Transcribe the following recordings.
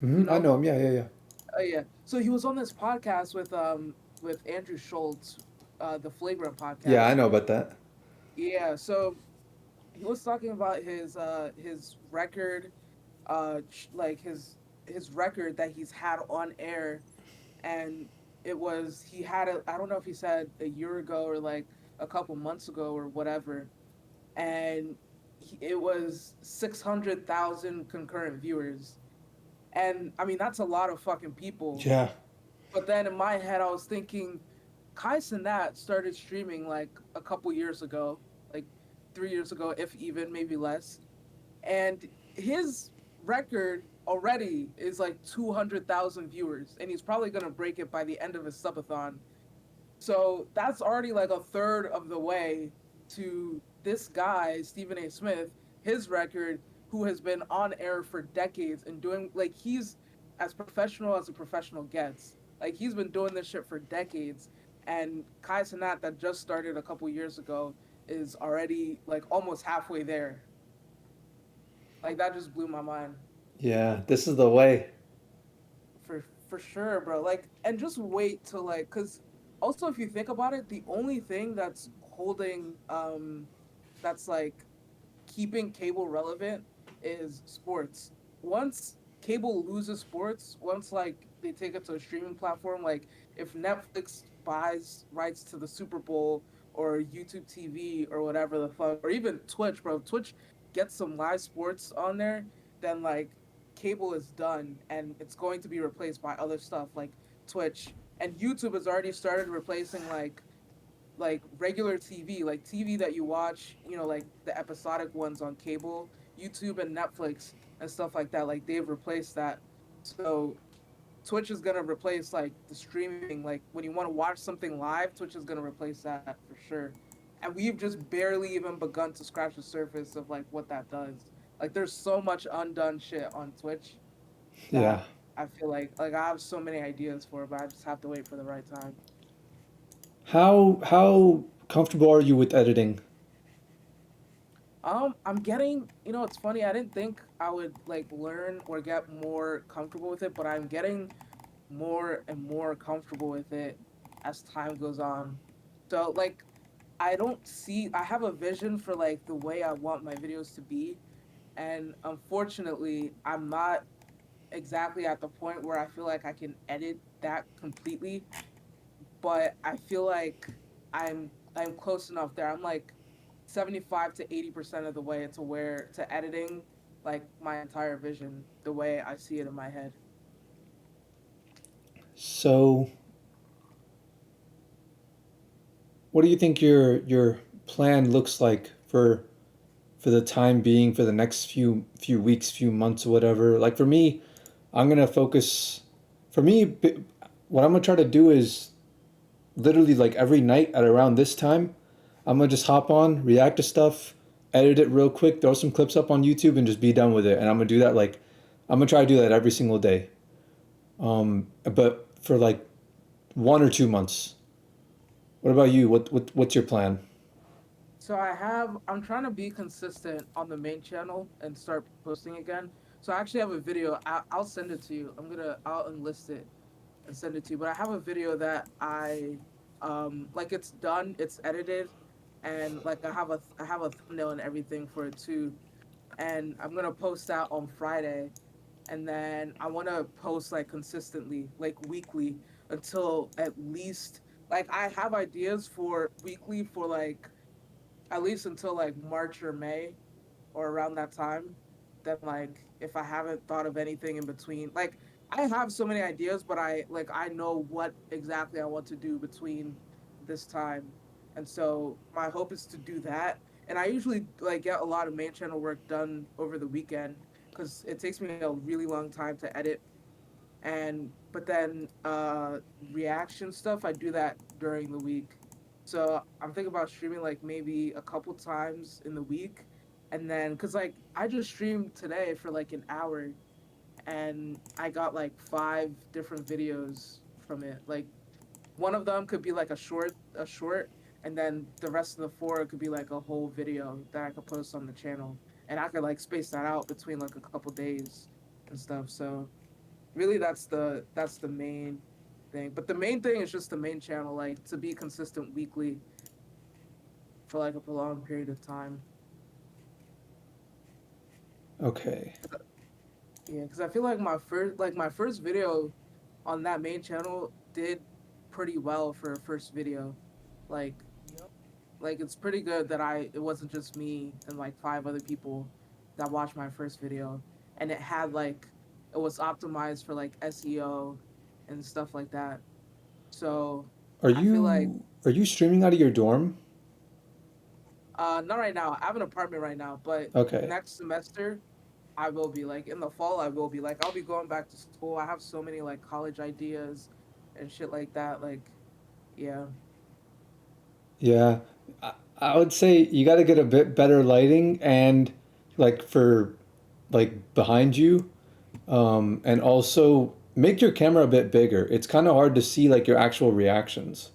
You I know? know him. Yeah, yeah, yeah. Oh yeah. So he was on this podcast with Andrew Schultz, the Flagrant Yeah, I podcast. know about that. Yeah. So he was talking about his record, like his record that he's had on air, and it was he had it. I don't know if he said a year ago or like a couple months ago or whatever, and it was 600,000 concurrent viewers. And I mean, that's a lot of fucking people. Yeah. But then in my head, I was thinking, Kai Cenat started streaming like a couple years ago, like 3 years ago, if even, maybe less. And his record already is like 200,000 viewers. And he's probably going to break it by the end of his subathon. So that's already like a third of the way to this guy, Stephen A. Smith, his record, who has been on air for decades and doing like he's as professional as a professional gets. Like he's been doing this shit for decades. And Kai Cenat that just started a couple years ago is already like almost halfway there. Like that just blew my mind. Yeah, this is the way. For sure, bro. Like, and just wait till like, cause also if you think about it, the only thing that's holding, that's like keeping cable relevant is sports. Once cable loses sports, once like they take it to a streaming platform, like if Netflix buys rights to the Super Bowl or YouTube TV or whatever the fuck, or even Twitch, bro, Twitch gets some live sports on there, then like cable is done and it's going to be replaced by other stuff like Twitch. And YouTube has already started replacing like regular TV, like TV that you watch, like the episodic ones on cable, YouTube and Netflix and stuff like that. Like they've replaced that. So Twitch is gonna replace like the streaming. Like when you want to watch something live, Twitch is gonna replace that for sure. And we've just barely even begun to scratch the surface of like what that does. Like there's so much undone shit on Twitch Yeah. that I feel like I have so many ideas for it, but I just have to wait for the right time. How comfortable are you with editing? I'm getting, it's funny. I didn't think I would like learn or get more comfortable with it, but I'm getting more and more comfortable with it as time goes on. So like I have a vision for like the way I want my videos to be, and unfortunately, I'm not exactly at the point where I feel like I can edit that completely, but I feel like I'm close enough there. I'm like 75 to 80% of the way to where to editing like my entire vision the way I see it in my head. So, what do you think your plan looks like for the time being, for the next few weeks, few months, whatever? Like for me, I'm gonna focus. For me, what I'm gonna try to do is literally like every night at around this time, I'm gonna just hop on, react to stuff, edit it real quick, throw some clips up on YouTube, and just be done with it. And I'm gonna do that like I'm gonna try to do that every single day. But for like 1 or 2 months. What about you? What's your plan? So I'm trying to be consistent on the main channel and start posting again. So I actually have a video. I'll send it to you. I'll enlist it and send it to you. But I have a video that like it's done, it's edited, and like I have a thumbnail and everything for it too. And I'm gonna post that on Friday, and then I want to post like consistently, like weekly, until at least like I have ideas for weekly for like at least until like March or May or around that time. Then like if I haven't thought of anything in between, like I have so many ideas, but I know what exactly I want to do between this time. And so my hope is to do that. And I usually like get a lot of main channel work done over the weekend because it takes me a really long time to edit. And but then reaction stuff I do that during the week. So I'm thinking about streaming like maybe a couple times in the week, and then because like I just streamed today for like an hour, and I got like 5 different videos from it. Like one of them could be like a short, and then the rest of the four could be like a whole video that I could post on the channel, and I could like space that out between like a couple days and stuff. So really that's the main thing. But the main thing is just the main channel, like to be consistent weekly for like a prolonged period of time. Okay. Yeah, because I feel like my first video on that main channel did pretty well for a first video. Like like it's pretty good that it wasn't just me and like five other people that watched my first video, and it was optimized for like SEO and stuff like that. So Are I feel like you streaming out of your dorm? not right now. I have an apartment right now, but Okay. next semester I will be like in the fall. I will be like I'll be going back to school. I have so many like college ideas and shit like that. Like yeah, Yeah. I would say you got to get a bit better lighting and like for like behind you, and also make your camera a bit bigger. It's kind of hard to see like your actual reactions.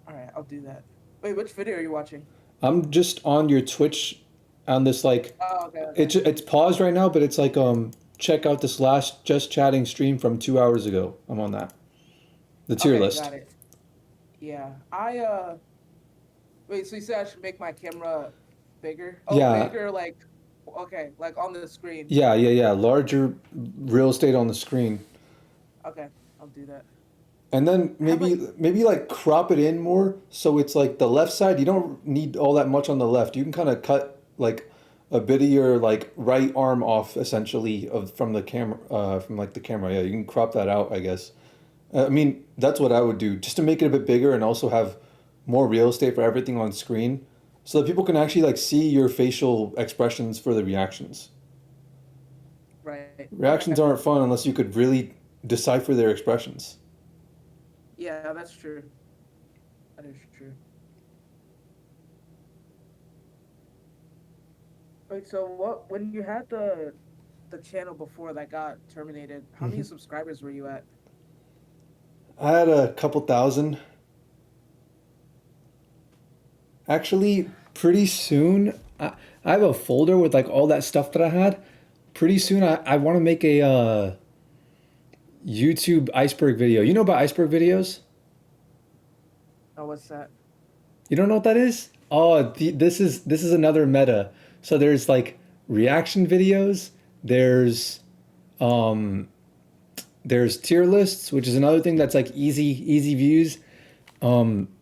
all right, I'll do that. Wait, which video are you watching? I'm just on your Twitch on this like Oh, okay, okay. it's paused right now, but it's like check out this last just chatting stream from 2 hours ago. I'm on that. The tier Okay, list. got it. Yeah. Wait, so you said I should make my camera bigger? Oh, Yeah, bigger like okay, like on the screen. yeah. Larger real estate on the screen. Okay, I'll do that. And then I have like maybe like crop it in more so it's like the left side. You don't need all that much on the left. You can kind of cut like a bit of your like right arm off essentially of from the camera from like the camera. Yeah, you can crop that out, I guess. I mean, that's what I would do just to make it a bit bigger and also have more real estate for everything on screen so that people can actually like see your facial expressions for the reactions. right. Okay. Reactions aren't fun unless you could really decipher their expressions. Yeah, that's true. That is true. Wait, so what when you had the channel before that got terminated, how many Mhm. subscribers were you at? I had a couple thousand. Actually, pretty soon, I have a folder with like all that stuff that I had. Pretty soon, I want to make a YouTube iceberg video. You know about iceberg videos? Oh, what's that? You don't know what that is? Oh, this is another meta. So there's like reaction videos. There's um there's tier lists, which is another thing that's like easy views.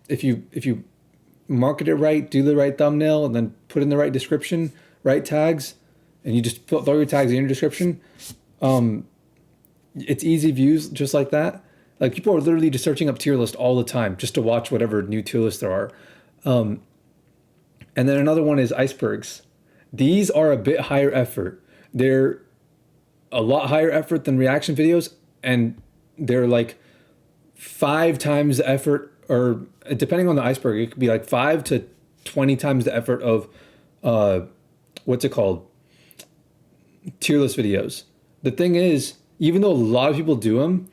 If you market it right, do the right thumbnail, and then put in the right description, right tags, and you just throw your tags in your description. Um, it's easy views just like that. Like people are literally just searching up tier list all the time just to watch whatever new tier lists there are. Um, and then another one is icebergs. These are a bit higher effort. They're a lot higher effort than reaction videos, and they're like 5 times the effort, or depending on the iceberg, it could be like 5 to 20 times the effort of uh, what's it called? Tier list videos. The thing is, even though a lot of people do them,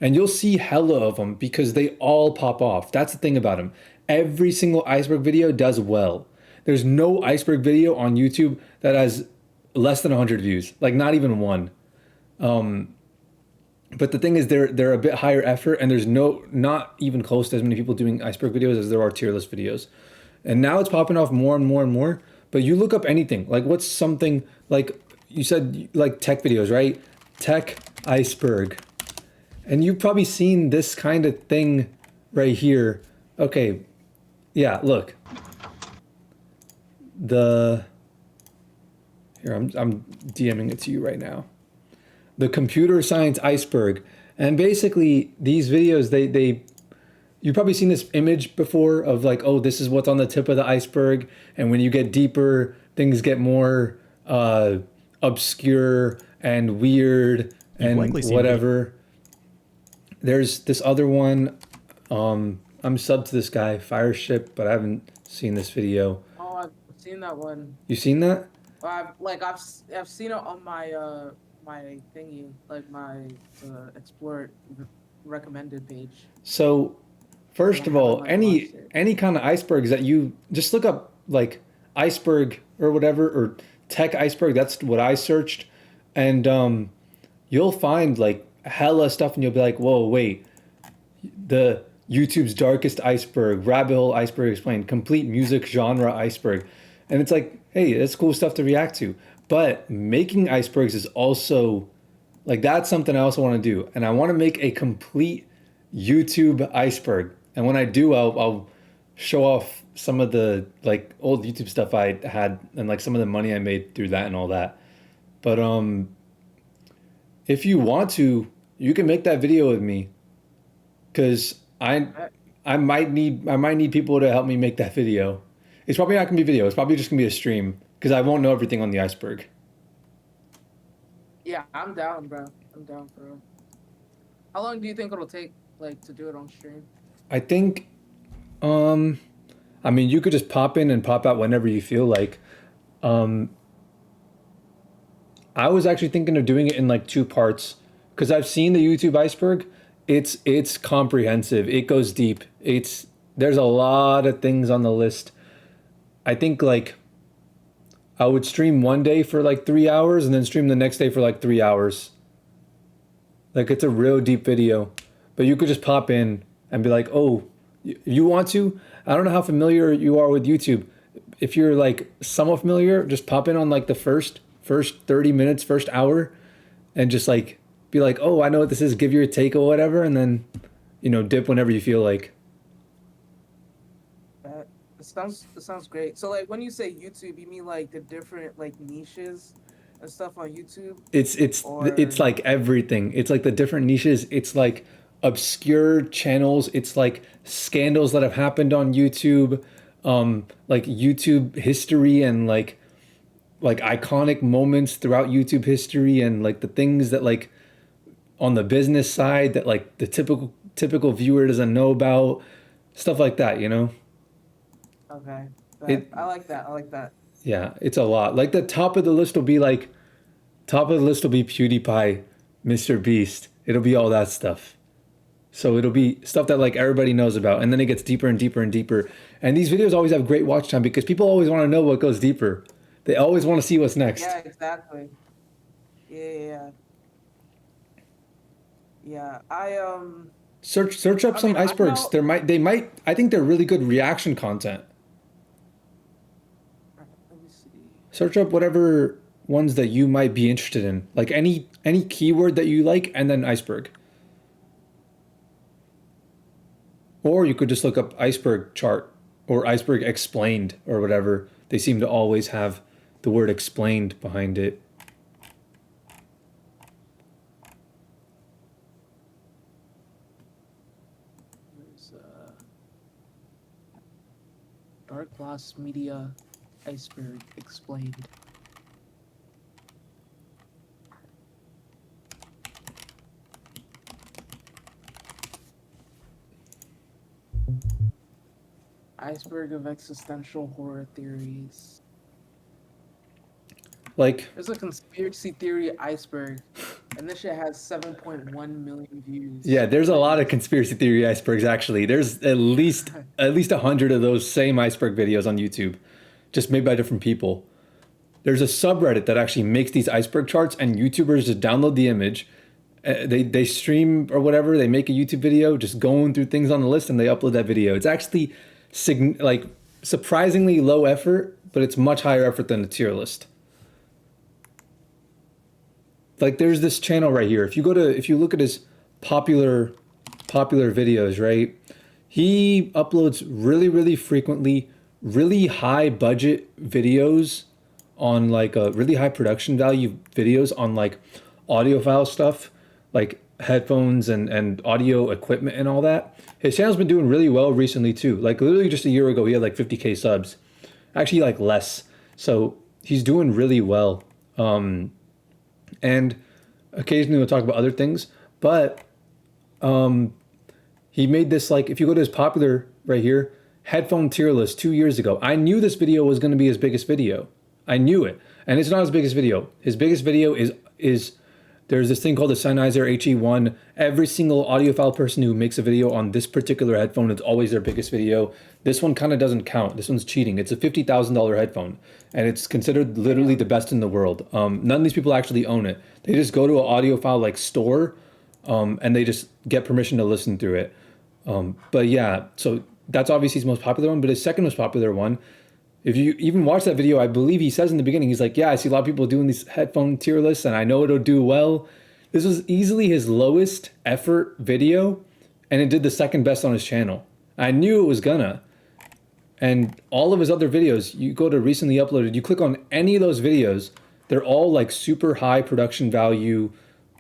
and you'll see hella of them because they all pop off. That's the thing about them. Every single iceberg video does well. There's no iceberg video on YouTube that has less than 100 views, like not even one. But the thing is, they're a bit higher effort, and there's not even close to as many people doing iceberg videos as there are tier list videos. And now it's popping off more and more and more. But you look up anything, like what's something like you said, like tech videos, right? Tech iceberg, and you've probably seen this kind of thing right here. Okay, yeah, look, the here I'm DMing it to you right now. The computer science iceberg, and basically these videos they you've probably seen this image before of like, oh, this is what's on the tip of the iceberg, and when you get deeper things get more obscure and weird You've and likely seen video. whatever. There's this other one. I'm sub to this guy Fireship, but I haven't seen this video. Oh, I've seen that one. You seen that? I've seen it on my my thingy, like my explore recommended page, So but I first of haven't all, like watched it. any kind of icebergs that you just look up like iceberg or whatever or tech iceberg. That's what I searched, and you'll find like hella stuff, and you'll be like, whoa, wait, the YouTube's darkest iceberg, rabbit hole iceberg explained, complete music genre iceberg. And it's like, hey, that's cool stuff to react to. But making icebergs is also like that's something I also want to do. And I want to make a complete YouTube iceberg. And when I do, I'll show off some of the like old YouTube stuff I had and like some of the money I made through that and all that. But if you want to, you can make that video with me because Uh, I might need people to help me make that video. It's probably not gonna be video. It's probably just gonna be a stream because I won't know everything on the iceberg. yeah, I'm down, bro. I'm down for real. How long do you think it'll take, like, to do it on stream? I think, um, I mean, you could just pop in and pop out whenever you feel like. Um, I was actually thinking of doing it in like two parts because I've seen the YouTube iceberg. It's comprehensive. It goes deep. It's there's a lot of things on the list. I think like I would stream one day for like 3 hours and then stream the next day for like 3 hours. Like it's a real deep video, but you could just pop in and be like, "Oh, you want to?" I don't know how familiar you are with YouTube. If you're like somewhat familiar, just pop in on like the first 30 minutes, first hour, and just like be like, "Oh, I know what this is." Give your take or whatever, and then dip whenever you feel like. It sounds great. So, like, when you say YouTube, you mean like the different like niches and stuff on YouTube, It's or like everything. It's like the different niches. It's like obscure channels. It's like scandals that have happened on YouTube, like YouTube history and like iconic moments throughout YouTube history and like the things that like on the business side that like the typical viewer doesn't know about, stuff like that, you know? okay, It I like that. I like that. Yeah, it's a lot. Like the top of the list will be like top of the list will be PewDiePie, Mr. Beast. It'll be all that stuff. So it'll be stuff that like everybody knows about, and then it gets deeper and deeper and deeper. And these videos always have great watch time because people always want to know what goes deeper. They always want to see what's Yeah, next. exactly. Yeah, yeah, yeah. Yeah. Search up I some mean, I icebergs. know. They might I think they're really good reaction content. Let me see. Search up whatever ones that you might be interested in. Like any keyword that you like and then iceberg. Or you could just look up iceberg chart or iceberg explained or whatever. They seem to always have the word explained behind it. There's Dark Gloss Media Iceberg Explained. Iceberg of existential horror theories. Like, There's a conspiracy theory iceberg, and this shit has 7.1 million yeah, views. there's a Like, lot of conspiracy theory icebergs actually. There's at least 100 of those same iceberg videos on YouTube, just made by different people. There's a subreddit that actually makes these iceberg charts, and YouTubers just download the image. They stream or whatever. They make a YouTube video, just going through things on the list, and they upload that video. It's actually like surprisingly low effort, but it's much higher effort than a tier list. Like there's this channel right here. If you look at his popular videos, right? He uploads really frequently, really high budget videos on like a really high production value videos on like audiophile stuff, like headphones and audio equipment and all that. His channel's been doing really well recently too. Like literally just a year ago, he had like 50K subs. Actually, like less. So he's doing really well. And occasionally we'll talk about other things, but he made this like if you go to his popular right here headphone tier list 2 years ago. I knew this video was going to be his biggest video. I knew it, and it's not his biggest video. His biggest video is There's this thing called the Sennheiser HE1. Every single audiophile person who makes a video on this particular headphone, it's always their biggest video. This one kind of doesn't count. This one's cheating. It's a $50,000 headphone, and it's considered literally the Damn. best in the world. None of these people actually own it. They just go to an audiophile like store, and they just get permission to listen through it. But yeah, so that's obviously his most popular one. But his second most popular one, if you even watch that video, I believe he says in the beginning, he's like, yeah, I see a lot of people doing these headphone tier lists and I know it'll do well. This was easily his lowest effort video and it did the second best on his channel. I knew it was gonna. And all of his other videos, you go to recently uploaded, you click on any of those videos, they're all like super high production value,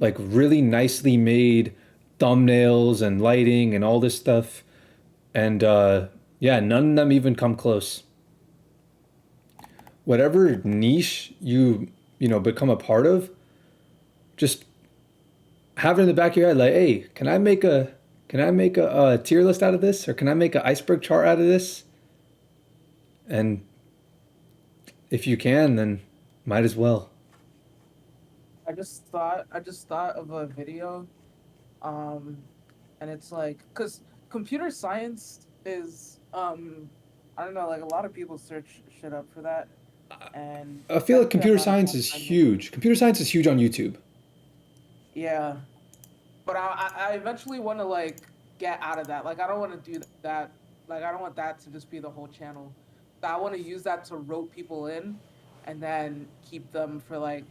like really nicely made thumbnails and lighting and all this stuff. And yeah, none of them even come close. Whatever niche you become a part of, just have it in the back of your head like, hey, can I make a tier list out of this, or can I make an iceberg chart out of this? And if you can, then might as well. I just thought of a video, um, and it's like, cause computer science is, I don't know, like a lot of people search shit up for that, and I feel like tend to computer have science more is time than huge. Computer science is huge on YouTube. yeah. But I eventually want to like get out of that. Like I don't want to do that. Like I don't want that to just be the whole channel. I want to use that to rope people in, and then keep them for like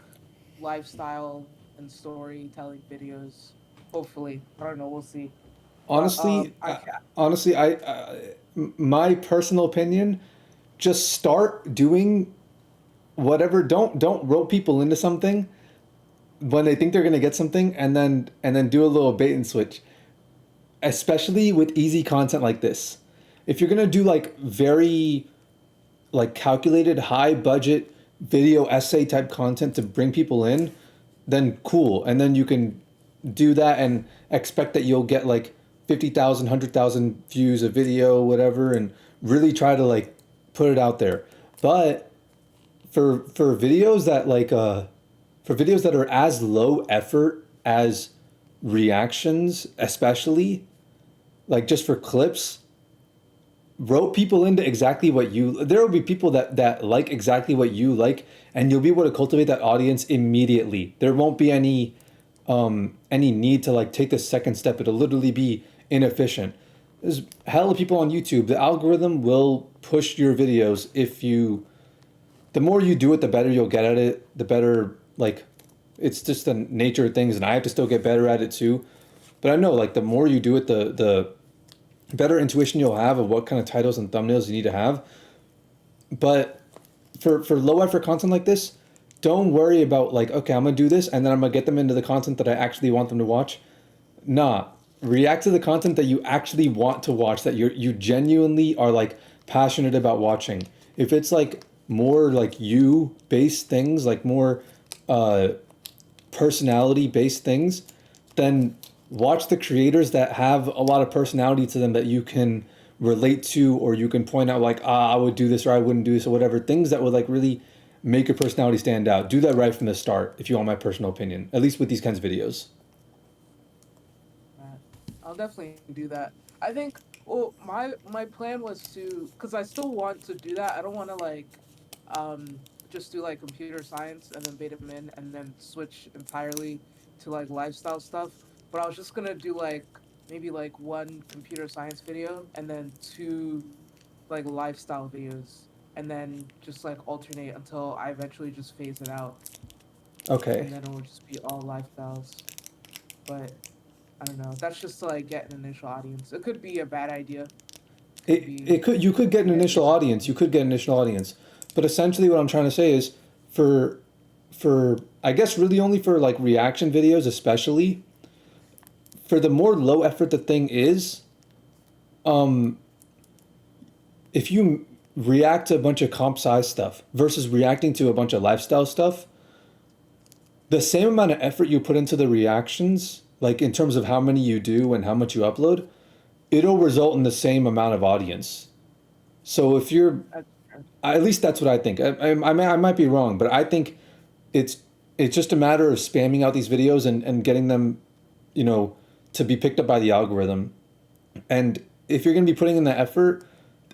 lifestyle and storytelling videos. Hopefully, I don't know. We'll see. But Honestly, I can. honestly, my personal opinion, just start doing whatever. Don't rope people into something when they think they're gonna get something, and then do a little bait and switch, especially with easy content like this. If you're gonna do like very like calculated high budget video essay type content to bring people in, then cool. And then you can do that and expect that you'll get like 50,000, 100,000 views a video, whatever, and really try to like put it out there. But for videos that for videos that are as low effort as reactions, especially like just for clips, rope people into exactly what you, there will be people that like exactly what you like, and you'll be able to cultivate that audience immediately. There won't be any need to like take the second step. It'll literally be inefficient. There's hell of people on YouTube. The algorithm will push your videos if you, the more you do it, the better you'll get at it, the better, like, it's just the nature of things, and I have to still get better at it too. But I know, like, the more you do it, the better intuition you'll have of what kind of titles and thumbnails you need to have. But for low effort content like this, don't worry about like, okay, I'm gonna do this and then I'm gonna get them into the content that I actually want them to watch. Nah, react to the content that you actually want to watch, that you genuinely are like passionate about watching. If it's like more like you based things, like more uh personality based things, then watch the creators that have a lot of personality to them that you can relate to, or you can point out like, I would do this or I wouldn't do this or whatever, things that would like really make your personality stand out. Do that right from the start if you want my personal opinion, at least with these kinds of videos. Uh, I'll definitely do that. I think. Well, my plan was to, because I still want to do that. I don't want to like, um, just do like computer science and then bait them in and then switch entirely to like lifestyle stuff. But I was just gonna do like maybe like one computer science video and then two like lifestyle videos, and then just like alternate until I eventually just phase it out, Okay. and then it will just be all lifestyles. But I don't know. That's just to like get an initial audience. It could be a bad idea. Could be It could, you could get an get initial decent audience. You following. could get an initial audience. But essentially what I'm trying to say is for for I guess really only for like reaction videos, especially for the more low effort the thing is, um if you react to a bunch of comp size stuff versus reacting to a bunch of lifestyle stuff, the same amount of effort you put into the reactions, like in terms of how many you do and how much you upload, it'll result in the same amount of audience. So if you're, That's true. at least that's what I think. I might be wrong, but I think it's it's just a matter of spamming out these videos and getting them, you know, to be picked up by the algorithm. And if you're going to be putting in the effort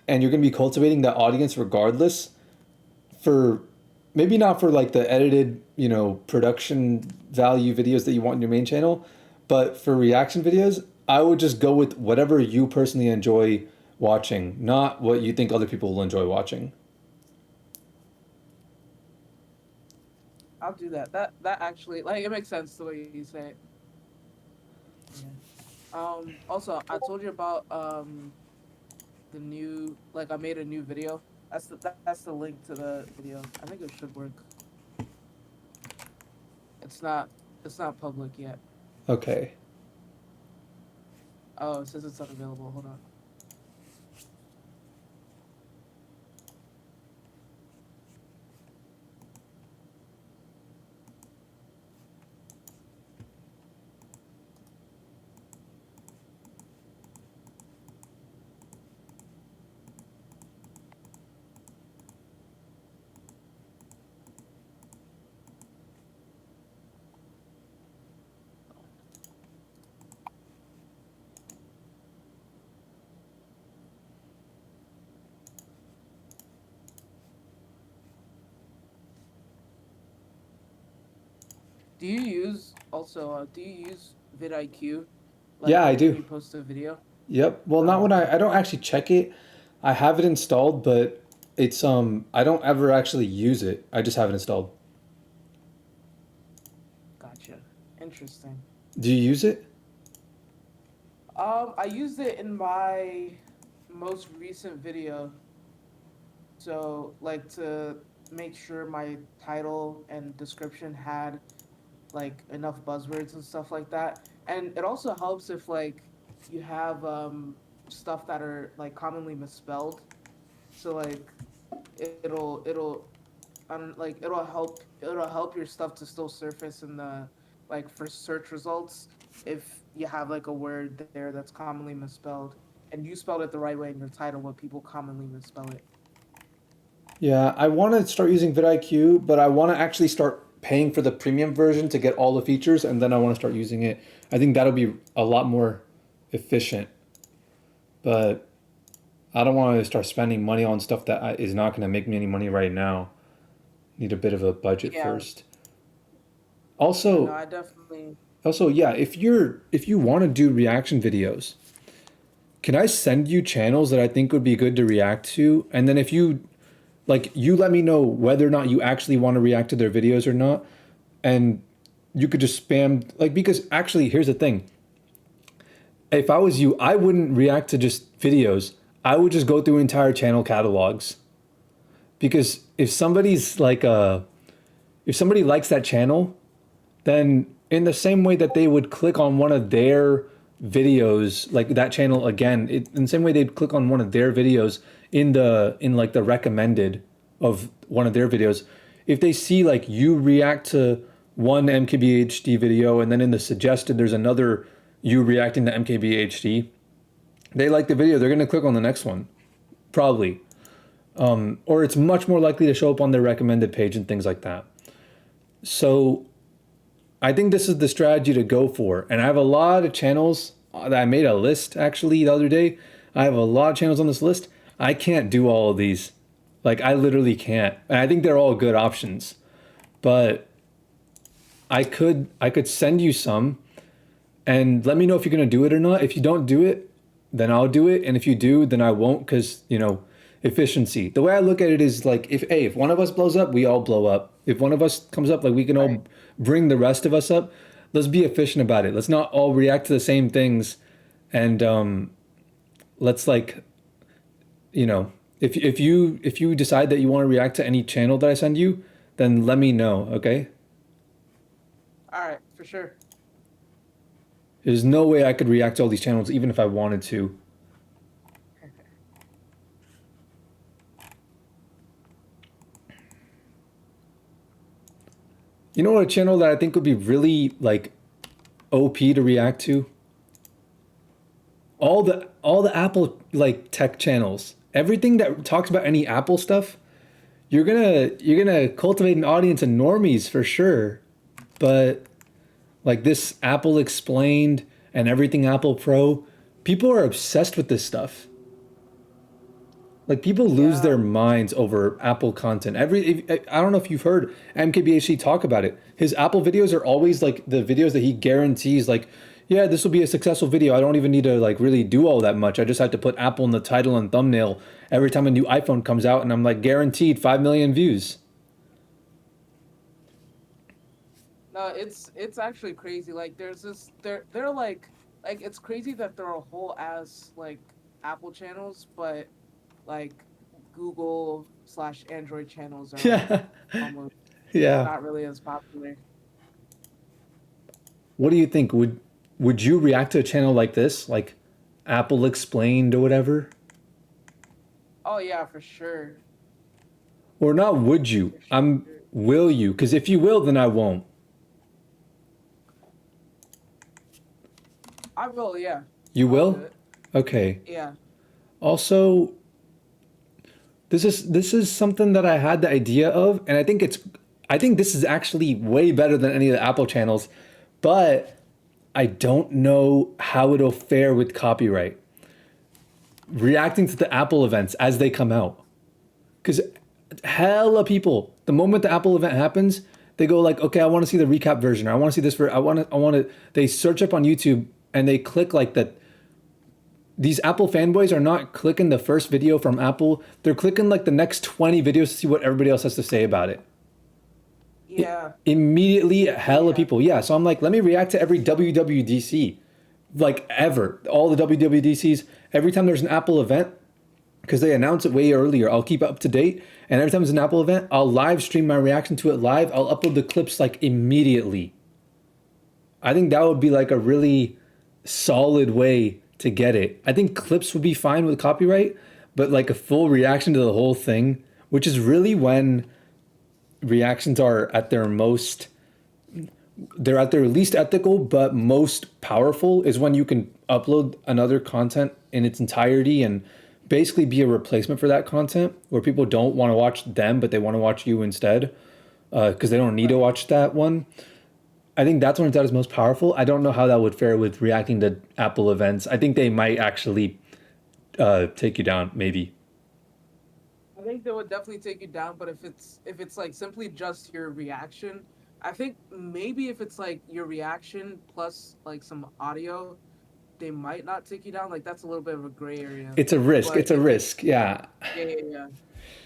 and you're going to be cultivating that audience regardless, for maybe not for like the edited, you know, production value videos that you want in your main channel, but for reaction videos, I would just go with whatever you personally enjoy watching, not what you think other people will enjoy watching. I'll do that. That actually, like, it makes sense the way you say it. Yeah. Also, I told you about the new, like, I made a new video. That's the link to the video. I think it should work. It's not it's not public yet. Okay. Oh, it says it's unavailable. Hold on. Do you use vidIQ like Yeah, I when do. you post a video? Yep. Well, not Oh, when okay. I don't actually check it. I have it installed, but it's I don't ever actually use it. I just have it installed. Gotcha. Interesting. Do you use it? I used it in my most recent video. So, like, to make sure my title and description had like enough buzzwords and stuff like that. And it also helps if like you have stuff that are like commonly misspelled. So like it'll help your stuff to still surface in the like for search results if you have like a word there that's commonly misspelled and you spelled it the right way in your title what people commonly misspell it. Yeah, I want to start using vidIQ, but I want to actually start paying for the premium version to get all the features, and then I want to start using it. I think that'll be a lot more efficient, but I don't want to start spending money on stuff that is not going to make me any money right now. Need a bit of a budget Yeah, first. yeah, no, Also, I definitely. yeah, if you want to do reaction videos, can I send you channels that I think would be good to react to? And then if you like, you let me know whether or not you actually want to react to their videos or not, and you could just spam like, because actually here's the thing. If I was you, I wouldn't react to just videos. I would just go through entire channel catalogs. Because if somebody likes that channel, then in the same way that they would click on one of their videos, like that channel again, in the same way they'd click on one of their videos in like the recommended of one of their videos, if they see like you react to one MKBHD video and then in the suggested there's another you reacting to MKBHD, they like the video, they're going to click on the next one, probably. Or it's much more likely to show up on their recommended page and things like that. So I think this is the strategy to go for. And I have a lot of channels that I made a list actually the other day. I have a lot of channels on this list. I can't do all of these. Like I literally can't. And I think they're all good options. But I could send you some and let me know if you're going to do it or not. If you don't do it, then I'll do it. And if you do, then I won't cuz, you know, efficiency. The way I look at it is like if one of us blows up, we all blow up. If one of us comes up, like we can Right. all bring the rest of us up. Let's be efficient about it. Let's not all react to the same things, and let's like, you know, if you decide that you want to react to any channel that I send you, then let me know. Okay. All right, for sure. There's no way I could react to all these channels even if I wanted to. You know what, a channel that I think would be really like OP to react to? All the Apple like tech channels. Everything that talks about any Apple stuff, you're gonna cultivate an audience of normies for sure. but like this Apple Explained and everything Apple Pro, people are obsessed with this stuff. Like people lose Yeah. their minds over Apple content. I don't know if you've heard MKBHD talk about it. His Apple videos are always like the videos that he guarantees like, yeah, this will be a successful video. I don't even need to like really do all that much. I just have to put Apple in the title and thumbnail every time a new iPhone comes out and I'm like guaranteed 5 million views. No, it's actually crazy. Like there's this they're like it's crazy that there are whole ass like Apple channels, but like Google slash Android channels are like Yeah. almost Yeah. not really as popular. What do you think? Would you react to a channel like this? Like Apple Explained or whatever? Oh yeah, for sure. Or not would you? For I'm sure. will you? Because if you will, then I won't. I will, yeah. You I'll do will? it. Okay. Yeah. Also, this is something that I had the idea of, and I think this is actually way better than any of the Apple channels, but I don't know how it'll fare with copyright. Reacting to the Apple events as they come out. Because hella people, the moment the Apple event happens, they go like, okay, I want to see the recap version, or I want to see this for I want to they search up on YouTube and they click like that. These Apple fanboys are not clicking the first video from Apple. They're clicking like the next 20 videos to see what everybody else has to say about it. Yeah. Immediately, hella Yeah. people. Yeah. So I'm like, let me react to every WWDC, like ever. All the WWDCs, every time there's an Apple event, because they announce it way earlier, I'll keep up to date. And every time there's an Apple event, I'll live stream my reaction to it live. I'll upload the clips like immediately. I think that would be like a really solid way to get it. I think clips would be fine with copyright, but like a full reaction to the whole thing, which is really when reactions are at their most they're at their least ethical but most powerful is when you can upload another content in its entirety and basically be a replacement for that content where people don't want to watch them but they want to watch you instead because they don't need to Right. watch that one. I think that's when it's at its most powerful. I don't know how that would fare with reacting to Apple events. I think they might actually take you down, maybe. I think they would definitely take you down, but if it's like simply just your reaction, I think maybe if it's like your reaction plus like some audio, they might not take you down. Like that's a little bit of a gray area. It's a risk. But It's a if it's risk. Yeah. yeah, yeah, yeah.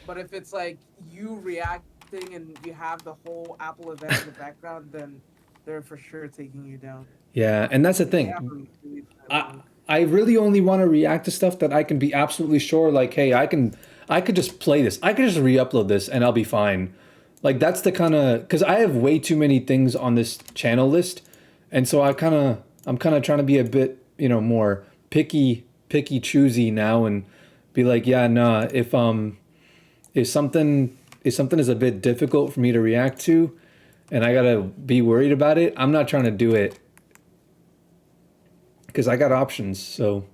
But if it's like you reacting and you have the whole Apple event in the background, then they're for sure taking you down. Yeah. And that's the And they have thing. released that I link. I really only want to react to stuff that I can be absolutely sure like, hey, I could just play this. I could just re-upload this and I'll be fine. Like that's the kind of cuz I have way too many things on this channel list. And so I'm kind of trying to be a bit, more picky choosy now and be like, yeah, nah, if something is a bit difficult for me to react to and I got to be worried about it, I'm not trying to do it because I got options. So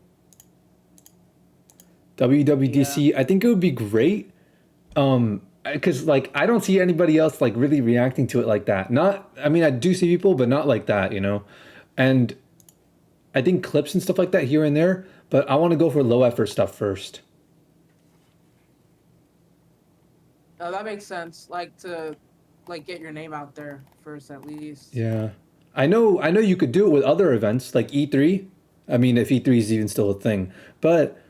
Yeah. WWDC, I think it would be great. Because like I don't see anybody else like really reacting to it like that. Not, I mean, I do see people, but not like that. And I think clips and stuff like that here and there. But I want to go for low effort stuff first. That makes sense. Like to like get your name out there first at least. Yeah, I know you could do it with other events like E3. I mean, if E3 is even still a thing, but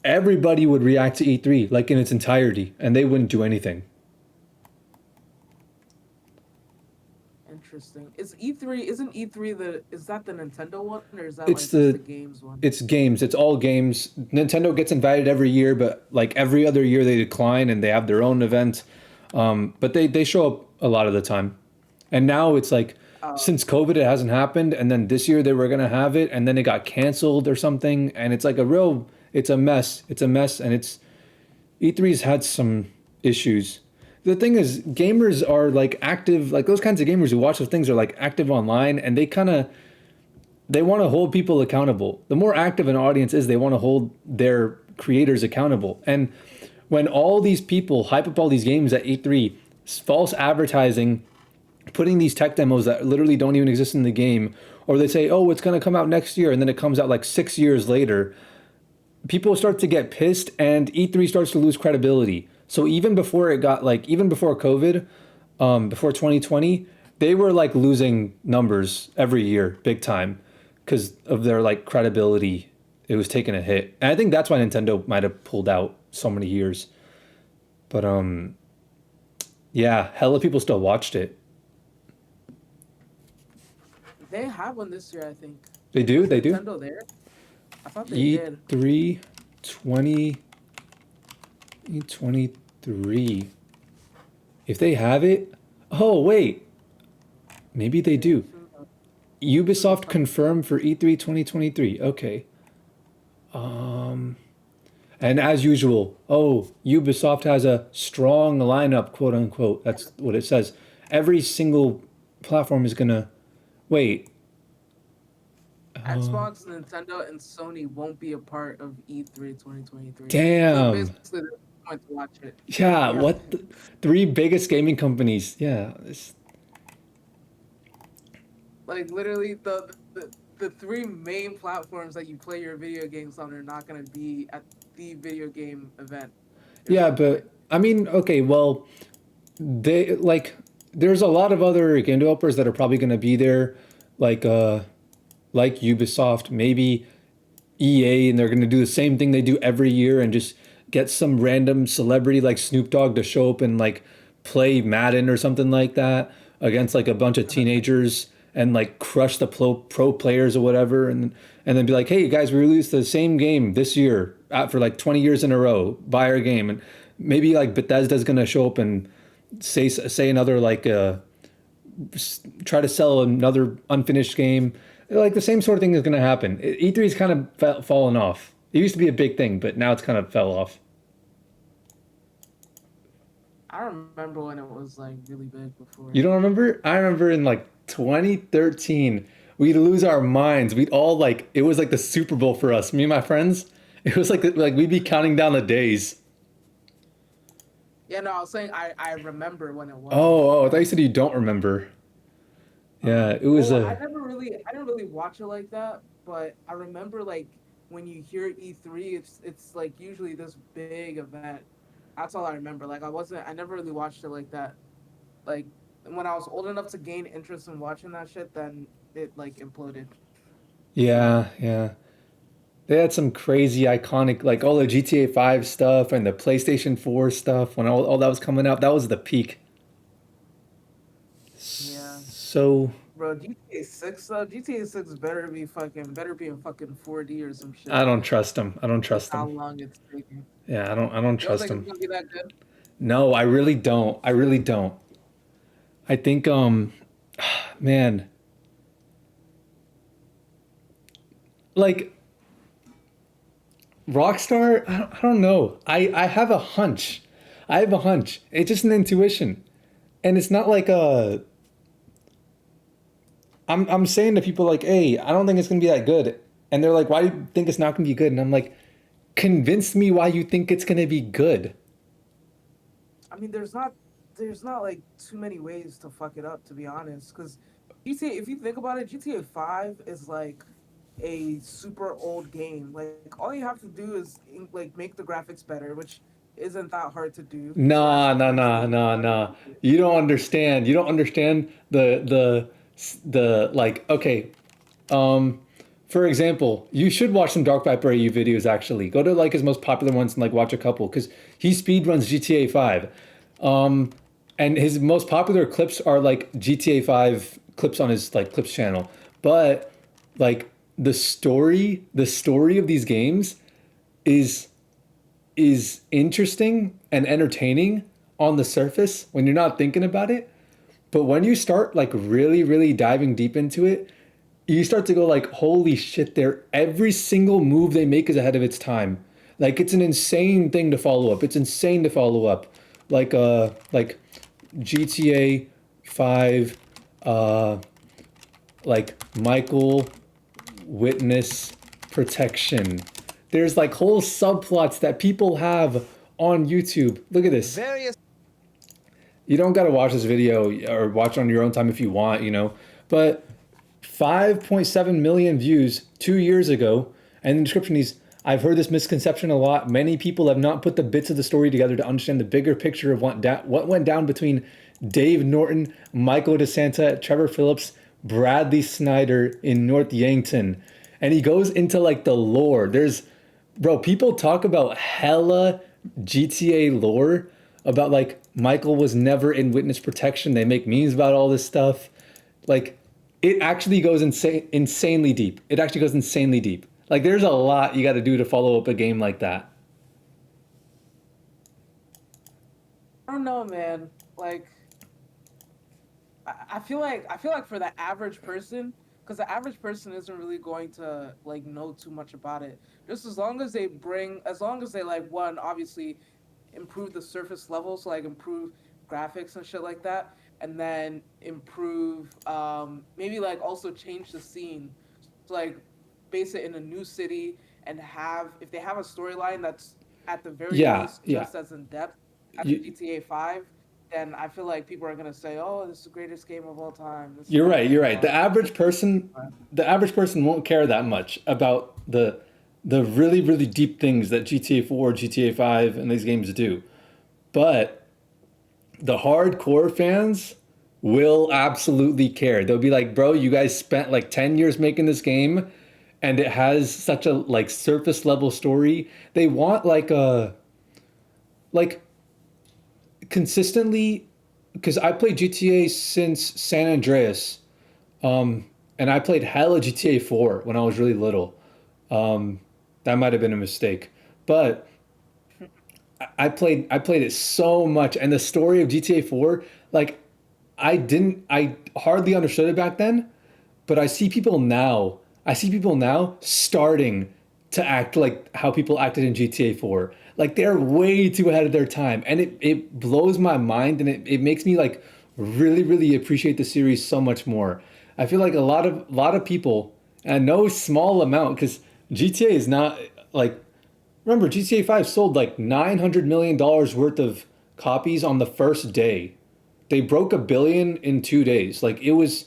everybody would react to E3 like in its entirety, and they wouldn't do anything. Interesting. Is E3 isn't E3 the is that the Nintendo one or is that It's like just the the games one? It's games. It's all games. Nintendo gets invited every year, but like every other year they decline and they have their own event. But they show up a lot of the time. And now it's like Uh, since COVID it hasn't happened, and then this year they were gonna have it, and then it got canceled or something, and it's like a real it's a mess. It's a mess, and it's E3's had some issues. The thing is, gamers are like active, like those kinds of gamers who watch those things are like active online, and they want to hold people accountable. The more active an audience is, they want to hold their creators accountable. And when all these people hype up all these games at E3, false advertising putting these tech demos that literally don't even exist in the game, or they say, "Oh, it's going to come out next year," and then it comes out like 6 years later, people start to get pissed, and E3 starts to lose credibility. So even before it got like, even before COVID, before 2020, they were like losing numbers every year, big time, because of their like credibility. It was taking a hit, and I think that's why Nintendo might have pulled out so many years. But yeah, hella people still watched it. They have one this year, I think. They do, Was they do. Nintendo there? I thought they did. E3 20 E23. If they have it, oh wait, maybe they Yeah, do. should be Ubisoft fun. confirmed for E3 2023. Okay. And as usual, oh, Ubisoft has a strong lineup, quote unquote. That's what it says. Every single platform is gonna wait. Xbox, Nintendo, and Sony won't be a part of E3 2023. So Damn. basically, there's no point to watch it. Yeah, Yeah. what the three biggest gaming companies? Yeah. Like literally the three main platforms that you play your video games on are not gonna be at the video game event. There's Yeah, no point. but I mean, okay, well, they like there's a lot of other game developers that are probably going to be there, like like Ubisoft, maybe EA, and they're going to do the same thing they do every year and just get some random celebrity like Snoop Dogg to show up and like play Madden or something like that against like a bunch of teenagers and like crush the pro players or whatever, and then be like, hey guys, we released the same game this year for like 20 years in a row. Buy our game. And maybe like Bethesda's going to show up and say another like try to sell another unfinished game. Like the same sort of thing is going to happen. E3's kind of fallen off. It used to be a big thing, but now it's kind of fell off. I remember when it was like really big before. You don't remember? I remember in like 2013, we'd lose our minds. We'd all like it was like the Super Bowl for us. Me and my friends. It was like we'd be counting down the days. Yeah, no, I was saying I remember when it was. Oh, I thought Yeah. you said you don't remember. Yeah, it was Well, a I didn't really watch it like that, but I remember like when you hear E3, it's like usually this big event. That's all I remember. Like I never really watched it like that. Like when I was old enough to gain interest in watching that shit, then it like imploded. So yeah, yeah. They had some crazy iconic like all the GTA 5 stuff and the PlayStation 4 stuff when all that was coming out. That was the peak. yeah, So bro, GTA 6 though, GTA 6 better be in fucking 4D or some shit. I don't trust them. I don't With trust how them. long it's taking. Yeah, I don't You don't trust think it's them. gonna be that good? No, I really don't. I really don't. I think man, like Rockstar, I don't know. I have a hunch. I have a hunch. It's just an intuition. And it's not like a I'm saying to people like, "Hey, I don't think it's going to be that good." And they're like, "Why do you think it's not going to be good?" And I'm like, "Convince me why you think it's going to be good." I mean, there's not like too many ways to fuck it up, to be honest. Because GTA, if you think about it, GTA 5 is like a super old game. Like all you have to do is like make the graphics better, which isn't that hard to do. So Nah, that's nah, nah, honestly nah, all you have nah. to do. You don't understand. You don't understand the like. Okay, um, for example, you should watch some Dark Viper AU videos. Actually, go to like his most popular ones and like watch a couple because he speedruns GTA 5. And his most popular clips are like GTA 5 clips on his like clips channel. But like the story of these games is is interesting and entertaining on the surface when you're not thinking about it. But when you start like really, really diving deep into it, you start to go like, holy shit, there every single move they make is ahead of its time. Like it's an insane thing to follow up. It's insane to follow up. Like GTA 5 uh like Michael witness protection. There's like whole subplots that people have on YouTube. Look at this. Various You don't got to watch this video or watch it on your own time if you want, you know. But 5.7 million views 2 years ago. And in the description, I've heard this misconception a lot. Many people have not put the bits of the story together to understand the bigger picture of what went down between Dave Norton, Michael DeSanta, Trevor Phillips, Bradley Snyder in North Yankton. And he goes into like the lore. Bro, people talk about hella GTA lore about like Michael was never in witness protection. They make memes about all this stuff. Like it actually goes insanely deep. It actually goes insanely deep. Like there's a lot you got to do to follow up a game like that. I don't know, man. Like I feel like for the average person, because the average person isn't really going to like know too much about it. Just as long as they like one, obviously improve the surface levels, so like improve graphics and shit like that, and then improve maybe like also change the scene, so like base it in a new city and have if they have a storyline that's at the very Yeah, least yeah. just as in depth as You, GTA 5, then I feel like people are gonna say, "Oh, this is the greatest game of all time. This is you're blah right. blah You're right. blah." The average person won't care that much about the really really deep things that GTA 4, GTA 5, and these games do. But the hardcore fans will absolutely care. They'll be like, "Bro, you guys spent like 10 years making this game and it has such a like surface level story." They want like consistently because I played GTA since San Andreas. And I played hella GTA 4 when I was really little. Um, that might have been a mistake. But I played it so much and the story of GTA 4 like I hardly understood it back then, but I see people now starting to act like how people acted in GTA 4. Like they're way too ahead of their time. And it blows my mind and it makes me like really, really appreciate the series so much more. I feel like a lot of people, and no small amount, because GTA is not like remember GTA 5 sold like $900 million worth of copies on the first day. They broke a billion in 2 days. Like it was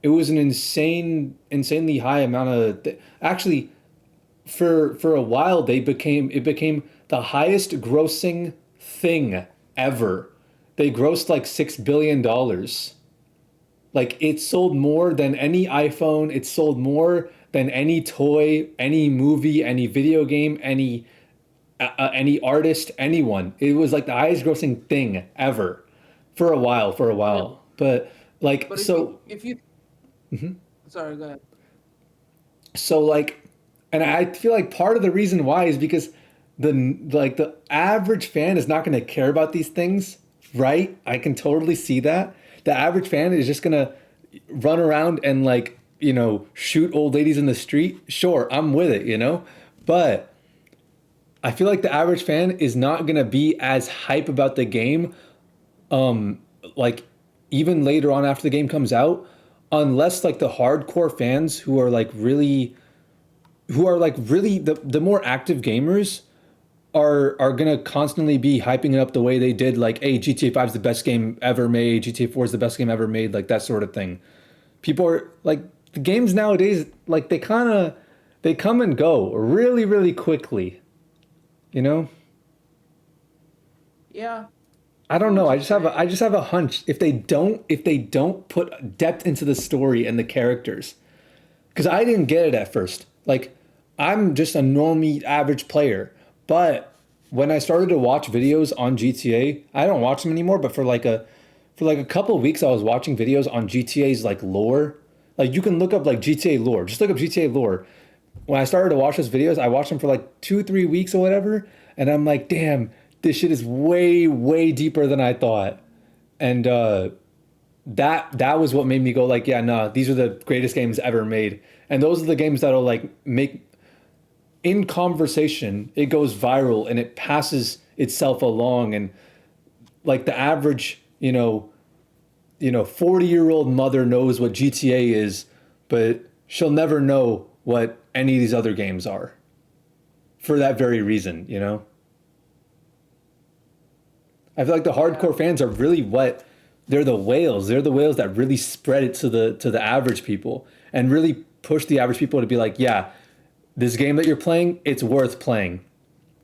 an insanely high amount of actually for a while it became the highest grossing thing ever. They grossed like $6 billion. Like it sold more than any iPhone. It sold more than any toy, any movie, any video game, any artist, anyone. It was like the highest grossing thing ever for a while. For a Yeah, while, but like but if you sorry, go ahead. like and I feel like part of the reason why is because the average fan is not going to care about these things, right? I can totally see that. The average fan is just going to run around and like, shoot old ladies in the street. Sure, I'm with it, but I feel like the average fan is not going to be as hype about the game like even later on after the game comes out, unless like the hardcore fans who are like really the more active gamers are gonna constantly be hyping it up the way they did, like, hey, GTA 5 is the best game ever made, GTA 4 is the best game ever made, like that sort of thing. People are like the games nowadays, like they come and go really, really quickly, you know? Yeah, I I don't feel know. what I you're just have a I saying. just have a hunch if they don't put depth into the story and the characters. Because I didn't get it at first. Like I'm just a normie average player, but when I started to watch videos on GTA, I don't watch them anymore. But for like a couple of weeks, I was watching videos on GTA's like lore. Like you can look up like GTA lore. Just look up GTA lore. When I started to watch those videos, I watched them for like 2, 3 weeks or whatever, and I'm like, damn, this shit is way, way deeper than I thought. And that was what made me go like, yeah, nah, these are the greatest games ever made. And those are the games that'll like make in conversation, it goes viral and it passes itself along. And like the average, 40-year-old mother knows what GTA is, but she'll never know what any of these other games are for that very reason. I feel like the Yeah, hardcore fans are really what they're the whales. They're the whales that really spread it to the average people and really push the average people to be like, yeah, this game that you're playing, it's worth playing.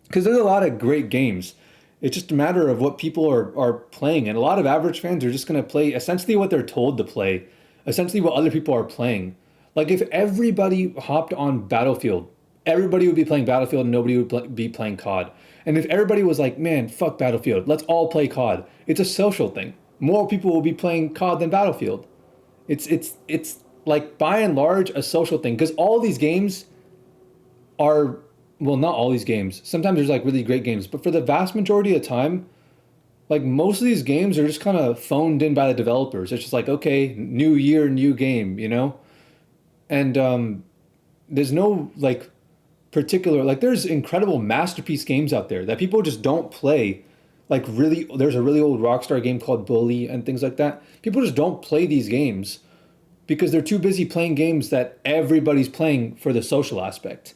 Because there's a lot of great games. It's just a matter of what people are playing. And a lot of average fans are just going to play essentially what they're told to play, essentially what other people are playing. Like if everybody hopped on Battlefield, everybody would be playing Battlefield and nobody would be playing COD. And if everybody was like, man, fuck Battlefield, let's all play COD, it's a social thing. More people will be playing COD than Battlefield. It's like by and large a social thing because all these games are, well, not all these games. Sometimes there's like really great games, but for the vast majority of the time, like most of these games are just kind of phoned in by the developers. It's just like, okay, new year, new game, you know? And there's no like particular, like there's incredible masterpiece games out there that people just don't play. Like really, there's a really old Rockstar game called Bully and things like that. People just don't play these games because they're too busy playing games that everybody's playing for the social aspect.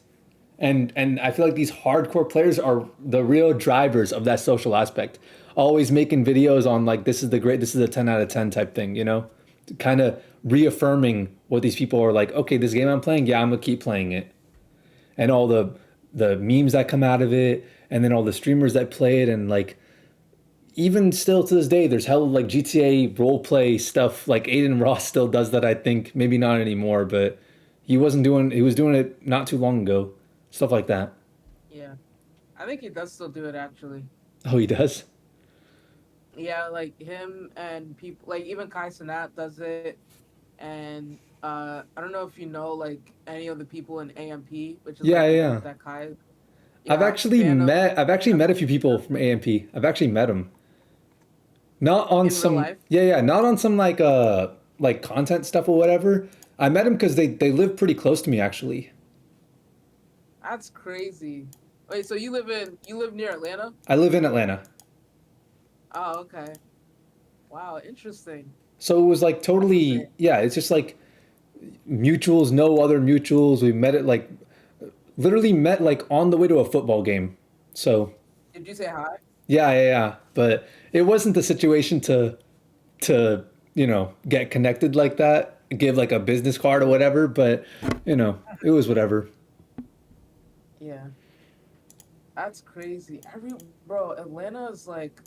And I feel like these hardcore players are the real drivers of that social aspect. Always making videos on like this is a 10 out of 10 type thing, you know? Kind of reaffirming what these people are like, okay, this game I'm playing, yeah, I'm gonna keep playing it. And all the memes that come out of it, and then all the streamers that play it, and like even still to this day, there's hell like GTA role play stuff. Like Aiden Ross still does that, I think. Maybe not anymore, but he was doing it not too long ago. Stuff like that. yeah. I think he does still do it actually. Oh, he does? Yeah, like him and people like even Kai Cenat does it, and I don't know if you know like any of the people in AMP, which is Yeah, like the yeah. group that Kai. Yeah, I've actually fan of met a few people from AMP. I've actually met them. Not on in real some, life. yeah, yeah, not on some like content stuff or whatever. I met them because they live pretty close to me actually. That's crazy. Wait, so you live near Atlanta? I live in Atlanta. Oh, okay. Wow, interesting. So it was like That's insane. totally, yeah, it's just like mutuals, no other mutuals. We met at like literally met like on the way to a football game. So Did you say hi? yeah, yeah, yeah. But it wasn't the situation to get connected like that, give like a business card or whatever. But it was whatever. Yeah, that's crazy. Bro, Atlanta is like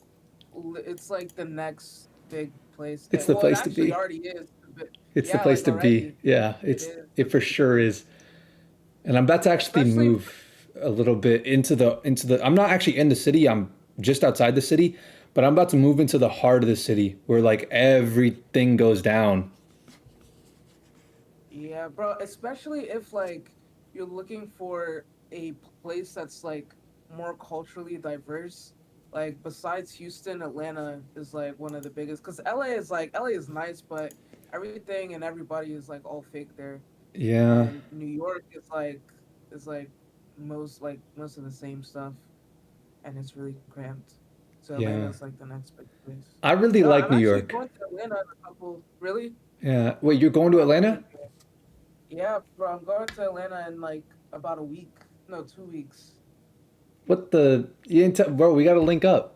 it's like the next big place. It's the Well, it place to actually be. already is. But It's the yeah, place like to be. already Yeah, it is. it for sure is. And I'm about to actually Especially move a little bit into the. I'm not actually in the city. I'm just outside the city, but I'm about to move into the heart of the city where like everything goes down. yeah, bro, especially if like you're looking for a place that's like more culturally diverse. Like besides Houston, Atlanta is like one of the biggest cuz LA is nice, but everything and everybody is like all fake there. Yeah, And New York is like most of the same stuff and it's really cramped. So Atlanta yeah. is like the next big place. I really No, like I'm New actually York. going to Atlanta in a couple. Really? Yeah. Wait, you're going to Wow, Atlanta? really? Yeah, bro, I'm going to Atlanta in like about a week. No, 2 weeks. What the? You didn't tell, bro? We got to link up.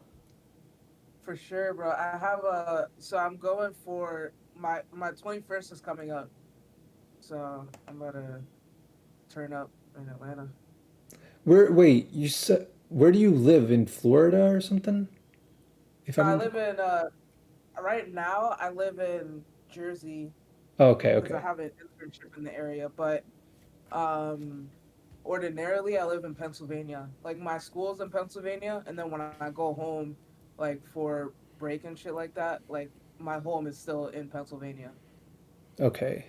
For sure, bro. I have a so I'm going for my 21st is coming up. So I'm about to turn up in Atlanta. Where? Wait, you said where do you live in Florida or something? If No, I I'm live in right now I live in Jersey oh, okay, because I okay, have an internship in the area, but um ordinarily I live in Pennsylvania. Like my school's in Pennsylvania and then when I go home like for break and shit like that, like my home is still in Pennsylvania. okay.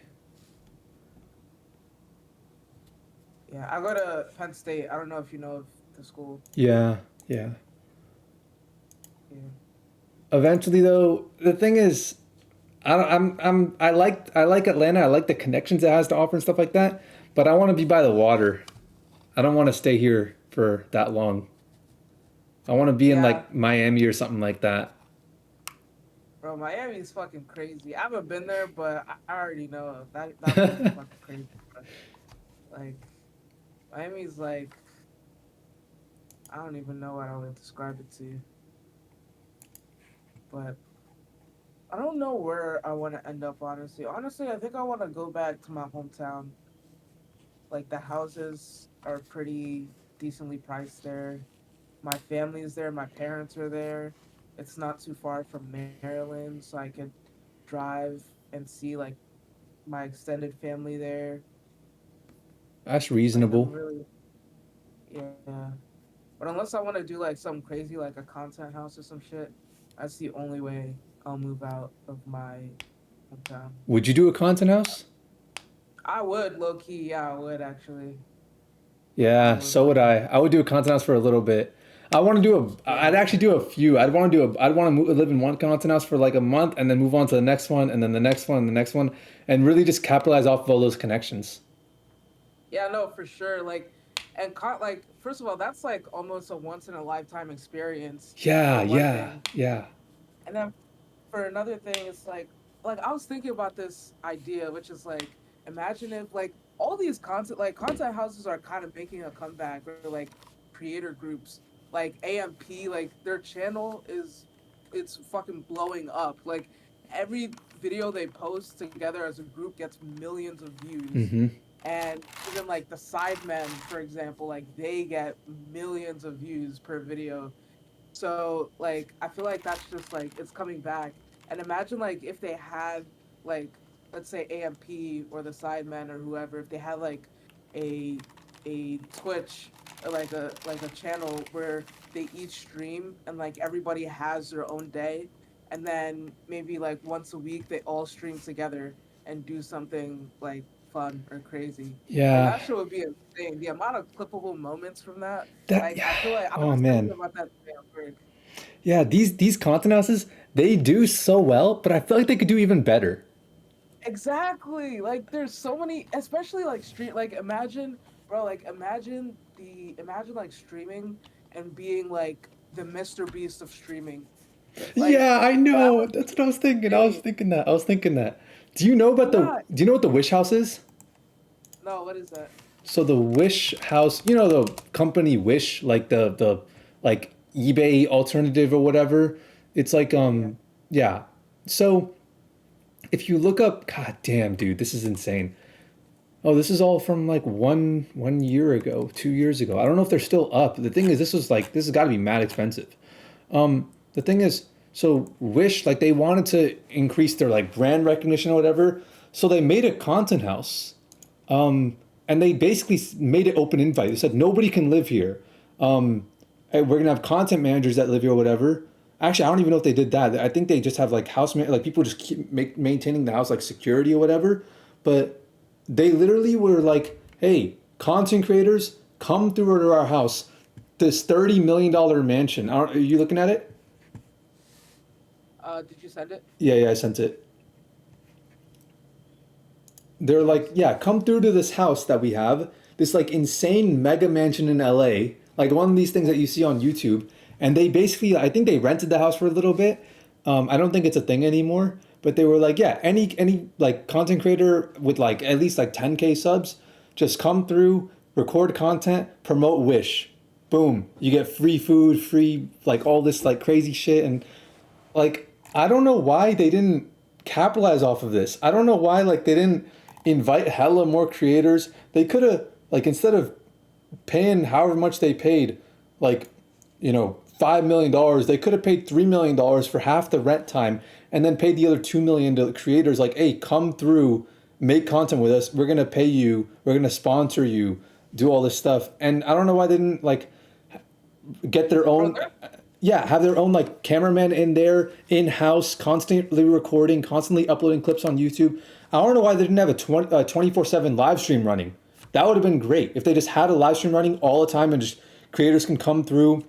Yeah, I go to Penn State. I don't know if you know of the school. Yeah, yeah. Yeah. Eventually, though, the thing is, I don't, I like Atlanta. I like the connections it has to offer and stuff like that. But I want to be by the water. I don't want to stay here for that long. I want to be in Yeah, like Miami or something like that. bro, Miami is fucking crazy. I haven't been there, but I already know that place is fucking crazy, bro. Like Miami's like I don't even know what I would describe it to you. but I don't know where I want to end up. Honestly, I think I want to go back to my hometown. Like the houses are pretty decently priced there. My family is there. My parents are there. It's not too far from Maryland, so I could drive and see like my extended family there. That's Like I'm reasonable. really, yeah. But unless I want to do like something crazy, like a content house or some shit, that's the only way I'll move out of my hometown. Would you do a content house? I would low key, yeah, I would actually. I Yeah, would so low would key. I would do a content house for a little bit. I want to do a. I'd Yeah. actually do a few. I'd want to live in one content house for like a month, and then move on to the next one, and then the next one, and the next one, and really just capitalize off of all those connections. Yeah, no, for sure. Like first of all, that's like almost a once in a lifetime experience Yeah, for one yeah, thing. yeah. And then for another thing, it's like I was thinking about this idea, which is like imagine if like all these content houses are kind of making a comeback, or like creator groups like AMP, like their channel is it's fucking blowing up. Like every video they post together as a group gets millions of views. Mm-hmm. And even like the Sidemen, for example, like they get millions of views per video. So like I feel like that's just like it's coming back. And imagine like if they had like let's say AMP or the Sidemen or whoever, if they had like a a Twitch or like a channel where they each stream and like everybody has their own day, and then maybe like once a week they all stream together and do something like fun or crazy. Like Yeah. that show would be insane. The amount of clippable moments from that, That. like I feel like I Oh was thinking man. about that today at work. Yeah. These content houses they do so well, but I feel like they could do even better. Exactly. Like there's so many, especially like street. Like imagine, bro. Like imagine like streaming and being like the Mr. Beast of streaming. Like Yeah, I that know. would That's be what I was thinking. I was insane. thinking that. I was thinking that. Do you know about the? Not Do you know what the Wish House is? no. What is that? So the Wish House, you know the company Wish, like the like eBay alternative or whatever. It's like Yeah, yeah. yeah. So if you look up, god damn, dude, this is insane. Oh, this is all from like one year ago, 2 years ago. I don't know if they're still up. The thing is, this has got to be mad expensive. The thing is, so Wish like they wanted to increase their like brand recognition or whatever, so they made a content house, and they basically made it open invite. They said nobody can live here. Hey, we're gonna have content managers that live here or whatever. Actually, I don't even know if they did that. I think they just have like like people just keep maintaining the house like security or whatever. But they literally were like, "Hey, content creators, come through to our house. This $30 million mansion. Are you looking at it?" Did you send it? Yeah, yeah, I sent it. They're Let me like, see. yeah, come through to this house that we have, this like insane mega mansion in LA, like one of these things that you see on YouTube. And they basically, I think they rented the house for a little bit. I don't think it's a thing anymore, but they were like, yeah, any like content creator with like at least like 10K subs, just come through, record content, promote Wish. Boom, you get free food, free like all this like crazy shit. And like I don't know why they didn't capitalize off of this. I don't know why like they didn't invite hella more creators. They could have like instead of paying however much they paid, like $5 million, they could have paid $3 million for half the rent time, and then paid the other 2 million to the creators. Like, hey, come through, make content with us. We're gonna pay you. We're gonna sponsor you. Do all this stuff. And I don't know why they didn't like get their Bro, own, they're yeah, have their own like cameraman in there, in house, constantly recording, constantly uploading clips on YouTube. I don't know why they didn't have a 24/7 live stream running. That would have been great if they just had a live stream running all the time, and just creators can come through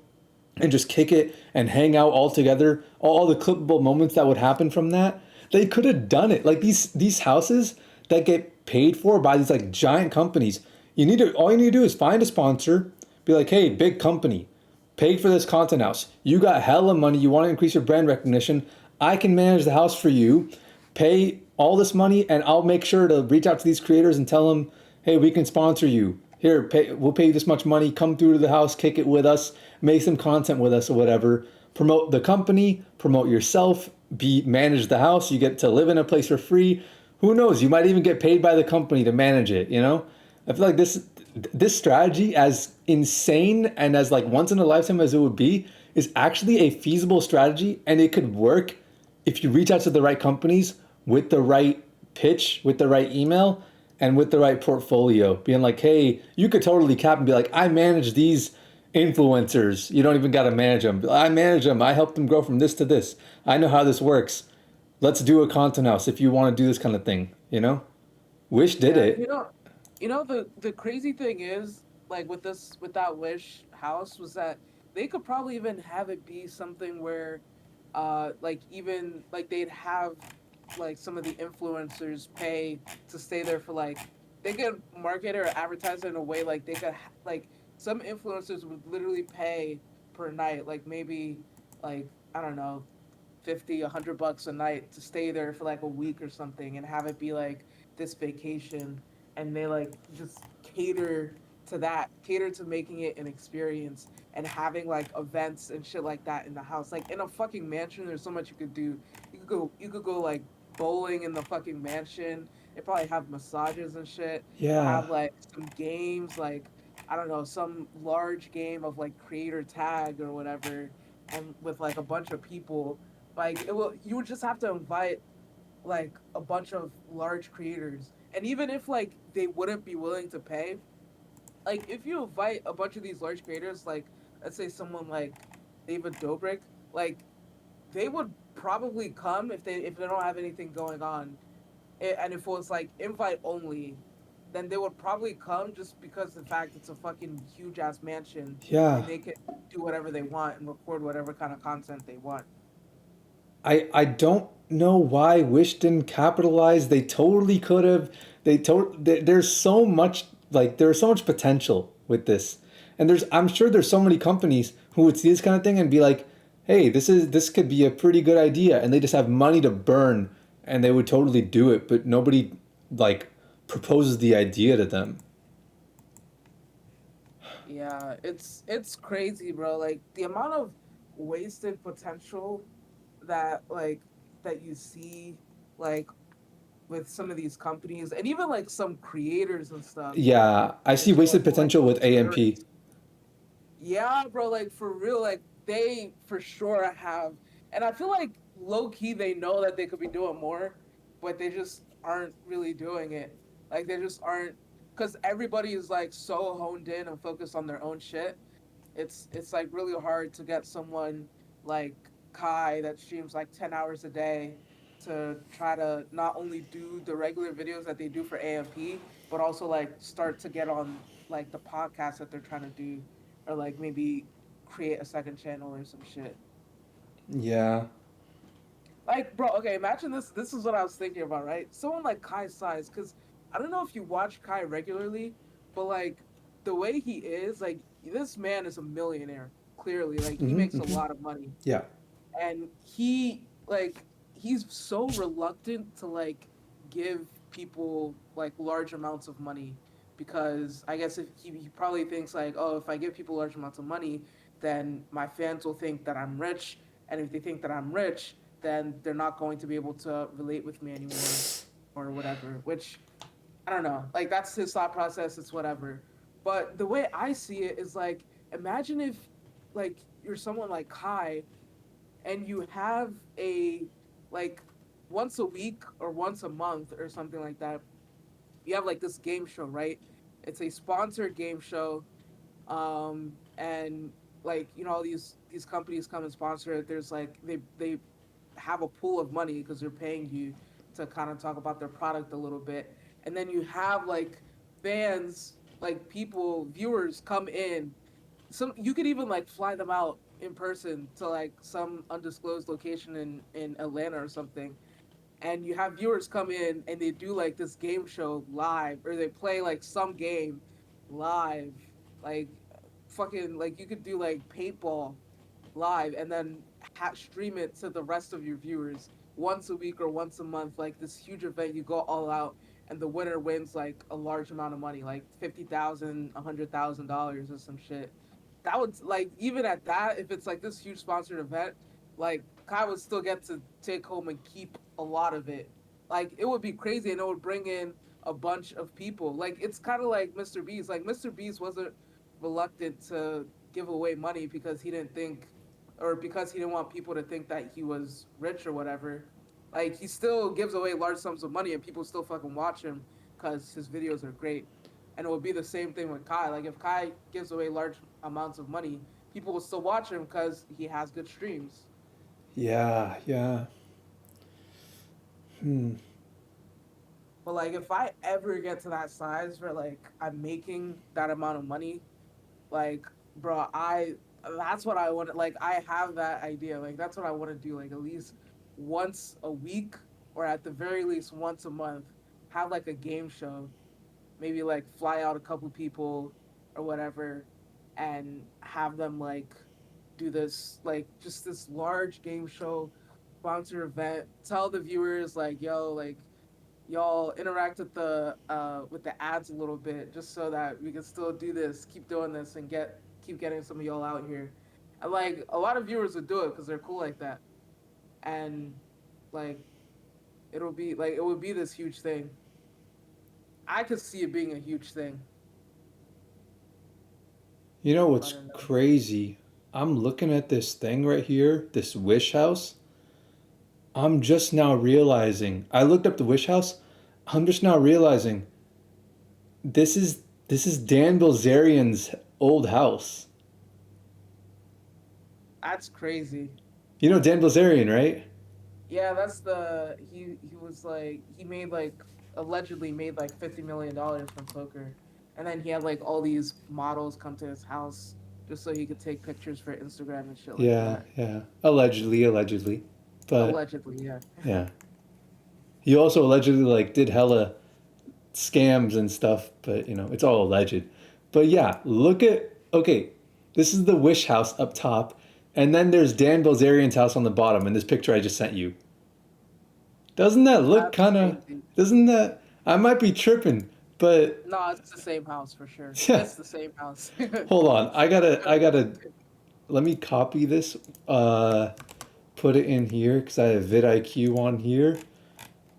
and just kick it and hang out all together. All the clippable moments that would happen from that, they could have done it. Like these houses that get paid for by these like giant companies, all you need to do is find a sponsor, be like, hey, big company, paid for this content house. You got hella money. You want to increase your brand recognition. I can manage the house for you. Pay all this money, and I'll make sure to reach out to these creators and tell them, hey, we can sponsor you. Here, we'll pay you this much money. Come through to the house, kick it with us, make some content with us or whatever. promote the company, promote yourself, be manage the house. You get to live in a place for free. Who knows? You might even get paid by the company to manage it. You know, I feel like this strategy, as insane and as like once in a lifetime as it would be, is actually a feasible strategy, and it could work if you reach out to the right companies with the right pitch, with the right email, and with the right portfolio. Being like, hey, you could totally cap and be like, I manage these influencers. You don't even got to manage them. I manage them. I help them grow from this to this. I know how this works. Let's do a content house if you want to do this kind of thing. You know, Wish did Yeah, it. the crazy thing is, like with that Wish house was that they could probably even have it be something where, like even like they'd have like some of the influencers pay to stay there for like they could market or advertise it in a way like they could like some influencers would literally pay per night, like maybe like I don't know 50 $100 a night to stay there for like a week or something and have it be like this vacation, and they like just cater to making it an experience and having like events and shit like that in the house, like in a fucking mansion. There's so much you could do. You could go like bowling in the fucking mansion. They probably have massages and shit. They'll Yeah. have like some games, like I don't know, some large game of like creator tag or whatever, and with like a bunch of people. Like it will, you would just have to invite like a bunch of large creators. And even if like they wouldn't be willing to pay, like if you invite a bunch of these large creators, like let's say someone like David Dobrik, like they would probably come if they don't have anything going on. And if it was like invite only, then they would probably come just because the fact it's a fucking huge ass mansion Yeah. and they can do whatever they want and record whatever kind of content they want. I don't know why Wish didn't capitalize. They totally could have. There's so much there's so much potential with this, and I'm sure there's so many companies who would see this kind of thing and be like, hey, this could be a pretty good idea, and they just have money to burn, and they would totally do it, but nobody like proposes the idea to them. Yeah, it's crazy, bro. Like the amount of wasted potential that like that you see like with some of these companies and even like some creators and stuff Yeah, I see as well wasted who like potential go with into AMP. lyrics. Yeah, bro, like for real, like they for sure have, and I feel like low key they know that they could be doing more, but they just aren't really doing it. Like they just aren't, because everybody is like so honed in and focused on their own shit. It's like really hard to get someone like Kai that streams like 10 hours a day to try to not only do the regular videos that they do for AMP, but also like start to get on like the podcast that they're trying to do, or like maybe create a second channel or some shit. Yeah. Like, bro, okay, imagine this. This is what I was thinking about, right? Someone like Kai size, because I don't know if you watch Kai regularly, but like the way he is, like this man is a millionaire. Clearly, like he Hmm. makes a lot of money, Yeah. and he's so reluctant to like give people like large amounts of money, because I guess if he probably thinks like, oh, if I give people large amounts of money, then my fans will think that I'm rich, and if they think that I'm rich, then they're not going to be able to relate with me anymore or whatever, which I don't know, like that's his thought process. It's whatever. But the way I see it is like, imagine if like you're someone like Kai and you have a like once a week or once a month or something like that, you have like this game show, right? It's a sponsored game show, and like all these companies come and sponsor it. There's like they have a pool of money because they're paying you to kind of talk about their product a little bit, and then you have like fans, like people, viewers come in. Some you could even like fly them out in person to like some undisclosed location in Atlanta or something, and you have viewers come in and they do like this game show live, or they play like some game live, like fucking like you could do like paintball live and then stream it to the rest of your viewers once a week or once a month, like this huge event. You go all out, and the winner wins like a large amount of money, like 50,000, $100,000 or some shit. that would like even at that, if it's like this huge sponsored event, like Kai would still get to take home and keep a lot of it. Like it would be crazy, and it would bring in a bunch of people. Like it's kind of like Mr. Beast. Like Mr. Beast wasn't reluctant to give away money because he didn't think, or because he didn't want people to think that he was rich or whatever. Like he still gives away large sums of money, and people still fucking watch him because his videos are great. And it would be the same thing with Kai. Like if Kai gives away large amounts of money, people will still watch him because he has good streams. Yeah, yeah. Hmm. But like if I ever get to that size where like I'm making that amount of money, like bro, I that's what I want. Like I have that idea. Like that's what I want to do. Like at least once a week, or at the very least once a month, have like a game show. Maybe like fly out a couple people or whatever, and have them like do this like just this large game show sponsor event. Tell the viewers like, yo, like y'all interact with the ads a little bit, just so that we can still do this, keep doing this, and keep getting some of y'all out here. And like a lot of viewers would do it because they're cool like that, and like it would be this huge thing. I could see it being a huge thing. You know I what's don't know. crazy? I'm looking at this thing right here, this wish house. I'm just now realizing. I looked up the wish house. I'm just now realizing this is Dan Bilzerian's old house. That's crazy. You know Dan Bilzerian, right? Yeah, that's the he was like he made like allegedly made like $50 million from poker, and then he had like all these models come to his house just so he could take pictures for Instagram and shit like Yeah, that. yeah. Allegedly, allegedly. But Allegedly, yeah. yeah. He also allegedly like did hella scams and stuff, but it's all alleged. But yeah, look at okay, this is the Wish House up top, and then there's Dan Bilzerian's house on the bottom in this picture I just sent you. Doesn't that look That's kind of? crazy. Doesn't that? I might be tripping, but No, it's the same house for sure. yeah. It's the same house. Hold on, I gotta. 100%. Let me copy this. Put it in here because I have vidIQ on here.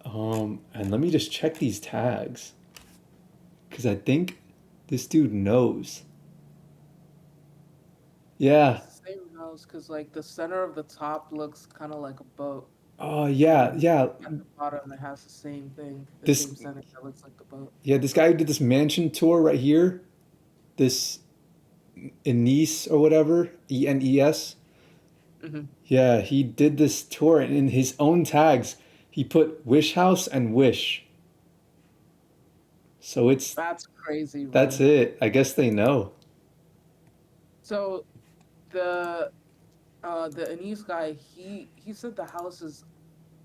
And let me just check these tags because I think this dude knows. Yeah. It's the same house because like the center of the top looks kind of like a boat, Oh and yeah, then yeah. at the bottom it has the same thing, the This same center that looks like the boat. yeah, this guy who did this mansion tour right here, this Enes or whatever, Enes. Hmm. Yeah, he did this tour and in his own tags, he put Wish House and Wish. So That's crazy, that's bro. it. I guess they know. So the the Anise guy, he said the house is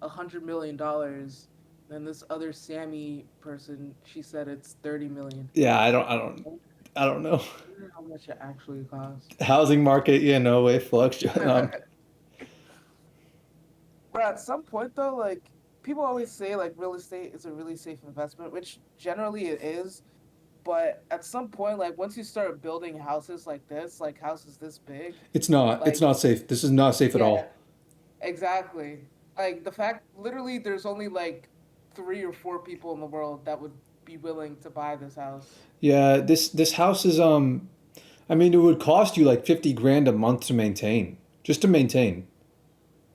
$100 million. Then this other Sammy person, she said it's 30 million. Yeah, I wonder I don't know. how much it actually costs. Housing market, it fluctuates. But at some point though, like people always say like real estate is a really safe investment, which generally it is. But at some point, like once you start building houses like this, like houses this big, It's not. It's like not safe. This is not safe at yeah, all. exactly. Like the fact, literally, there's only like 3 or 4 people in the world that would be willing to buy this house. Yeah, this house is I mean it would cost you like 50 grand a month to maintain. Just to maintain.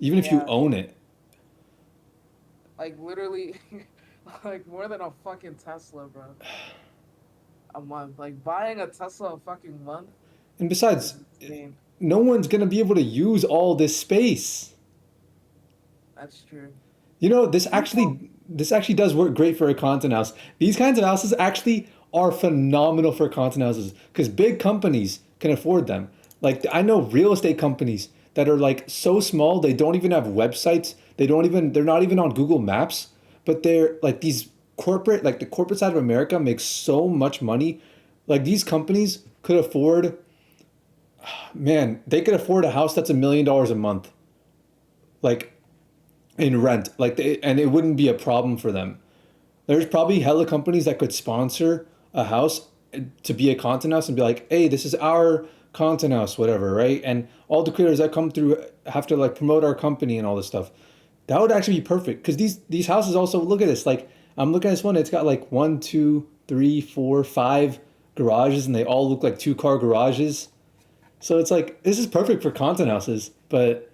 Even if you Yeah, own it. like literally, like more than a fucking Tesla, bro. A month, like buying a Tesla a fucking month And is besides, insane. no one's going to be able to use all this space. That's true. This People, this actually does work great for a content house. These kinds of houses actually are phenomenal for content houses because big companies can afford them. Like I know real estate companies that are like so small they don't even have websites. They're not even on Google Maps, but they're like these corporate like the corporate side of America makes so much money. Like these companies could afford man, they could afford a house that's $1 million a month. Like in rent, and it wouldn't be a problem for them. There's probably hella companies that could sponsor a house to be a content house and be like, hey, this is our content house, whatever, right? And all the creators that come through have to like promote our company and all this stuff. That would actually be perfect because these houses also look at this. Like I'm looking at this one, it's got like one, two, three, four, five garages, and they all look like 2 car garages. So it's like this is perfect for content houses. But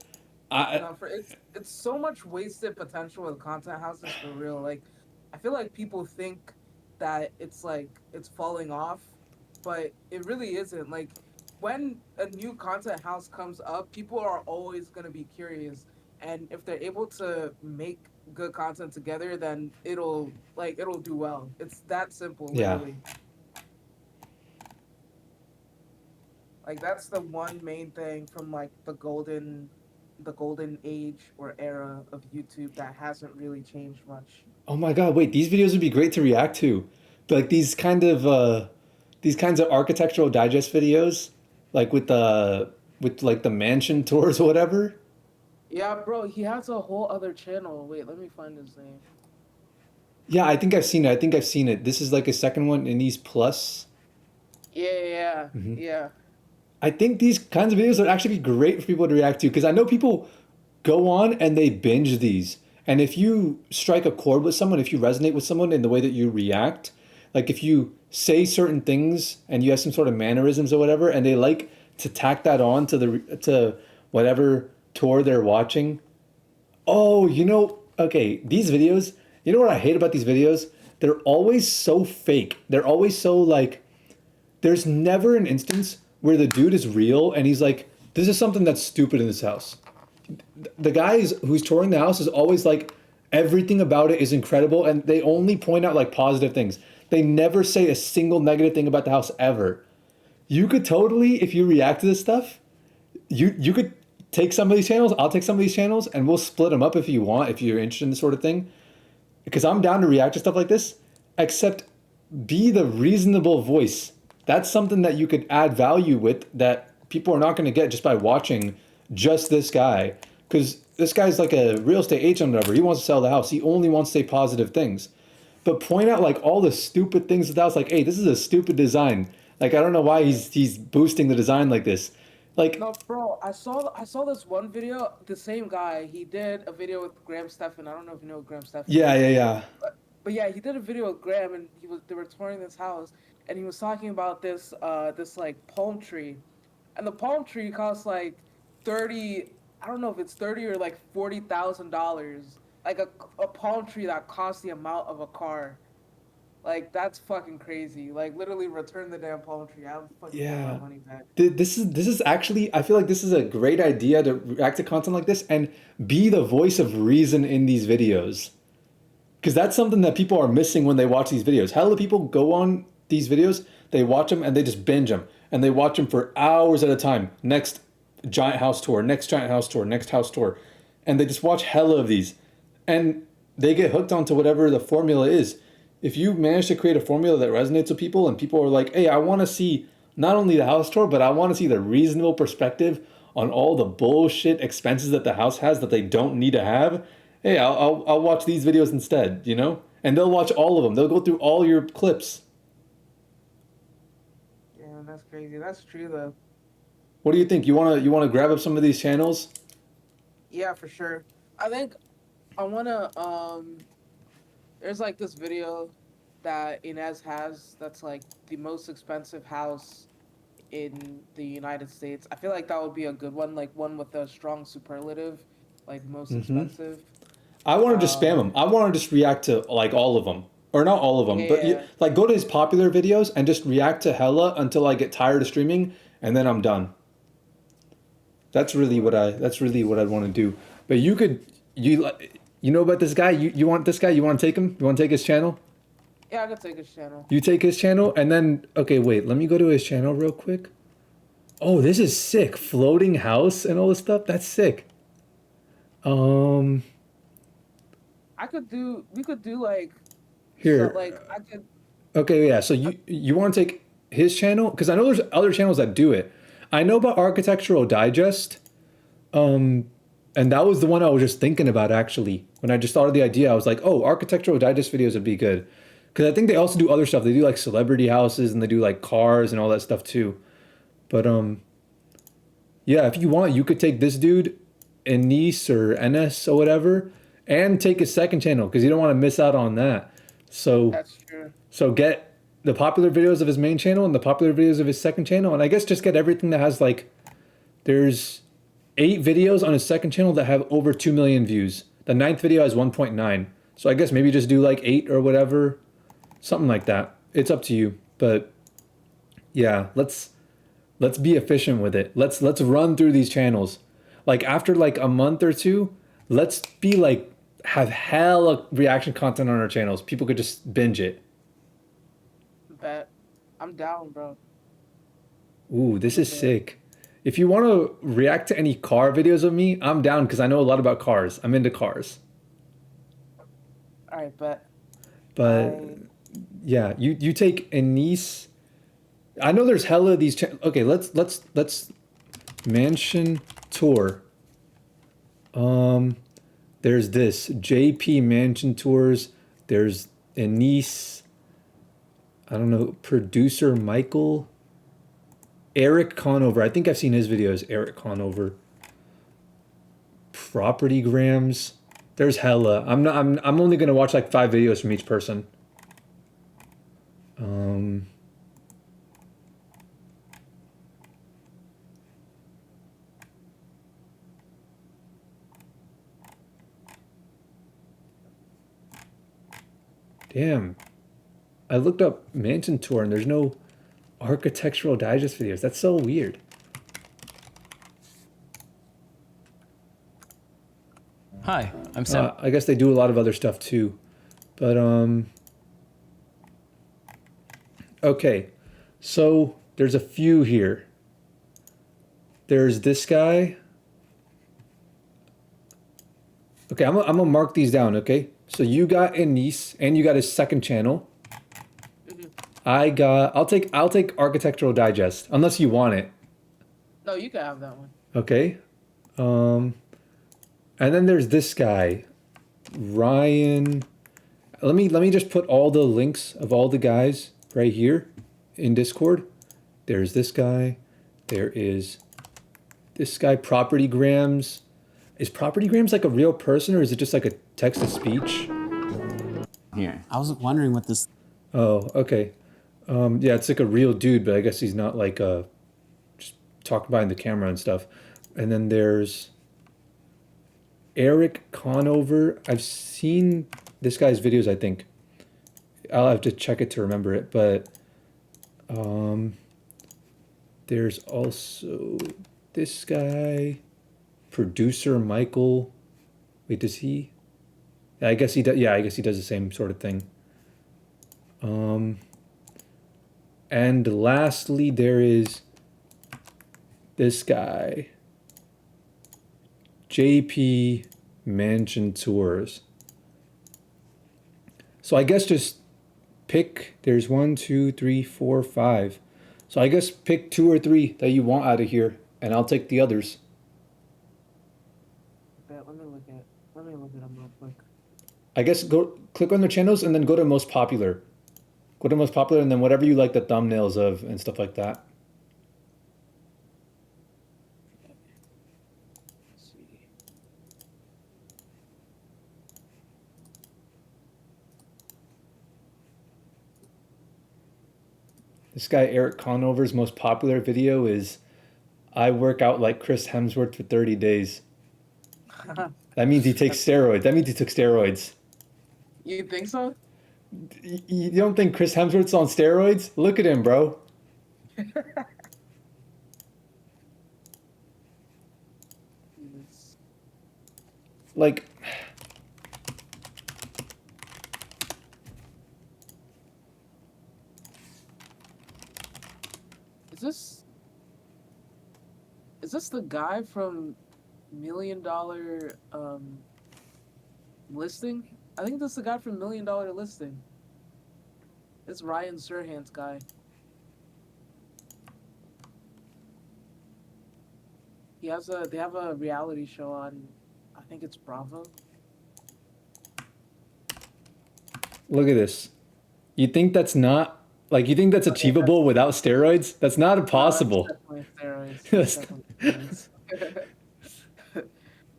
I No, for it's so much wasted potential with content houses for real. Like, I feel like people think that it's like it's falling off, but it really isn't. Like, when a new content house comes up, people are always gonna be curious, and if they're able to make good content together, then it'll do well. It's that simple, yeah. literally. Like that's the one main thing from like the golden age or era of YouTube that hasn't really changed much. Oh my god, wait, these videos would be great to react to. Like these kinds of architectural digest videos, like with like the mansion tours or whatever. Yeah, bro, he has a whole other channel. Wait, let me find his name. Yeah, I think I've seen it. I think I've seen it. This is like a second one in these plus. Yeah, yeah, Hmm. yeah. I think these kinds of videos would actually be great for people to react to because I know people go on and they binge these. And if you strike a chord with someone, if you resonate with someone in the way that you react, like if you say certain things and you have some sort of mannerisms or whatever, and they like to tack that on to the to whatever tour they're watching. Oh, okay, these videos, you know what I hate about these videos? They're always so fake. They're always so like there's never an instance where the dude is real and he's like, this is something that's stupid in this house. The guys who's touring the house is always like, everything about it is incredible, and they only point out like positive things. They never say a single negative thing about the house ever. You could totally, if you react to this stuff, you could take some of these channels. I'll take some of these channels, and we'll split them up if you want, if you're interested in this sort of thing. Because I'm down to react to stuff like this. Except be the reasonable voice. That's something that you could add value with that people are not going to get just by watching just this guy. Because this guy's like a real estate agent or whatever. He wants to sell the house. He only wants to say positive things. But point out like all the stupid things with the house. Like, hey, this is a stupid design. Like, I don't know why he's boosting the design like this. Like, No, bro, I saw this one video. The same guy, he did a video with Graham Stephan. I don't know if you know who Graham Stephan yeah, is. yeah, yeah. But yeah, he did a video with Graham, and they were touring this house, and he was talking about this like palm tree, and the palm tree costs like 30. I don't know if it's 30 or like $40,000. Like a palm tree that costs the amount of a car. Like that's fucking crazy. Like literally return the damn palm tree. I fucking want my Yeah. money back. This is actually, I feel like this is a great idea to react to content like this and be the voice of reason in these videos. Because that's something that people are missing when they watch these videos. Hella people go on these videos, they watch them and they just binge them. And they watch them for hours at a time. Next giant house tour, next giant house tour, next house tour. And they just watch hella of these. And they get hooked onto whatever the formula is. If you manage to create a formula that resonates with people and people are like, hey, I want to see not only the house tour, but I want to see the reasonable perspective on all the bullshit expenses that the house has that they don't need to have. Hey, I'll watch these videos instead, you know? And they'll watch all of them. They'll go through all your clips. Yeah, that's crazy. That's true though. What do you think? You wanna grab up some of these channels? Yeah, for sure. I think I wanna there's like this video that Inez has that's like the most expensive house in the United States. I feel like that would be a good one, like one with a strong superlative, like most Mm-hmm. expensive. I want to just spam Um, them. I want to just react to like all of them, or not all of them, but yeah, like go to his popular videos and just react to hella until I get tired of streaming, and then I'm done. That's really what sure. I. That's really what I'd want to do. But you know about this guy? You want this guy? You want to take him? You want to take his channel? Yeah, I could take his channel. You take his channel, and then okay, wait. Let me go to his channel real quick. Oh, this is sick. Floating house and all this stuff. That's sick. Um, We could do like, so here. like I could, Okay, yeah. So I, you want to take his channel because I know there's other channels that do it. I know about Architectural Digest, um, and that was the one I was just thinking about actually. When I just thought of the idea, I was like, oh, Architectural Digest videos would be good Because I think they also do other stuff. They do like celebrity houses and they do like cars and all that stuff too. But yeah, if you want, you could take this dude, Enis or NS or whatever, and take his second channel because you don't want to miss out on that. So That's true. so get the popular videos of his main channel and the popular videos of his second channel, and I guess just get everything that has like there's 8 videos on his second channel that have over 2 million views. The ninth video has 1.9. So I guess maybe just do like 8 or whatever, something like that. It's up to you, but yeah, let's be efficient with it. Let's run through these channels. Like after like a month or two, let's be like have hella reaction content on our channels. People could just binge it. Bet. I'm down, bro. Ooh, I'm this in is there. sick. If you want to react to any car videos of me, I'm down because I know a lot about cars. I'm into cars. All right, bet. But I yeah, you take Anise. I know there's hella these. Okay, let's mansion tour. Um, there's this JP Mansion Tours. There's Anise. I don't know, producer Michael. Eric Conover. I think I've seen his videos. Eric Conover. Property grams. There's hella. I'm only gonna watch like 5 videos from each person. Um, damn. I looked up Mansion Tour and there's no architectural digest videos. That's so weird. Hi, I'm Sam. I guess they do a lot of other stuff too. But okay. So there's a few here. There's this guy. Okay, I'm gonna mark these down, okay? So you got Anise and you got his second channel. mhm. I'll take Architectural Digest, unless you want it. No, you can have that one. Okay. Um and then there's this guy, Ryan. Let me just put all the links of all the guys right here in Discord. There's this guy. There is this guy, Property Grams. Is Property Grams like a real person or is it just like a text to speech? Here. I was wondering what this. Oh, okay. Yeah, it's like a real dude, but I guess he's not like just talking behind the camera and stuff. And then there's Eric Conover. I've seen this guy's videos, I think. I'll have to check it to remember it, but um, there's also this guy, producer Michael. Wait, does he? I guess he does. Yeah, I guess he does the same sort of thing. Um, and lastly, there is this guy, JP Mansion Tours. So I guess just pick. There's 1, 2, 3, 4, 5. So I guess pick 2 or 3 that you want out of here, and I'll take the others. Bet. Let me look at them real quick. I guess go click on their channels and then go to most popular. Go to most popular and then whatever you like the thumbnails of and stuff like that. Let's see. This guy Eric Conover's most popular video is I work out like Chris Hemsworth for 30 days. That means he takes steroids. That means he took steroids. You think so? You don't think Chris Hemsworth's on steroids? Look at him, bro. Yes. Like, Is this is this the guy from $1 Million Listing? I think this is the guy from $1 Million Listing. It's Ryan Serhant's guy. They have a reality show on, I think it's Bravo. look at this. You think that's not like you think that's Oh, yeah, that's achievable without steroids? That's not no, that's possible. definitely steroids. That's That's- definitely steroids.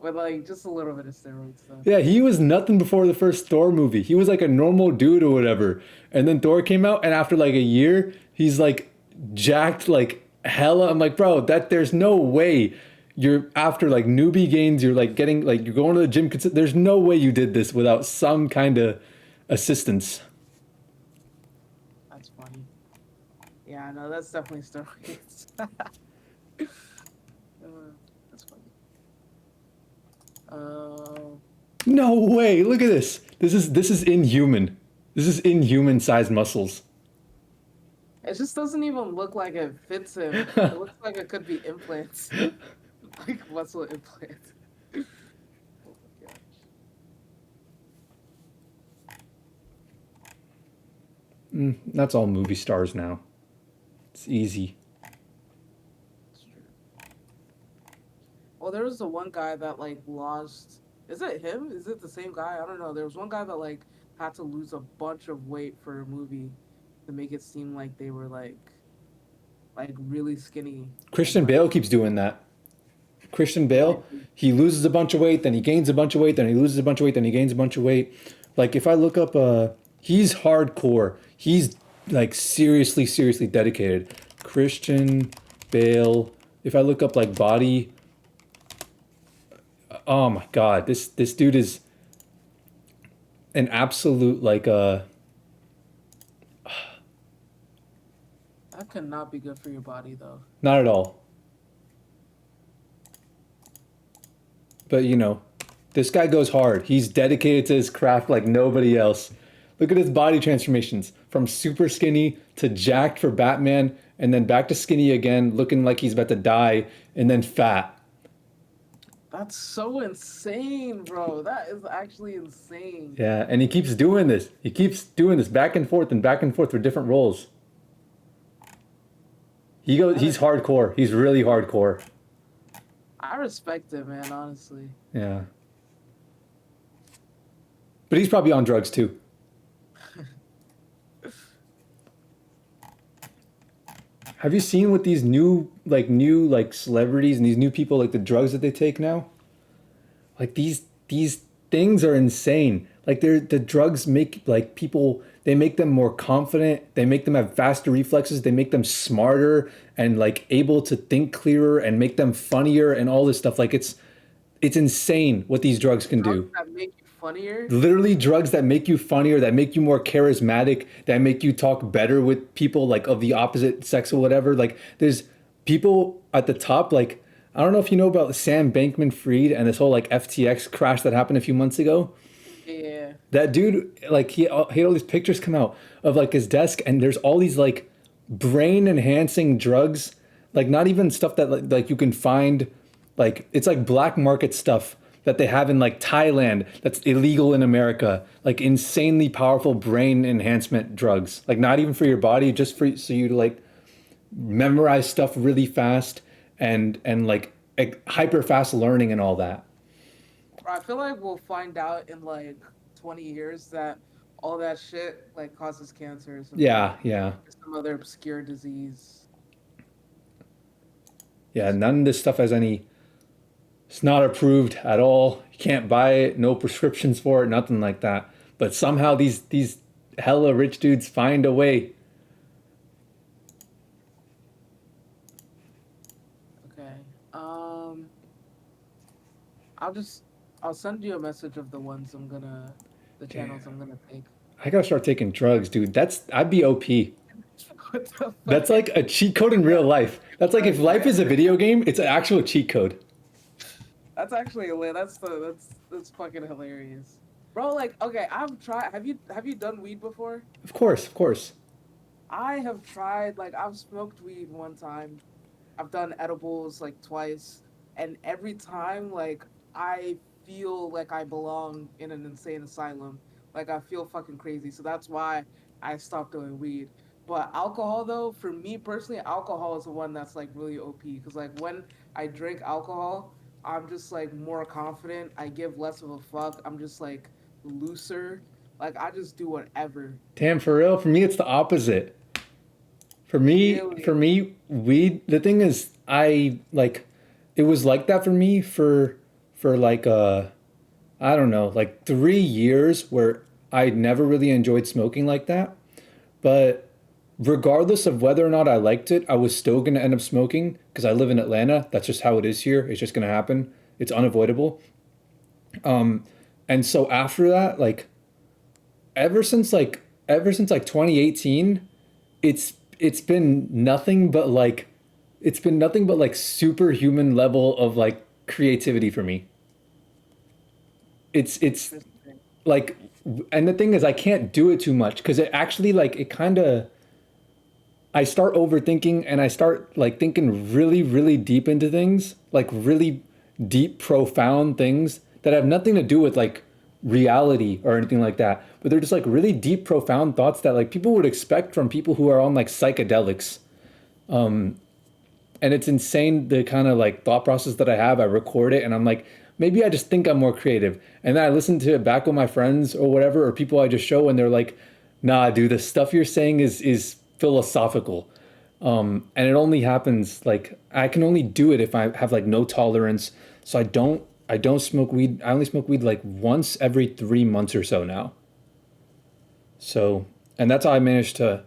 With like just a little bit of steroids though. yeah, he was nothing before the first Thor movie. He was like a normal dude or whatever. And then Thor came out, and after like a year, he's like jacked like hella. I'm like, bro, that there's no way you're after like newbie gains. You're like getting like you're going to the gym. There's no way you did this without some kind of assistance. That's funny. Yeah, no, that's definitely steroids. That's funny. Uh, No way! Look at this. This is inhuman. This is inhuman sized muscles. it just doesn't even look like it fits him. It looks like it could be implants, like muscle implants. Oh my gosh, That's all movie stars now. It's easy. that's true. Well, there was the one guy that like lost. Is it him? Is it the same guy? I don't know. There was one guy that like had to lose a bunch of weight for a movie to make it seem like they were like really skinny and Christian like Bale keeps doing that. Christian really. Bale, he loses a bunch of weight, then he gains a bunch of weight, then he loses a bunch of weight, then he gains a bunch of weight. Like if I look up he's hardcore. He's like seriously dedicated. Christian Bale. If I look up like body, oh my god, this dude is an absolute like That could not be good for your body though. not at all. But you know, this guy goes hard. He's dedicated to his craft like nobody else. Look at his body transformations from super skinny to jacked for Batman, and then back to skinny again, looking like he's about to die, and then fat. That's so insane, bro. That is actually insane. Yeah, and he keeps doing this. He keeps doing this back and forth for different roles. That He's is, hardcore. He's really hardcore. I respect it, man, honestly. Yeah. But he's probably on drugs too. Have you seen what these new like celebrities and these new people like the drugs that they take now? Like these things are insane. Like the drugs make like people they make them more confident, they make them have faster reflexes, they make them smarter and like able to think clearer and make them funnier and all this stuff. Like it's insane what these drugs can Drugs do. that make you funnier. Literally drugs that make you funnier, that make you more charismatic, that make you talk better with people like of the opposite sex or whatever. Like there's people at the top like I don't know if you know about Sam Bankman-Fried and this whole like FTX crash that happened a few months ago. Yeah. That dude like he had all these pictures come out of like his desk and there's all these like brain enhancing drugs, like not even stuff that like you can find like it's like black market stuff that they have in like Thailand that's illegal in America, like insanely powerful brain enhancement drugs, like not even for your body, just for so you to like memorize stuff really fast and like hyper fast learning and all that. I feel like we'll find out in like 20 years that all that shit like causes cancer or Yeah, yeah, some other obscure disease. yeah. None of this stuff has any. It's not approved at all. You can't buy it. No prescriptions for it. Nothing like that. But somehow these hella rich dudes find a way. Okay. I'll just I'll send you a message of the ones the channels I'm gonna take. I gotta start taking drugs, dude. I'd be OP. What the That's fuck? like a cheat code in real life. That's like if life is a video game, it's an actual cheat code. That's actually that's fucking hilarious. Bro, like okay, I've tried have you done weed before? Of course, of course. I have tried like I've smoked weed one time. I've done edibles like twice, and every time like I feel like I belong in an insane asylum. Like I feel fucking crazy. So that's why I stopped doing weed. But alcohol though, for me personally, alcohol is the one that's like really OP because like when I drink alcohol, I'm just like more confident. I give less of a fuck. I'm just like looser. Like I just do whatever. Damn, for real. For me, it's the opposite. For Really. me, weed. The thing is, I like. It was like that for me for like I don't know, like 3 years where I never really enjoyed smoking like that. But regardless of whether or not I liked it, I was still gonna end up smoking because I live in Atlanta. That's just how it is here. It's just gonna happen. It's unavoidable. And so after that, like ever since like 2018, it's been nothing but like superhuman level of like creativity for me. It's Interesting. like, and the thing is I can't do it too much because it actually like it kind of, I start overthinking and I start like thinking really, really deep into things, like really deep, profound things that have nothing to do with like reality or anything like that. But they're just like really deep, profound thoughts that like people would expect from people who are on like psychedelics. And it's insane the kind of like thought process that I have. I record it and I'm like, maybe I just think I'm more creative. And then I listen to it back with my friends or whatever, or people I just show and they're like, nah, dude, the stuff you're saying is philosophical. And it only happens like I can only do it if I have like no tolerance. So I don't smoke weed. I only smoke weed like once every 3 months or so now. So and that's how I managed to,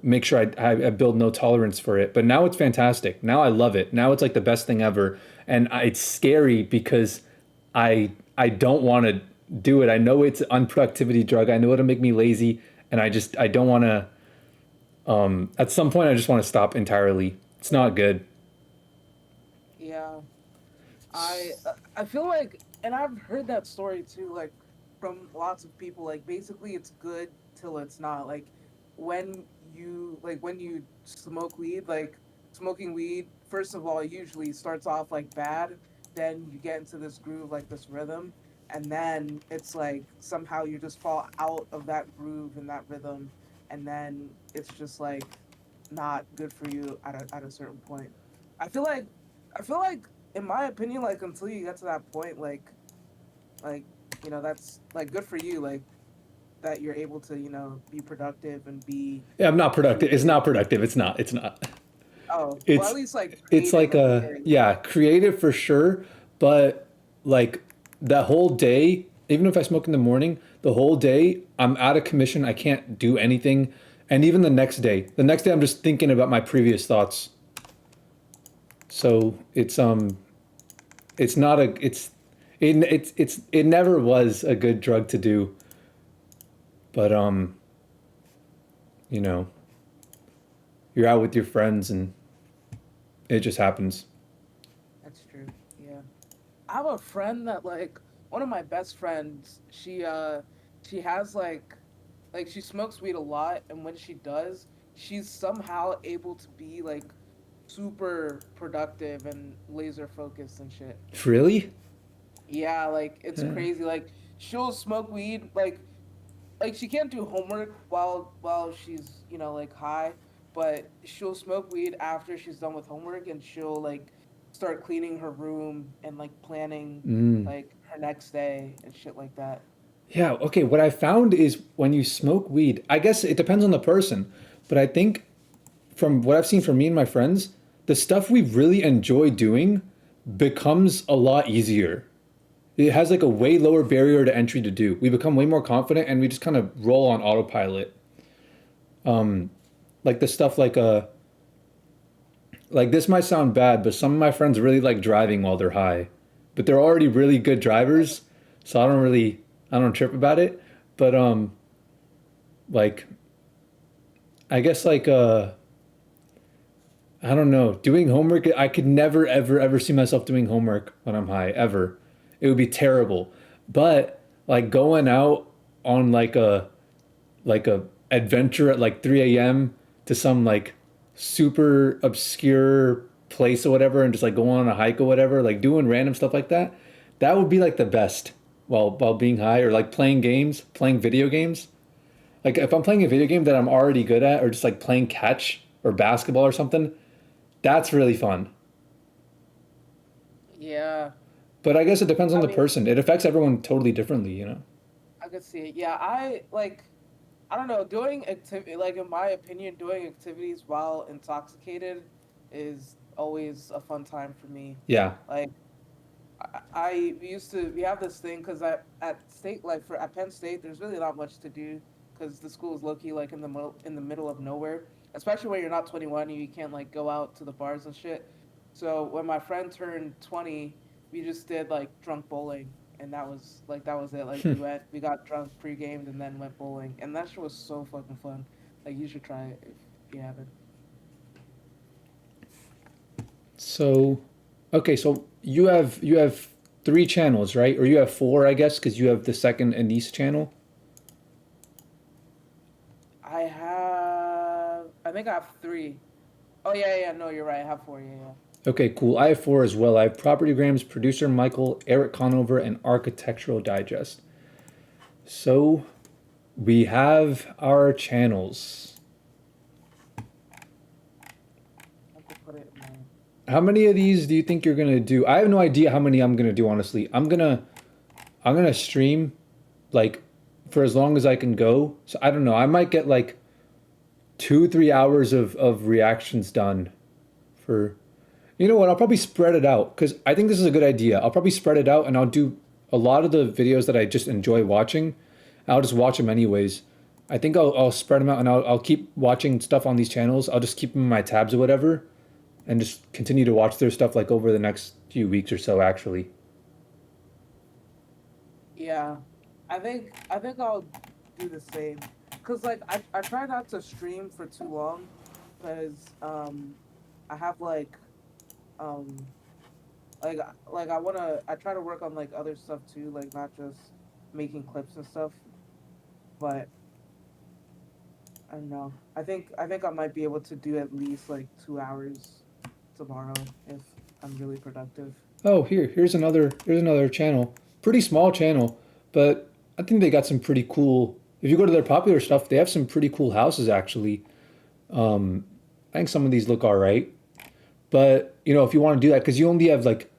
make sure I build no tolerance for it. But now it's fantastic. Now I love it. Now it's like the best thing ever. And it's scary because I don't want to do it. I know it's an unproductivity drug. I know it'll make me lazy, and I don't want to. At some point, I just want to stop entirely. It's not good. Yeah. I feel like, and I've heard that story too, like from lots of people. Like basically, it's good till it's not. Like when you smoke weed, like smoking weed, first of all, usually starts off like bad. Then you get into this groove, like this rhythm, and then it's like somehow you just fall out of that groove and that rhythm, and then it's just like not good for you at a certain point. I feel like I feel like in my opinion, like until you get to that point, like that's like good for you, like that you're able to be productive and be Yeah, I'm not productive. It's creative. not productive. It's not. It's not. Oh, well, at It's least like it's creative like at the a, very yeah, creative for sure, but like that whole day, even if I smoke in the morning, the whole day I'm out of commission. I can't do anything. And even the next day I'm just thinking about my previous thoughts. So it's not a it never was a good drug to do, but you know, you're out with your friends and it just happens. That's true. Yeah. I have a friend that like one of my best friends, she has like she smokes weed a lot, and when she does, she's somehow able to be like super productive and laser focused and shit. Really? Yeah, like it's Yeah. crazy. Like she'll smoke weed like she can't do homework while she's, like high, but she'll smoke weed after she's done with homework, and she'll like start cleaning her room and like planning like her next day and shit like that. Yeah, okay. What I found is when you smoke weed, I guess it depends on the person, but I think from what I've seen from me and my friends, the stuff we really enjoy doing becomes a lot easier. It has like a way lower barrier to entry to do. We become way more confident and we just kind of roll on autopilot. Like the stuff like this might sound bad, but some of my friends really like driving while they're high. But they're already really good drivers, so I don't trip about it. But like I guess like I don't know, doing homework, I could never ever ever see myself doing homework when I'm high ever. It would be terrible. But like going out on like a adventure at like 3 a.m. to some like super obscure place or whatever and just like going on a hike or whatever, like doing random stuff like that, that would be like the best while being high, or like playing games, playing video games. Like if I'm playing a video game that I'm already good at, or just like playing catch or basketball or something, that's really fun. Yeah. But I guess it depends on I the mean, person. It affects everyone totally differently, you know? could see it. Yeah, I like. I don't know. Doing activity, like in my opinion, doing activities while intoxicated is always a fun time for me. Yeah. Like I used to we have this thing because at state like for at Penn State there's really not much to do because the school is low key like in the middle of nowhere, especially when you're not 21 and you can't like go out to the bars and shit. So when my friend turned 20, we just did like drunk bowling, and that was it. Like we got drunk pre-gamed and then went bowling, and that shit was so fucking fun. Like you should try it if you haven't. So, okay, so you have three channels, right? Or you have four, I guess, because you have the second Anise channel. I think I have three. Oh yeah, no, you're right. I have four. Yeah, yeah. Okay, cool. I have four as well. I have Propertygrams, Producer Michael, Eric Conover, and Architectural Digest. So we have our channels. I have to put it in my. How many of these do you think you're gonna do? I have no idea how many I'm gonna do, honestly. I'm gonna stream like for as long as I can go. So I don't know. I might get like 2 3 hours of reactions done for, you know what, I'll probably spread it out because I think this is a good idea. I'll probably spread it out and I'll do a lot of the videos that I just enjoy watching. I'll just watch them anyways. I think I'll spread them out and I'll keep watching stuff on these channels. I'll just keep them in my tabs or whatever and just continue to watch their stuff like over the next few weeks or so actually. Yeah, I think I'll do the same. Cause like I try not to stream for too long, cause I have um like I try to work on like other stuff too, like not just making clips and stuff. But I don't know. I think I might be able to do at least like 2 hours tomorrow if I'm really productive. Oh, here's another channel. Pretty small channel, but I think they got some pretty cool. If you go to their popular stuff, they have some pretty cool houses actually. I think some of these look all right. But if you want to do that, because you only have like,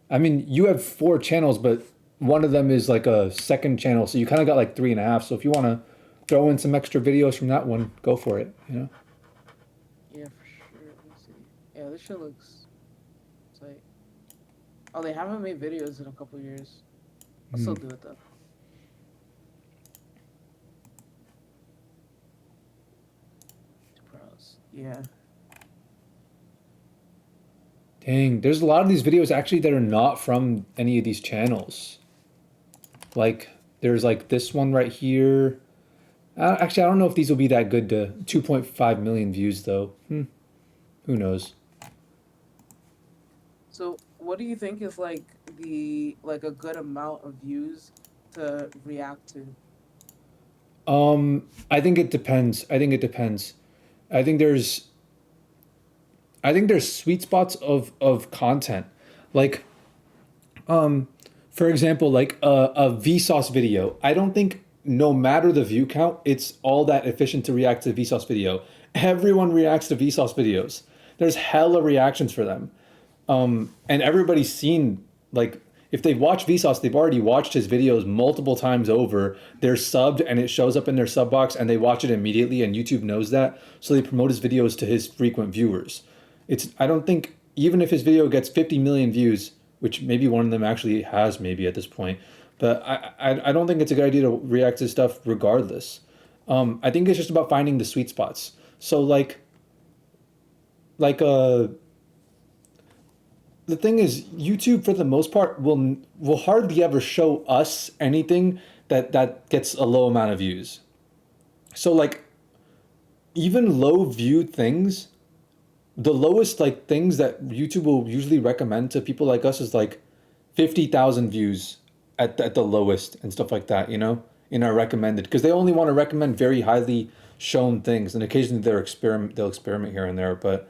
I mean, you have four channels, but one of them is like a second channel, so you kind of got like three and a half. So if you want to throw in some extra videos from that one, go for it. Yeah, for sure. Let me see. Yeah, this shit looks. It's like, oh, they haven't made videos in a couple years. I'll still Hmm. do it though. Pros. Yeah. Dang, there's a lot of these videos actually that are not from any of these channels. Like, there's like this one right here. Actually, I don't know if these will be that good to 2.5 million views though. Who knows? So, what do you think is like a good amount of views to react to? I think it depends. I think it depends. I think there's I think there's sweet spots of content. Like, for example, like a Vsauce video. I don't think no matter the view count, it's all that efficient to react to a Vsauce video. Everyone reacts to Vsauce videos. There's hella reactions for them. And everybody's seen, like, if they've watched Vsauce, they've already watched his videos multiple times over. They're subbed and it shows up in their sub box and they watch it immediately and YouTube knows that. So they promote his videos to his frequent viewers. I don't think, even if his video gets 50 million views, which maybe one of them actually has maybe at this point, but I don't think it's a good idea to react to stuff regardless. I think it's just about finding the sweet spots. So like the thing is, YouTube for the most part will hardly ever show us anything that gets a low amount of views. So like even low viewed things, the lowest like things that YouTube will usually recommend to people like us is like 50,000 views at the lowest and stuff like that, in our recommended, because they only want to recommend very highly shown things, and occasionally they'll experiment here and there, but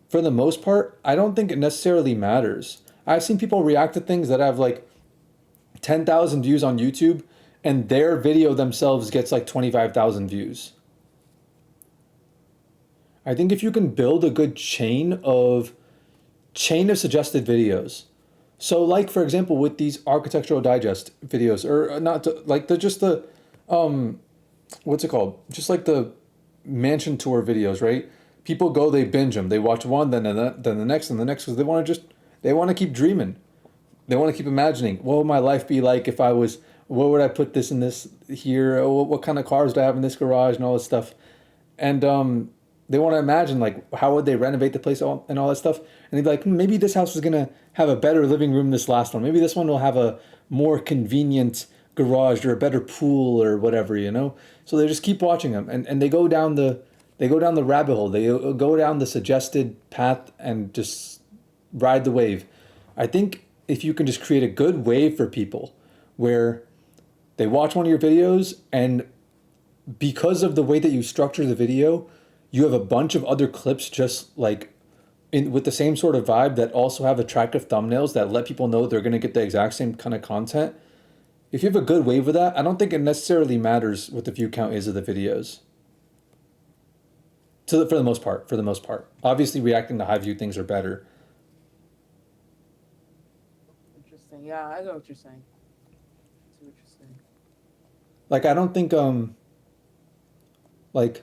for the most part, I don't think it necessarily matters. I've seen people react to things that have like 10,000 views on YouTube and their video themselves gets like 25,000 views. I think if you can build a good chain of suggested videos, So, like for example, with these architectural digest videos, or not to, like the just the um, what's it called? Just like the mansion tour videos, right? People go, they binge them, they watch one, then the next, and the next, because they want to keep dreaming, they want to keep imagining. What would my life be like if I was? What would I put this in this here? What kind of cars do I have in this garage and all this stuff? And they want to imagine like how would they renovate the place and all that stuff. And they'd be like, maybe this house is gonna have a better living room than this last one. Maybe this one will have a more convenient garage or a better pool or whatever, you know. So they just keep watching them, and they go down the rabbit hole. They go down the suggested path and just ride the wave. I think if you can just create a good wave for people, where they watch one of your videos and because of the way that you structure the video, you have a bunch of other clips just like in with the same sort of vibe that also have attractive thumbnails that let people know they're going to get the exact same kind of content. If you have a good wave of that, I don't think it necessarily matters what the view count is of the videos. For the most part, obviously reacting to high view things are better. Interesting. Yeah, I know what you're saying. I see what you're saying. Like I don't think like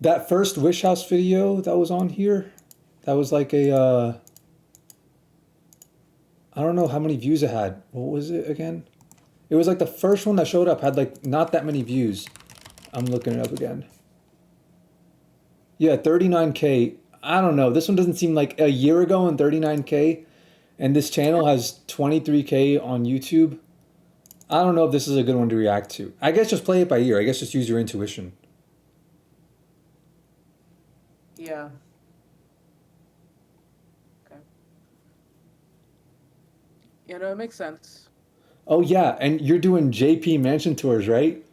that first Wish House video that was on here, that was like a I don't know how many views it had. What was it again? It was like the first one that showed up had like not that many views. I'm looking it up again. Yeah, 39K. I don't know. This one doesn't seem like a year ago and 39K. And this channel has 23K on YouTube. I don't know if this is a good one to react to. I guess just play it by ear. I guess just use your intuition. Yeah. Okay. You know, it makes sense. Oh yeah, and you're doing JP Mansion tours, right?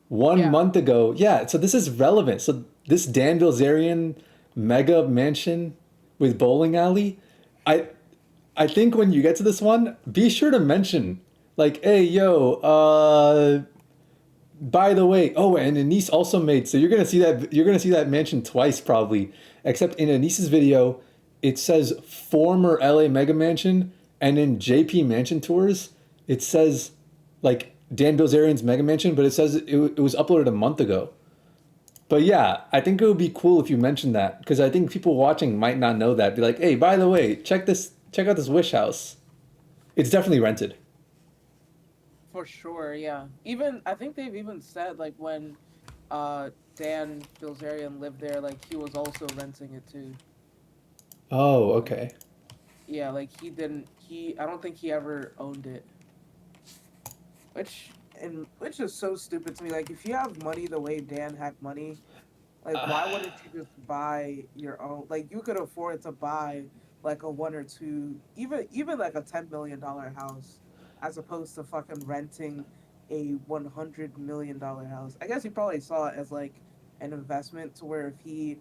One Yeah. month ago. Yeah, so this is relevant. So this Dan Bilzerian mega mansion with bowling alley, I I think when you get to this one, be sure to mention like, hey yo, by the way, oh, and Anise also made, so you're gonna see that mansion twice probably. Except in Anise's video, it says former LA Mega Mansion, and in JP Mansion Tours, it says like Dan Bilzerian's Mega Mansion, but it says it was uploaded a month ago. But yeah, I think it would be cool if you mentioned that because I think people watching might not know that. Be like, hey, by the way, check out this Wish House. It's definitely rented. For sure, yeah. Even I think they've even said like when Dan Bilzerian lived there, like he was also renting it too. Oh, okay. Yeah, like he I don't think he ever owned it. Which is so stupid to me. Like if you have money the way Dan had money, like why wouldn't you just buy your own? Like you could afford to buy like a one or two, even like a $10 million house, as opposed to fucking renting a $100 million house. I guess he probably saw it as like an investment to where if he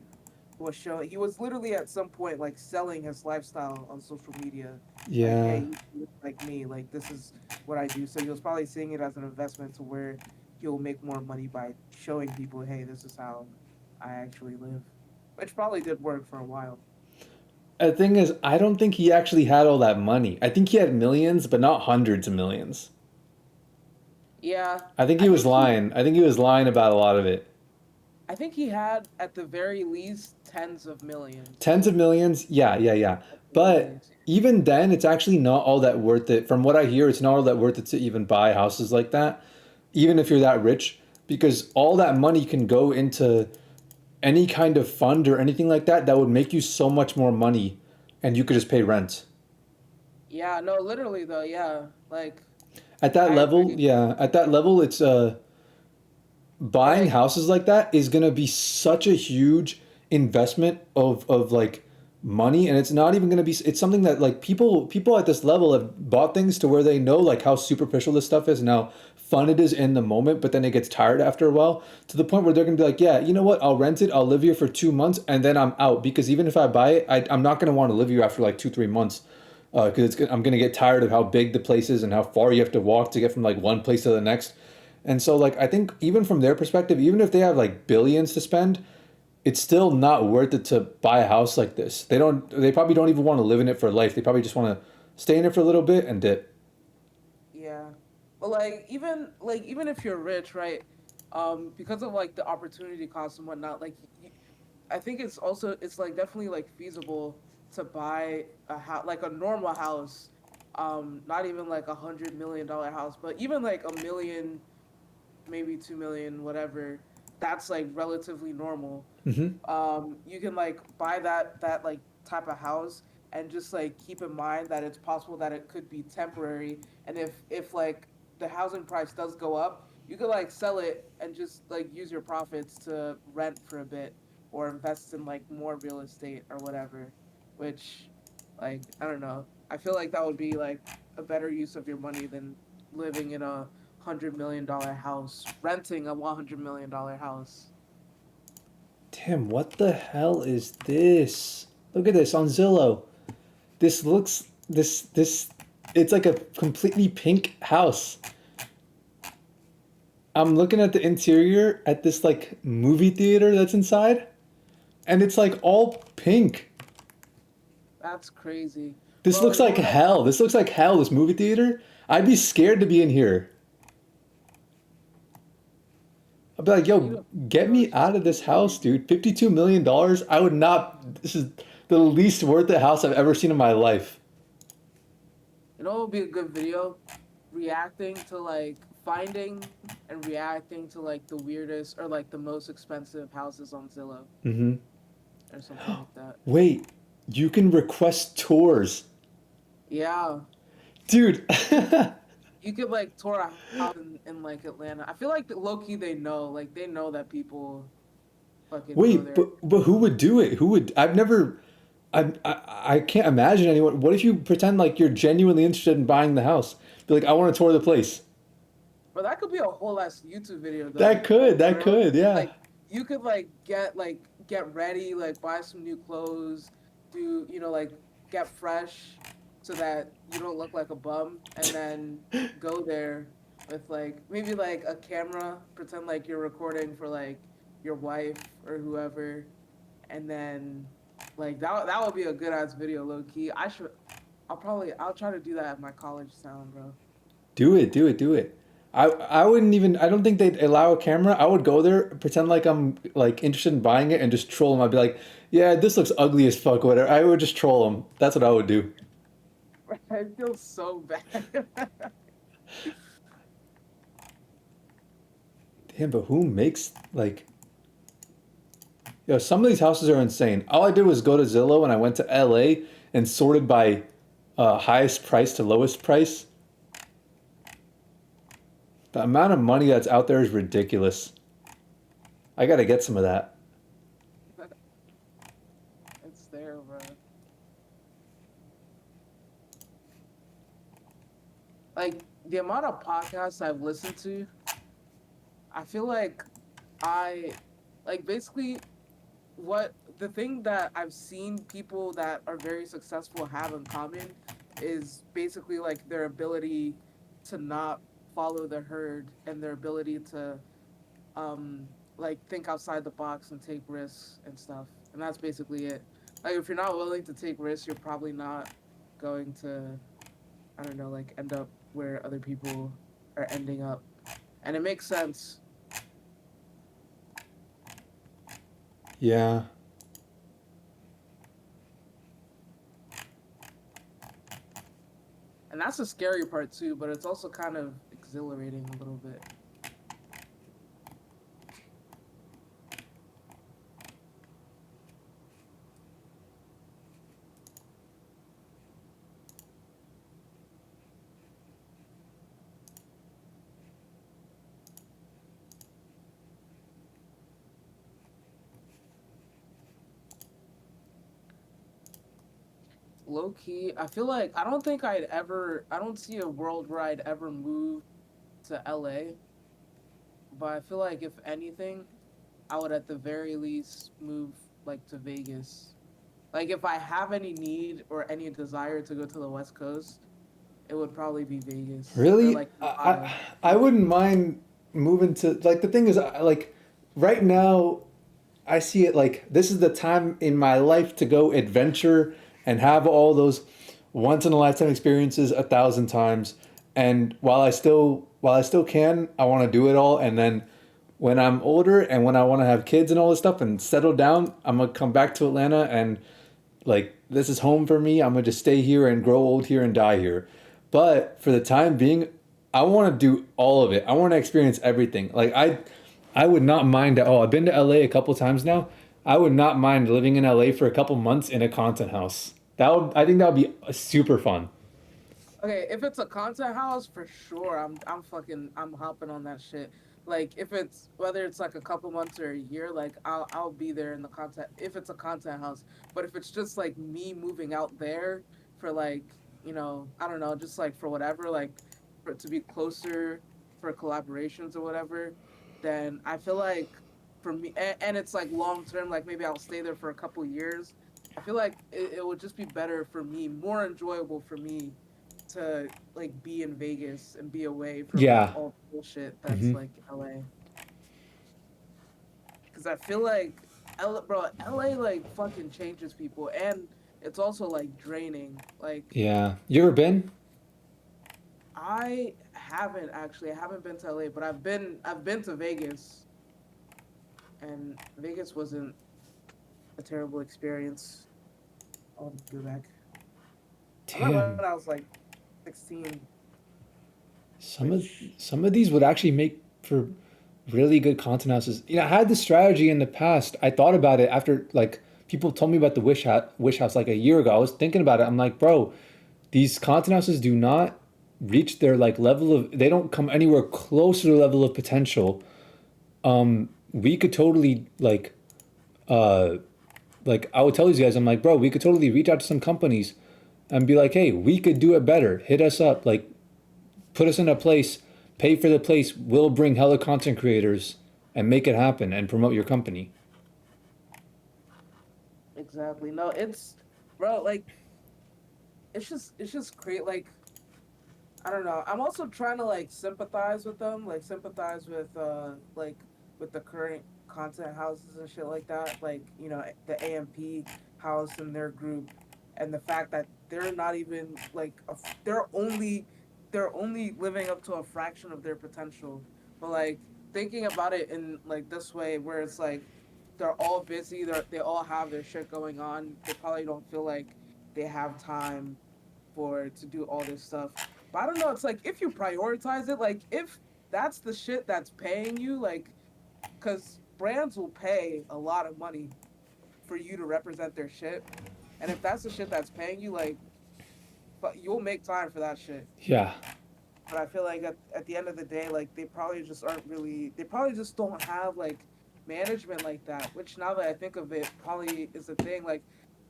was showing, he was literally at some point like selling his lifestyle on social media, like, Yeah. hey, you can look like me, like this is what I do. So he was probably seeing it as an investment to where he'll make more money by showing people, hey, this is how I actually live, which probably did work for a while. The thing is, I don't think he actually had all that money. I think he had millions, but not hundreds of millions. Yeah, I think I he was think he, lying. I think he was lying about a lot of it. I think he had at the very least tens of millions. Tens of millions, yeah, yeah, yeah. At the very But least. even then, it's actually not all that worth it. From what I hear, it's not all that worth it to even buy houses like that, even if you're that rich, because all that money can go into any kind of fund or anything like that that would make you so much more money and you could just pay rent. Yeah, no, literally though, yeah, like At that I level, agree. yeah, at that level, it's buying Like houses like that is going to be such a huge investment of like money, and it's not even going to be, it's something that like people at this level have bought things to where they know like how superficial this stuff is and how fun it is in the moment, but then it gets tired after a while to the point where they're going to be like, yeah, you know what, I'll rent it, I'll live here for 2 months and then I'm out, because even if I buy it, I'm not going to want to live here after like 2 3 months, because I'm going to get tired of how big the place is and how far you have to walk to get from like one place to the next. And so like I think even from their perspective, even if they have like billions to spend, it's still not worth it to buy a house like this. They probably don't even want to live in it for life. They probably just want to stay in it for a little bit and dip. Yeah, but even if you're rich, right? Because of like the opportunity cost and whatnot, I think it's like definitely like feasible to buy a house, like a normal house, not even like $100 million house, but even like a million, maybe 2 million, whatever. That's like relatively normal. Mm-hmm. You can like buy that like type of house and just like keep in mind that it's possible that it could be temporary, and if like the housing price does go up, you could like sell it and just like use your profits to rent for a bit or invest in like more real estate or whatever, which like I don't know, I feel like that would be like a better use of your money than living in a $100 million house, renting a $100 million house. Tim, what the hell is this? Look at this on Zillow. This looks this it's like a completely pink house. I'm looking at the interior at this like movie theater that's inside, and it's like all pink. That's crazy. This Bro, looks you know like what I hell. This looks like hell, this movie theater. I'd be scared to be in here. I'd be like, I need yo, a get video me just out to of this see. house, dude. $52 million. I would not. This is the least worth it house I've ever seen in my life. You know what would be a good video? Reacting to like finding and reacting to like the weirdest or like the most expensive houses on Zillow Mm-hmm. or something like that. Wait, you can request tours. Yeah. Dude. You could like tour a house in like Atlanta. I feel like low key they know. Like they know that people fucking go Wait, there. but who would do it? Who would? I've never. I can't imagine anyone. What if you pretend like you're genuinely interested in buying the house? Be like, I want to tour the place. But that could be a whole ass YouTube video though. That could, that You know? could, yeah. Like you could like get ready, like buy some new clothes, do like get fresh so that you don't look like a bum, and then go there with like maybe like a camera, pretend like you're recording for like your wife or whoever, and then like that would be a good ass video, low key. I'll try to do that at my college town, bro. Do it, do it, do it. I wouldn't even. I don't think they'd allow a camera. I would go there, pretend like I'm like interested in buying it, and just troll them. I'd be like, yeah, this looks ugly as fuck. Whatever. I would just troll them. That's what I would do. I feel so bad. Damn, but who makes like? Yo, some of these houses are insane. All I did was go to Zillow and I went to LA and sorted by highest price to lowest price. The amount of money that's out there is ridiculous. I gotta get some of that. It's there, bro. Like the amount of podcasts I've listened to, I feel like I like basically what the thing that I've seen people that are very successful have in common is basically like their ability to not follow the herd and their ability to like think outside the box and take risks and stuff. And that's basically it. Like if you're not willing to take risks, you're probably not going to, I don't know, like end up where other people are ending up. And it makes sense. Yeah. And that's the scary part too, but it's also kind of exhilarating a little bit. Low key, I feel like I don't see a world where I'd ever move to LA, but I feel like if anything, I would at the very least move like to Vegas. Like if I have any need or any desire to go to the West Coast, it would probably be Vegas or Really? like Nevada. I wouldn't mind moving to like the thing is like right now I see it like this is the time in my life to go adventure and have all those once in a lifetime experiences 1,000 times. And while I still can, I want to do it all. And then when I'm older and when I want to have kids and all this stuff and settle down, I'm gonna come back to Atlanta and like this is home for me. I'm gonna just stay here and grow old here and die here. But for the time being, I want to do all of it. I want to experience everything. I would not mind at all. I've been to LA a couple times now. I would not mind living in LA for a couple months in a content house. I think that would be super fun. Okay, if it's a content house, for sure, I'm hopping on that shit. Like if it's whether it's like a couple months or a year, like I'll be there in the content if it's a content house. But if it's just like me moving out there for like, I don't know, just like for whatever, like for it to be closer for collaborations or whatever, then I feel like for me and it's like long term, like maybe I'll stay there for a couple years. I feel like it would just be better for me, more enjoyable for me to like be in Vegas and be away from Yeah. all the bullshit that's Hmm. like LA. Because I feel like LA like fucking changes people, and it's also like draining. Like Yeah. You ever been? I haven't been to LA, but I've been to Vegas, and Vegas wasn't a terrible experience. I'll go back. I remember when Damn. I was like 16, Some of which some of these would actually make for really good content houses. You know, I had this strategy in the past. I thought about it after like people told me about the Wish House like a year ago. I was thinking about it. I'm like, bro, these content houses do not reach their like level of. They don't come anywhere close to the level of potential. We could totally uh like I would tell these guys, I'm like, bro, we could totally reach out to some companies and be like, hey, we could do it better. Hit us up. Like put us in a place, pay for the place, we'll bring hella content creators and make it happen and promote your company. exactly no, it's bro like it's just great. Like I don't know. I'm also trying to like sympathize with them, like sympathize with with the current content houses and shit like that. Like, the AMP house and their group and the fact that they're not even like they're only living up to a fraction of their potential. But like thinking about it in like this way where it's like they're all busy, they all have their shit going on. They probably don't feel like they have time for to do all this stuff. But I don't know, it's like if you prioritize it, like if that's the shit that's paying you, like because brands will pay a lot of money for you to represent their shit. And if that's the shit that's paying you, like but you'll make time for that shit. Yeah. But I feel like at the end of the day, like they probably just don't have like management like that, which now that I think of it, probably is a thing. Like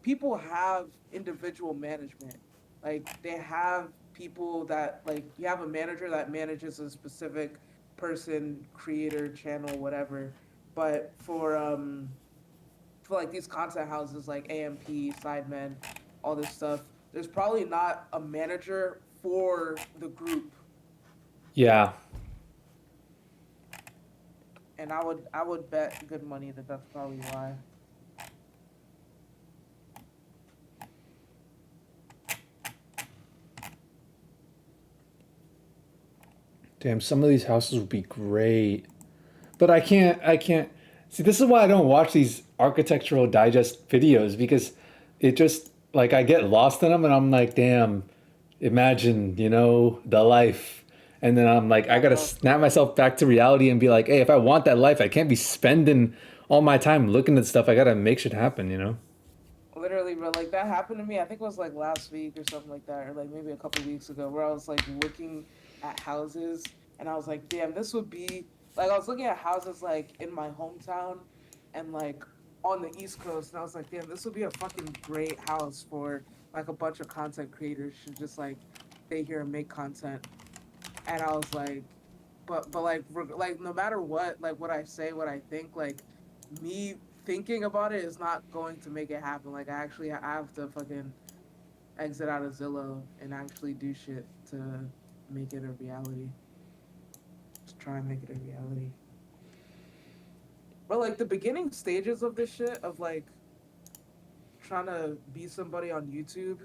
people have individual management. Like they have people that like you have a manager that manages a specific person, creator, channel, whatever. But for like these content houses like AMP, Sidemen, all this stuff, there's probably not a manager for the group. Yeah. And I would bet good money that that's probably why. Damn, some of these houses would be great. But I can't see this is why I don't watch these architectural digest videos because it just like I get lost in them and I'm like, damn, imagine, the life. And then I'm like, I Yeah, gotta no, for snap real. myself back to reality and be like, hey, if I want that life, I can't be spending all my time looking at stuff. I gotta make shit happen. Literally, bro, like that happened to me. I think it was like last week or something like that, or like maybe a couple weeks ago, where I was like looking at houses, and I was like, damn, this would be like I was looking at houses like in my hometown, and like on the East Coast, and I was like, damn, this would be a fucking great house for like a bunch of content creators should just like stay here and make content. And I was like, but like like no matter what I say, what I think, like me thinking about it is not going to make it happen. Like I have to fucking exit out of Zillow and actually do shit to make it a reality. To try and make it a reality. But like the beginning stages of this shit of like trying to be somebody on YouTube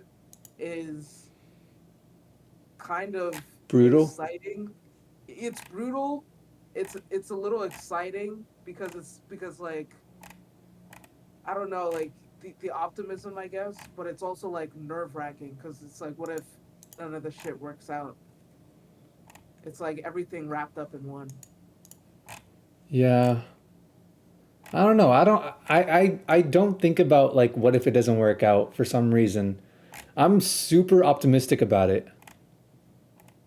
is kind of Brutal. exciting. It's brutal. It's a little exciting because it's like I don't know, like the optimism, I guess, but it's also like nerve wracking because it's like, what if none of the shit works out? It's like everything wrapped up in one. Yeah. I don't know. I don't think about like what if it doesn't work out for some reason. I'm super optimistic about it.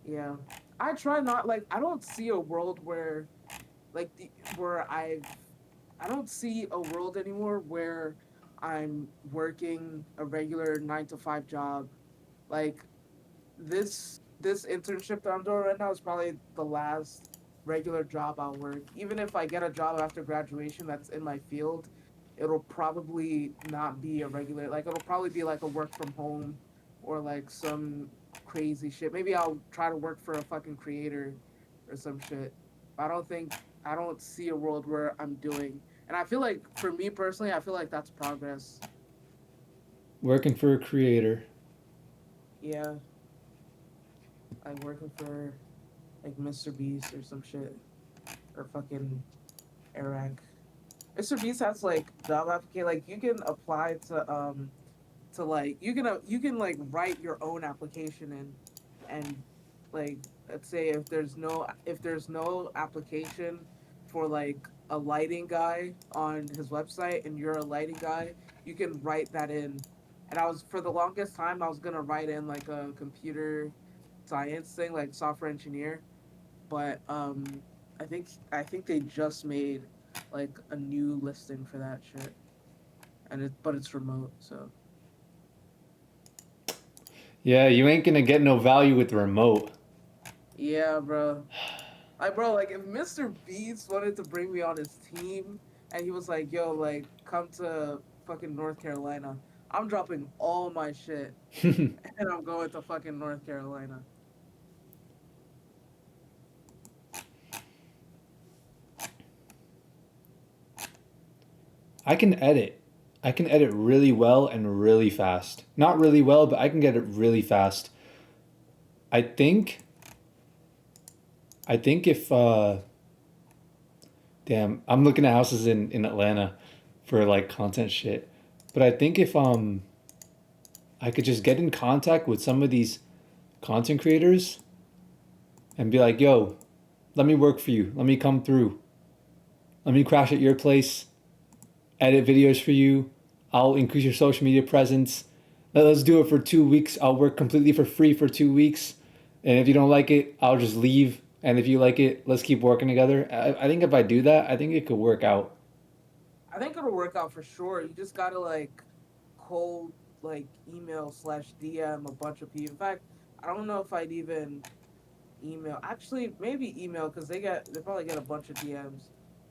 Yeah, I try not like I don't see a world where like the where I don't see a world anymore where I'm working a regular 9 to 5 job. Like this internship that I'm doing right now is probably the last regular job I'll work. Even if I get a job after graduation that's in my field, it'll probably not be a regular, like it'll probably be like a work from home or like some crazy shit. Maybe I'll try to work for a fucking creator or some shit. I don't see a world where I'm doing. And I feel like for me personally, I feel like that's progress. Working for a creator. Yeah, like working for like Mr. Beast or some shit or fucking Iraq. Mr. Beast has like job application. Like you can apply to like you can like write your own application and like let's say if there's no application for like a lighting guy on his website and you're a lighting guy, you can write that in. And I was for the longest time I was gonna write in like a computer science thing, like software engineer, but I think they just made like a new listing for that shit, and it's remote, so Yeah, you ain't gonna get no value with the remote. yeah, bro. Like, bro, like if Mr. Beast wanted to bring me on his team, and he was like, "Yo, like come to fucking North Carolina," I'm dropping all my shit and I'm going to fucking North Carolina. I can edit. I can edit really well and really fast. Not really well, but I can get it really fast. I think I think if damn, I'm looking at houses in Atlanta for like content shit. But I think if I could just get in contact with some of these content creators and be like, "Yo, let me work for you. Let me come through. Let me crash at your place, edit videos for you. I'll increase your social media presence. Let's do it for 2 weeks. I'll work completely for free for 2 weeks. And if you don't like it, I'll just leave. And if you like it, let's keep working together." I think if I do that, I think it could work out. I think it'll work out for sure. You just gotta like cold like email slash DM a bunch of people. In fact, I don't know if I'd even email. Actually, maybe email because they probably get a bunch of DMs.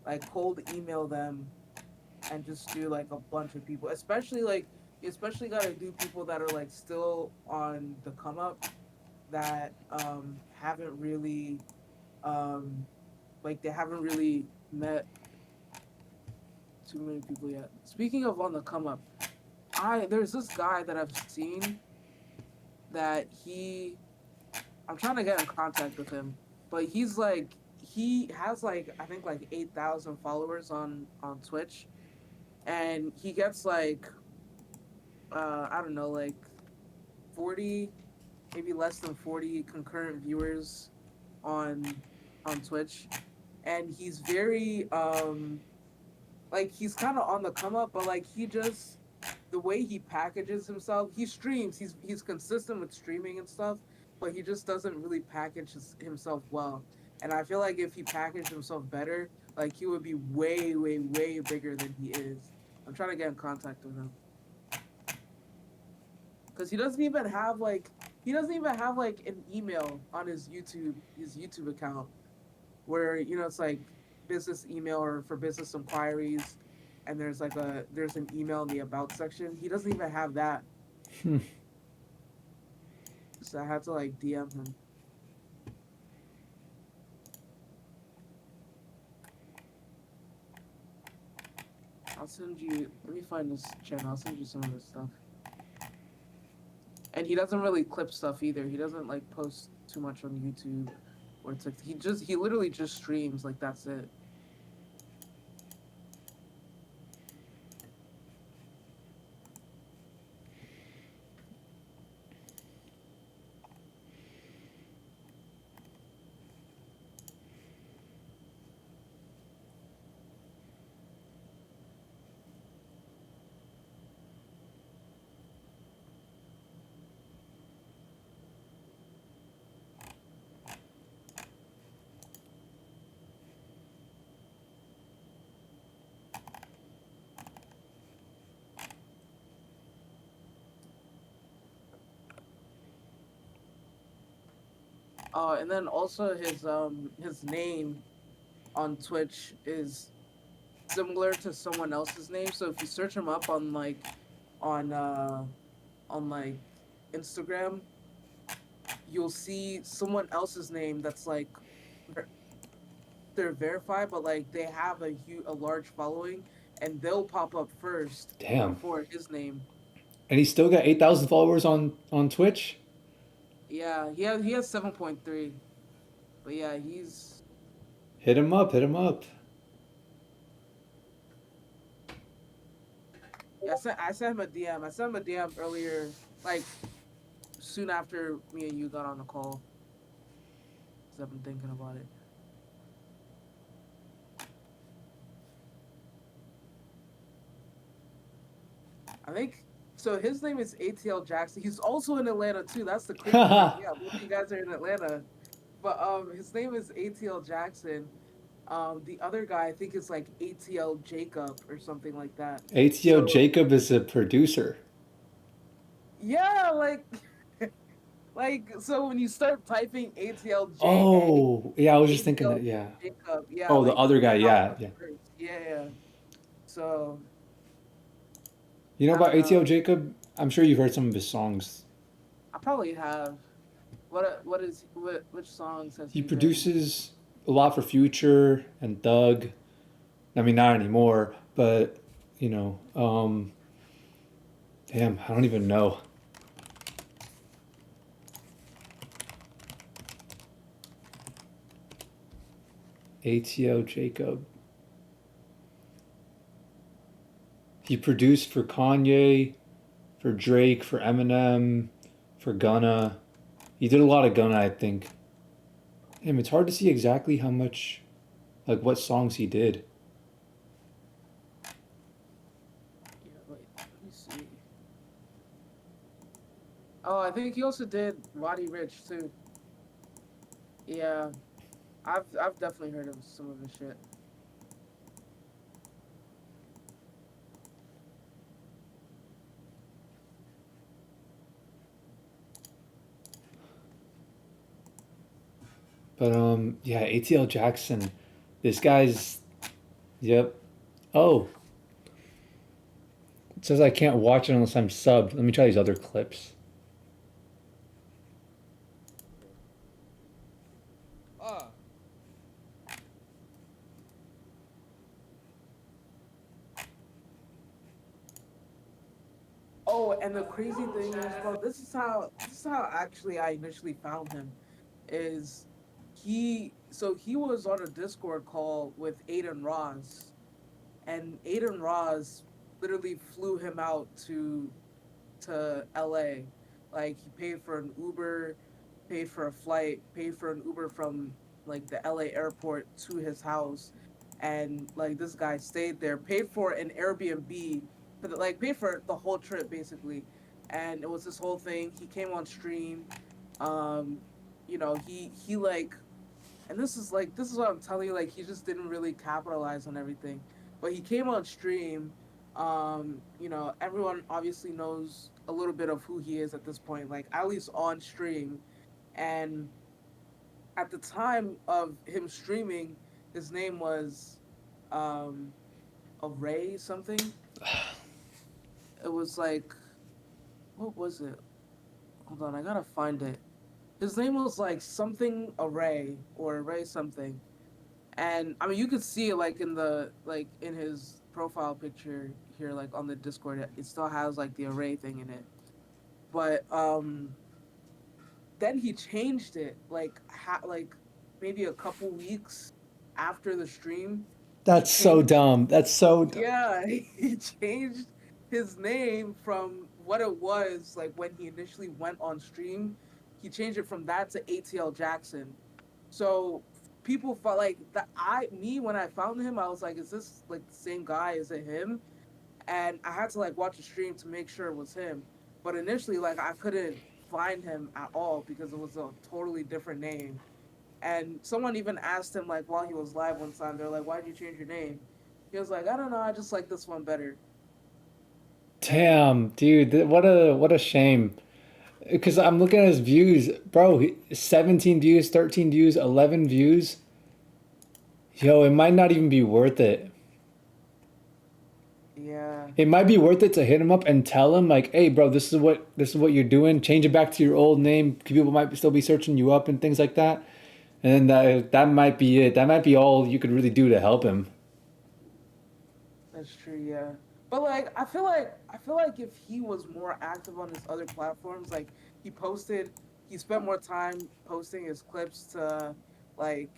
Like cold email them and just do like a bunch of people. Especially like you especially gotta do people that are like still on the come up that haven't really um like they haven't really met too many people yet. Speaking of on the come up, I there's this guy that I've seen that I'm trying to get in contact with him, but he has like I think like 8,000 followers on Twitch, and he gets like I don't know like 40 maybe less than 40 concurrent viewers on on Twitch, and he's very like he's kind of on the come up, but like he just the way he packages himself, he streams, he's consistent with streaming and stuff, but he just doesn't really package himself well. And I feel like if he packaged himself better, like he would be way bigger than he is. I'm trying to get in contact with him because he doesn't even have like an email on his YouTube account where it's like business email or for business inquiries, and there's an email in the about section. He doesn't even have that, Hmm. so I had to like DM him. I'll send you. Let me find this channel. I'll send you some of this stuff. And he doesn't really clip stuff either. He doesn't like post too much on YouTube or TikTok. He literally just streams. Like that's it. And then also his name on Twitch is similar to someone else's name. So if you search him up on uh on like Instagram, you'll see someone else's name that's like ver- they're verified, but like they have a large following, and they'll pop up first Damn. before his name. And he's still got 8,000 followers on Twitch. Yeah, he has 7.3, but yeah, he's Hit him up. Hit him up. yeah. I sent him a DM. I sent him a DM earlier, like soon after me and you got on the call, because I've been thinking about it. I think so. His name is ATL Jackson. He's also in Atlanta too. That's the crazy thing. Yeah, both of you guys are in Atlanta. But his name is ATL Jackson. The other guy I think is like ATL Jacob or something like that. ATO So Jacob is a producer. yeah, like so when you start typing ATLJA, Oh, yeah, I was just thinking ATL that. Yeah. Jacob, yeah, Oh, the like other guy. they pop Yeah, up yeah. first. Yeah, yeah. So You know I about don't ATO know. Jacob? I'm sure you've heard some of his songs. I probably have. Which songs has He he been? produces a lot for Future and Thug. I mean, not anymore, but you know, damn, I don't even know. ATO Jacob. He produced for Kanye, for Drake, for Eminem, for Gunna. He did a lot of Gunna, I think. Damn, it's hard to see exactly how much, like, what songs he did. Yeah, wait, let me see. Oh, I think he also did Roddy Rich too. Yeah, I've definitely heard of some of his shit. But yeah, ATL Jackson. This guy's, yep. Oh, it says I can't watch it unless I'm subbed. Let me try these other clips. Ah, Oh, and the crazy thing is, bro, this is how actually I initially found him. Is he was on a Discord call with Aiden Ross, and Aiden Ross literally flew him out to LA. Like he paid for an Uber, paid for a flight, paid for an Uber from like the LA airport to his house. And like this guy stayed there, paid for an Airbnb for like paid for the whole trip basically. And it was this whole thing. He came on stream. Um, he like and this is what I'm telling you, like he just didn't really capitalize on everything. But he came on stream. Everyone obviously knows a little bit of who he is at this point, like at least on stream. And at the time of him streaming, his name was um Array something. It was like what was it? Hold on, I gotta find it. His name was like something Array or Array something. And I mean you could see it like in his profile picture here, like on the Discord. It still has like the array thing in it, but then he changed it like maybe a couple weeks after the stream. He That's so changed dumb. That's so dumb. Yeah, he changed his name from what it was like when he initially went on stream. He changed it from that to ATL Jackson. So people felt like that. Me when I found him, I was like, "Is this like the same guy? Is it him?" And I had to like watch the stream to make sure it was him. But initially, like I couldn't find him at all because it was a totally different name. And someone even asked him like while he was live one time, they're like, "Why'd you change your name?" He was like, "I don't know, I just like this one better." And Damn, dude, what a shame. Because I'm looking at his views, bro. 17 views, 13 views, 11 views. Yo, it might not even be worth it. yeah, It might be worth it to hit him up and tell him like, "Hey, bro, this is what you're doing. Change it back to your old name. People might still be searching you up and things like that." And then that might be it. That might be all you could really do to help him. that's true. Yeah, but like I feel like if he was more active on his other platforms, like he spent more time posting his clips to like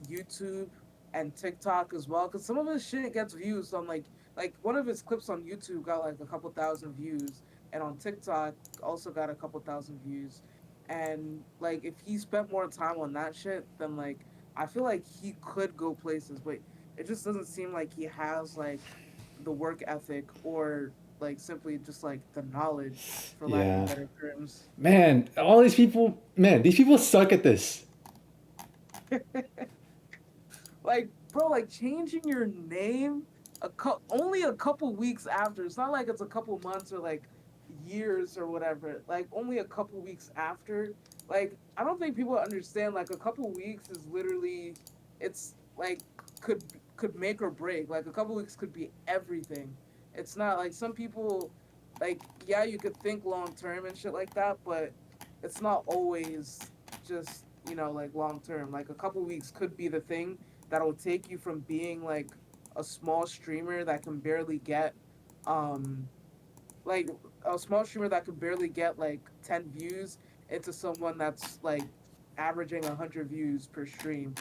YouTube and TikTok as well, because some of his shit gets views on like one of his clips on YouTube got like a couple thousand views, and on TikTok also got a couple thousand views, and like if he spent more time on that shit, then like I feel like he could go places, but it just doesn't seem like he has like the work ethic or like simply just like the knowledge, for lack of Yeah. better terms. Man, all these people, man, these people suck at this. Like, bro, like changing your name only a couple weeks after. It's not like it's a couple months or like years or whatever. Like only a couple weeks after. Like I don't think people understand like a couple weeks is literally it's like could could make or break. Like a couple weeks could be everything. It's not like some people like yeah, you could think long term and shit like that, but it's not always just, like long term. Like a couple weeks could be the thing that'll take you from being like a small streamer that can barely get um like a small streamer that can barely get like 10 views into someone that's like averaging 100 views per stream.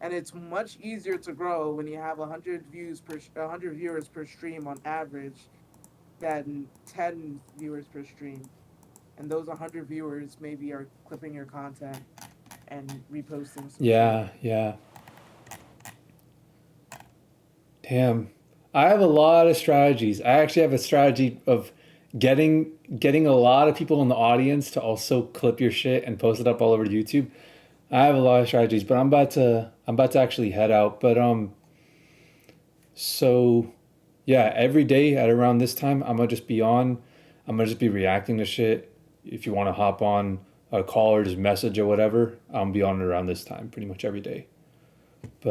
And it's much easier to grow when you have 100 viewers per stream on average than 10 viewers per stream. And those 100 viewers maybe are clipping your content and reposting some shit. Yeah, yeah. Damn. I have a lot of strategies. I actually have a strategy of getting a lot of people in the audience to also clip your shit and post it up all over YouTube. I have a lot of strategies, but I'm about to actually head out. But so yeah, every day at around this time, I'm gonna just be on. I'm gonna just be reacting to shit. If you want to hop on a call or just message or whatever, I'll be on around this time pretty much every day.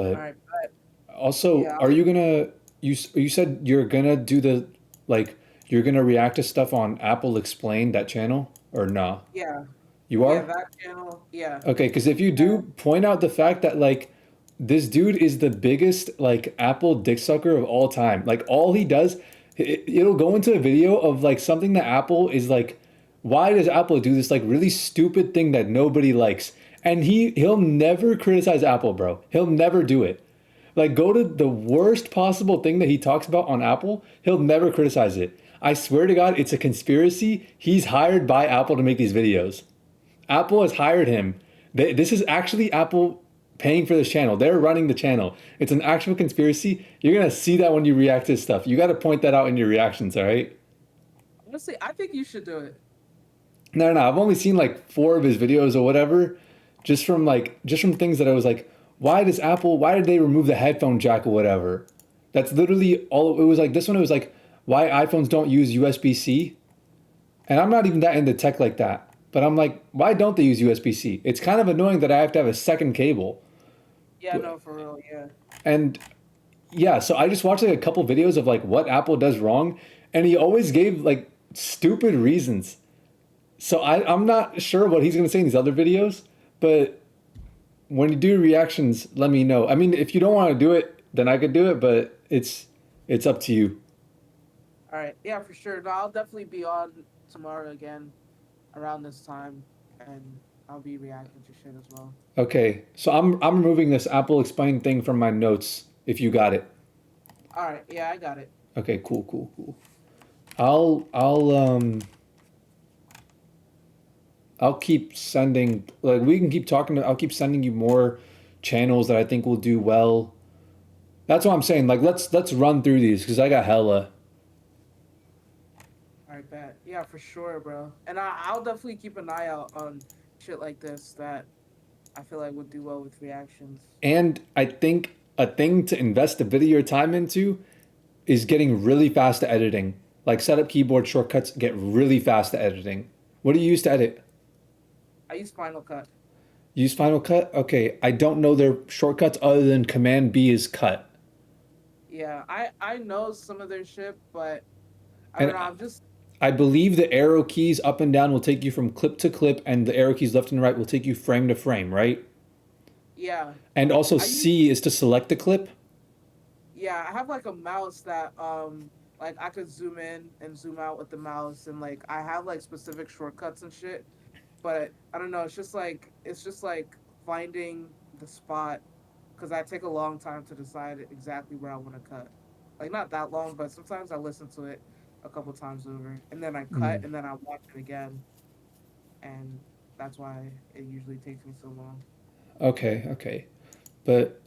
All But right, but also, yeah, are you gonna you said you're gonna do the like you're gonna react to stuff on Apple Explain that channel or nah? yeah, You yeah, are? that channel, yeah. Okay, because if you do And point out the fact that like this dude is the biggest like Apple dick sucker of all time. Like all he does, it'll go into a video of like something that Apple is like, why does Apple do this like really stupid thing that nobody likes? And he'll never criticize Apple, bro. He'll never do it. Like go to the worst possible thing that he talks about on Apple, he'll never criticize it. I swear to God, it's a conspiracy. He's hired by Apple to make these videos. Apple has hired him. This is actually Apple paying for this channel. They're running the channel. It's an actual conspiracy. You're gonna see that when you react to this stuff. You got to point that out in your reactions. All right? honestly, I think you should do it. No, no, no. I've only seen like four of his videos or whatever, just from things that I was like, why does Apple? Why did they remove the headphone jack or whatever? That's literally all. It was like this one. It was like why iPhones don't use USB C. And I'm not even that into tech like that. But I'm like, why don't they use USB C? It's kind of annoying that I have to have a second cable. Yeah, no, for real, yeah. And yeah, so I just watched like a couple videos of like what Apple does wrong, and he always gave like stupid reasons. So I'm not sure what he's gonna say in these other videos, but when you do reactions, let me know. I mean, if you don't want to do it, then I could do it, but It's up to you. All right, yeah, for sure. No, I'll definitely be on tomorrow again around this time, and I'll be reacting to shit as well. Okay, so I'm removing this Apple Explain thing from my notes. If you got it. All right, yeah, I got it. Okay, cool, cool, cool. I'll keep sending, like, we can keep talking. I'll keep sending you more channels that I think will do well. That's what I'm saying. Like, let's run through these because I got hella. All right, bet. Yeah, for sure, bro. And I'll definitely keep an eye out on shit like this that I feel like would do well with reactions. And I think a thing to invest a bit of your time into is getting really fast at editing. Like, set up keyboard shortcuts, get really fast at editing. What do you use to edit? I use Final Cut. Use Final Cut? Okay, I don't know their shortcuts other than Command B is cut. Yeah, I know some of their shit, but I don't And know. I'm just I believe the arrow keys up and down will take you from clip to clip, and the arrow keys left and right will take you frame to frame, right? yeah. And also I use C is to select the clip. Yeah, I have like a mouse that like I could zoom in and zoom out with the mouse, and like I have like specific shortcuts and shit. But I don't know, it's just like finding the spot because I take a long time to decide exactly where I want to cut. Like not that long, but sometimes I listen to it a couple times over, and then I cut, Mm, and then I watch it again, and that's why it usually takes me so long. okay, okay. But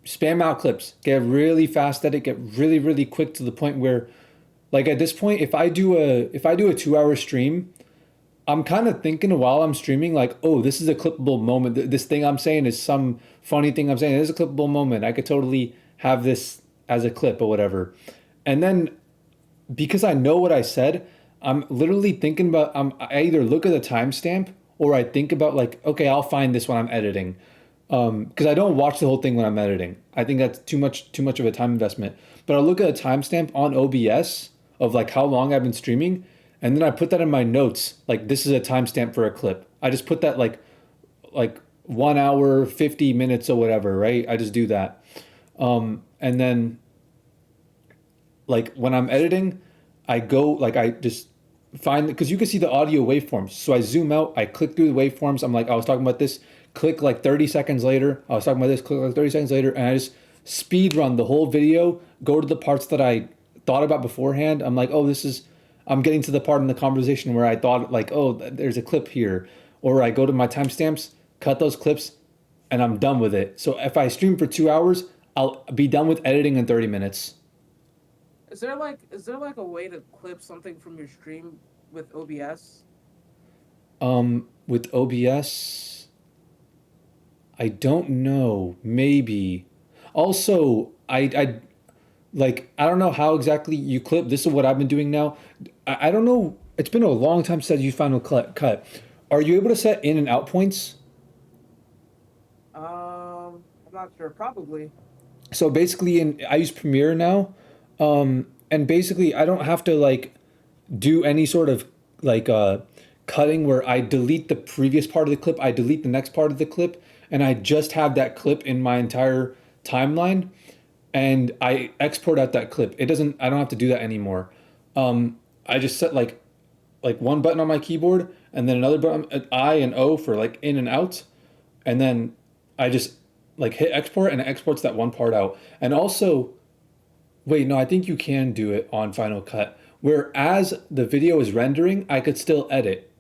spam out clips. Get really fast at it. Get really, really quick to the point where, like at this point, if I do a 2 hour stream, I'm kind of thinking while I'm streaming, like, oh, this is a clippable moment. This thing I'm saying is some funny thing I'm saying. This is a clippable moment. I could totally have this as a clip or whatever. And then because I know what I said, I'm literally thinking about. I either look at the timestamp or I think about like, okay, I'll find this when I'm editing, because I don't watch the whole thing when I'm editing. I think that's too much of a time investment. But I'll look at a timestamp on OBS of like how long I've been streaming, and then I put that in my notes. Like this is a timestamp for a clip. I just put that like 1 hour 50 minutes or whatever, right? I just do that, and then like when I'm editing, I go like I just find because you can see the audio waveforms. So I zoom out, I click through the waveforms. I'm like, I was talking about this. Click like 30 seconds later. I was talking about this. Click like 30 seconds later, and I just speed run the whole video. Go to the parts that I thought about beforehand. I'm like, oh, this is. I'm getting to the part in the conversation where I thought like, oh, there's a clip here, or I go to my timestamps, cut those clips, and I'm done with it. So if I stream for 2 hours, I'll be done with editing in 30 minutes. Is there like a way to clip something from your stream with OBS? With OBS, I don't know. Maybe. Also, I like I don't know how exactly you clip. This is what I've been doing now. I don't know. It's been a long time since you Final Cut. Are you able to set in and out points? I'm not sure. Probably. So basically, I use Premiere now, and basically I don't have to like do any sort of like cutting where I delete the previous part of the clip, I delete the next part of the clip, and I just have that clip in my entire timeline, and I export out that clip. It doesn't. I don't have to do that anymore. I just set like one button on my keyboard and then another button, I and O for like in and out, and then I just like hit export and it exports that one part out. And also, wait, no, I think you can do it on Final Cut. Where as the video is rendering, I could still edit.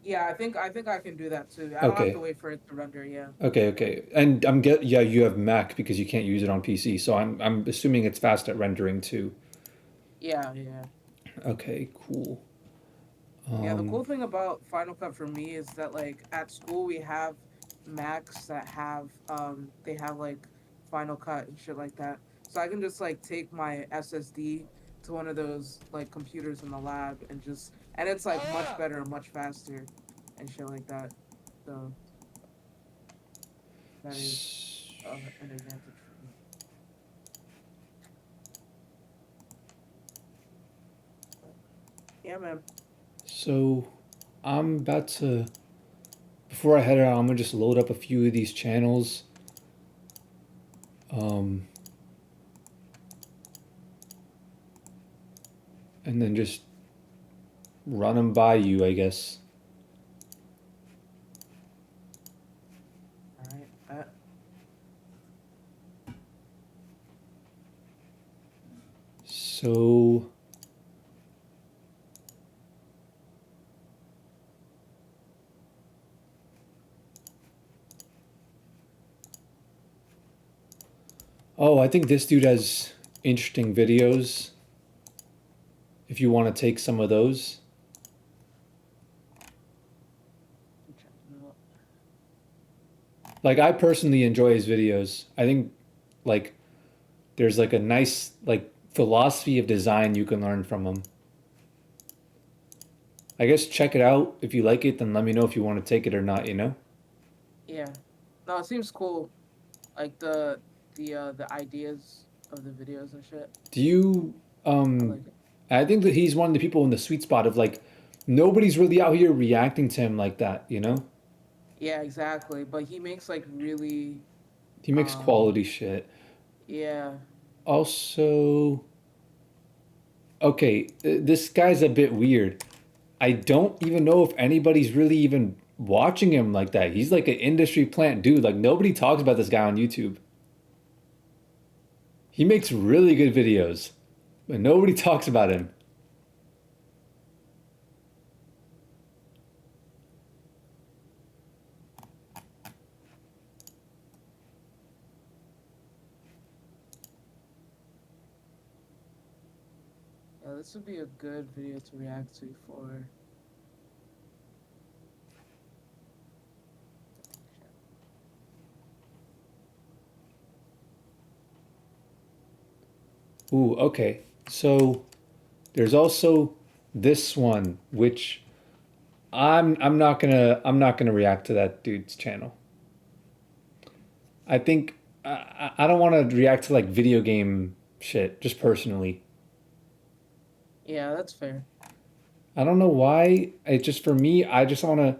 Yeah, I think I can do that too. I don't have to Okay. wait for it to render. Yeah. Okay, okay. And yeah, you have Mac because you can't use it on PC. So I'm assuming it's fast at rendering too. Yeah, yeah. Okay, cool. Yeah, the cool thing about Final Cut for me is that like at school we have Macs that have they have like Final Cut and shit like that. So I can just like take my SSD to one of those like computers in the lab and just and it's like much better and much faster and shit like that. So that is an advantage for me. But, yeah, man. So I'm about to before I head out, I'm gonna just load up a few of these channels. Um and then just run them by you, I guess. All right. So oh, I think this dude has interesting videos. If you want to take some of those. I'm checking out. Like I personally enjoy his videos. I think like there's like a nice like philosophy of design you can learn from him. I guess check it out. If you like it, then let me know if you want to take it or not, you know? Yeah. No, it seems cool. Like the ideas of the videos and shit. Do you I um like it. I think that he's one of the people in the sweet spot of like nobody's really out here reacting to him like that, you know? Yeah, exactly. But he makes like really He makes um quality shit. yeah. Also, okay, this guy's a bit weird. I don't even know if anybody's really even watching him like that. He's like an industry plant dude. Like nobody talks about this guy on YouTube. He makes really good videos, but nobody talks about him. Yeah, this would be a good video to react to for Ooh, okay. So there's also this one, which I'm not gonna react to that dude's channel. I think I don't want to react to like video game shit just personally. yeah, that's fair. I don't know why. It just for me, I just want to.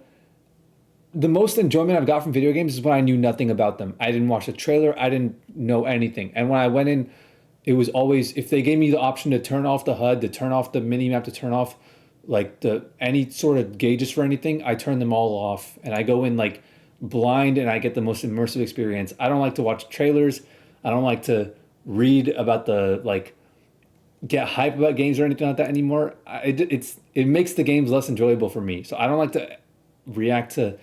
The most enjoyment I've got from video games is when I knew nothing about them. I didn't watch the trailer. I didn't know anything. And when I went in, it was always if they gave me the option to turn off the HUD, to turn off the mini map, to turn off like the any sort of gauges for anything, I turn them all off and I go in like blind and I get the most immersive experience. I don't like to watch trailers. I don't like to read about the like get hype about games or anything like that anymore. It makes the games less enjoyable for me. So I don't like to react to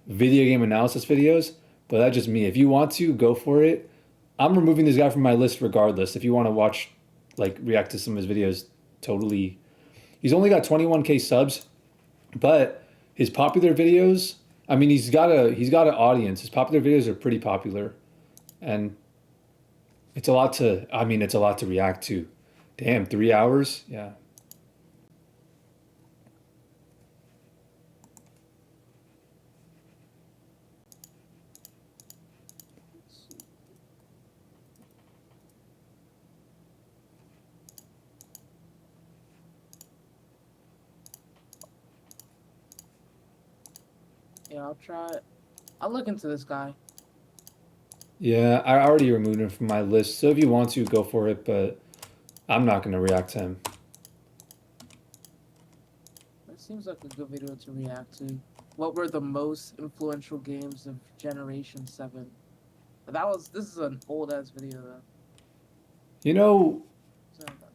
video game analysis videos, but that's just me. If you want to, go for it. I'm removing this guy from my list regardless. If you want to watch, like, react to some of his videos, totally. He's only got 21K subs, but his popular videos. I mean, he's got an audience. His popular videos are pretty popular, and it's a lot to. I mean, it's a lot to react to. Damn, 3 hours. Yeah. Let's see. Yeah, I'll try it. I'll look into this guy. Yeah, I already removed him from my list. So if you want to, go for it, but I'm not gonna react to him. That seems like a good video to react to. What were the most influential games of Generation 7? This is an old ass video though. You know, Sorry about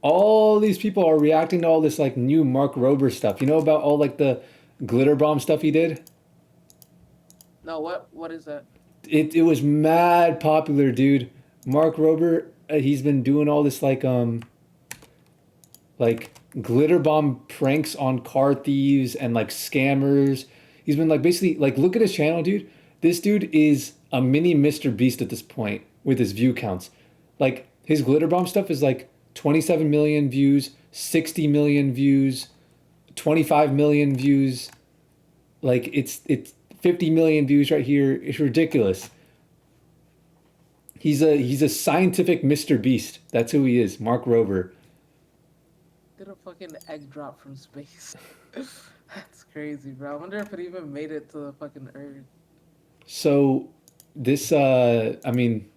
all these people are reacting to all this like new Mark Rober stuff. You know about all like the glitter bomb stuff he did? No, what is that? It was mad popular, dude. Mark Rober, he's been doing all this like glitter bomb pranks on car thieves and like scammers. He's been like basically like look at his channel, dude. This dude is a mini Mr. Beast at this point with his view counts. Like his glitter bomb stuff is like 27 million views, 60 million views, 25 million views. Like it's 50 million views right here. It's ridiculous. He's a scientific Mr. Beast. That's who he is, Mark Rober. Did a fucking egg drop from space. That's crazy, bro. I wonder if it even made it to the fucking Earth. So this I mean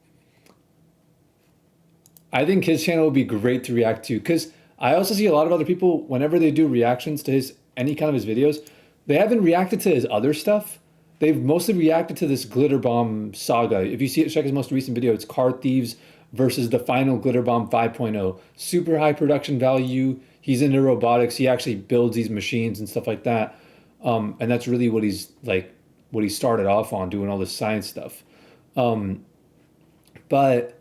I think his channel would be great to react to because I also see a lot of other people whenever they do reactions to his any kind of his videos, they haven't reacted to his other stuff. They've mostly reacted to this glitter bomb saga. If you see it, check his most recent video. It's Car Thieves versus the final glitter bomb 5.0. Super high production value. He's into robotics. He actually builds these machines and stuff like that. And that's really what he's like, what he started off on, doing all this science stuff. But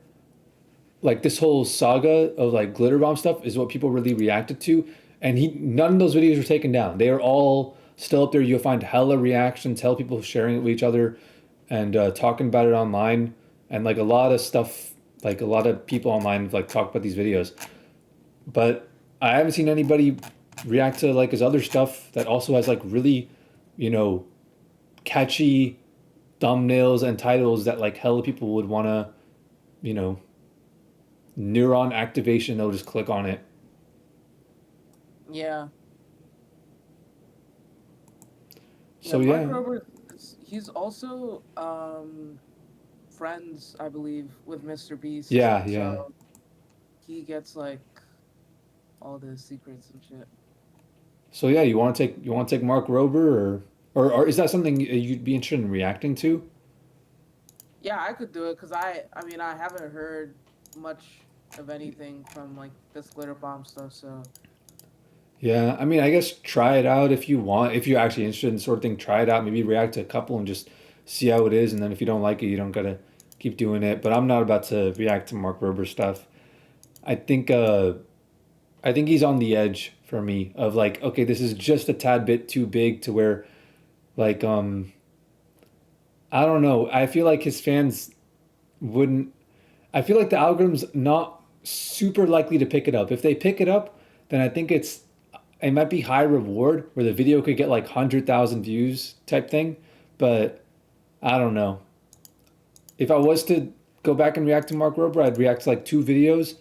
like this whole saga of like glitter bomb stuff is what people really reacted to, and he none of those videos were taken down. They are all still up there. You'll find hella reactions, hella people sharing it with each other, and talking about it online, and like a lot of stuff, like a lot of people online like talk about these videos. But I haven't seen anybody react to like his other stuff that also has like really, you know, catchy thumbnails and titles that like hella people would want to, you know, neuron activation. They'll just click on it. Yeah. Yeah, So Mark yeah, Rober, he's also friends, I believe, with Mr. Beast. yeah, yeah. So he gets like all the secrets and shit. So yeah, you want to take Mark Rober, or is that something you'd be interested in reacting to? Yeah, I could do it because I mean, I haven't heard much of anything from like this glitter bomb stuff. So Yeah, I mean, I guess try it out if you want. If you're actually interested in the sort of thing, try it out. Maybe react to a couple and just see how it is. And then if you don't like it, you don't gotta keep doing it. But I'm not about to react to Mark Rober stuff. I think I think he's on the edge for me of like, okay, this is just a tad bit too big to where like I don't know. I feel like his fans wouldn't. I feel like the algorithm's not super likely to pick it up. If they pick it up, then I think it might be high reward where the video could get like 100,000 views type thing. But I don't know. If I was to go back and react to Mark Rober, I'd react to like two videos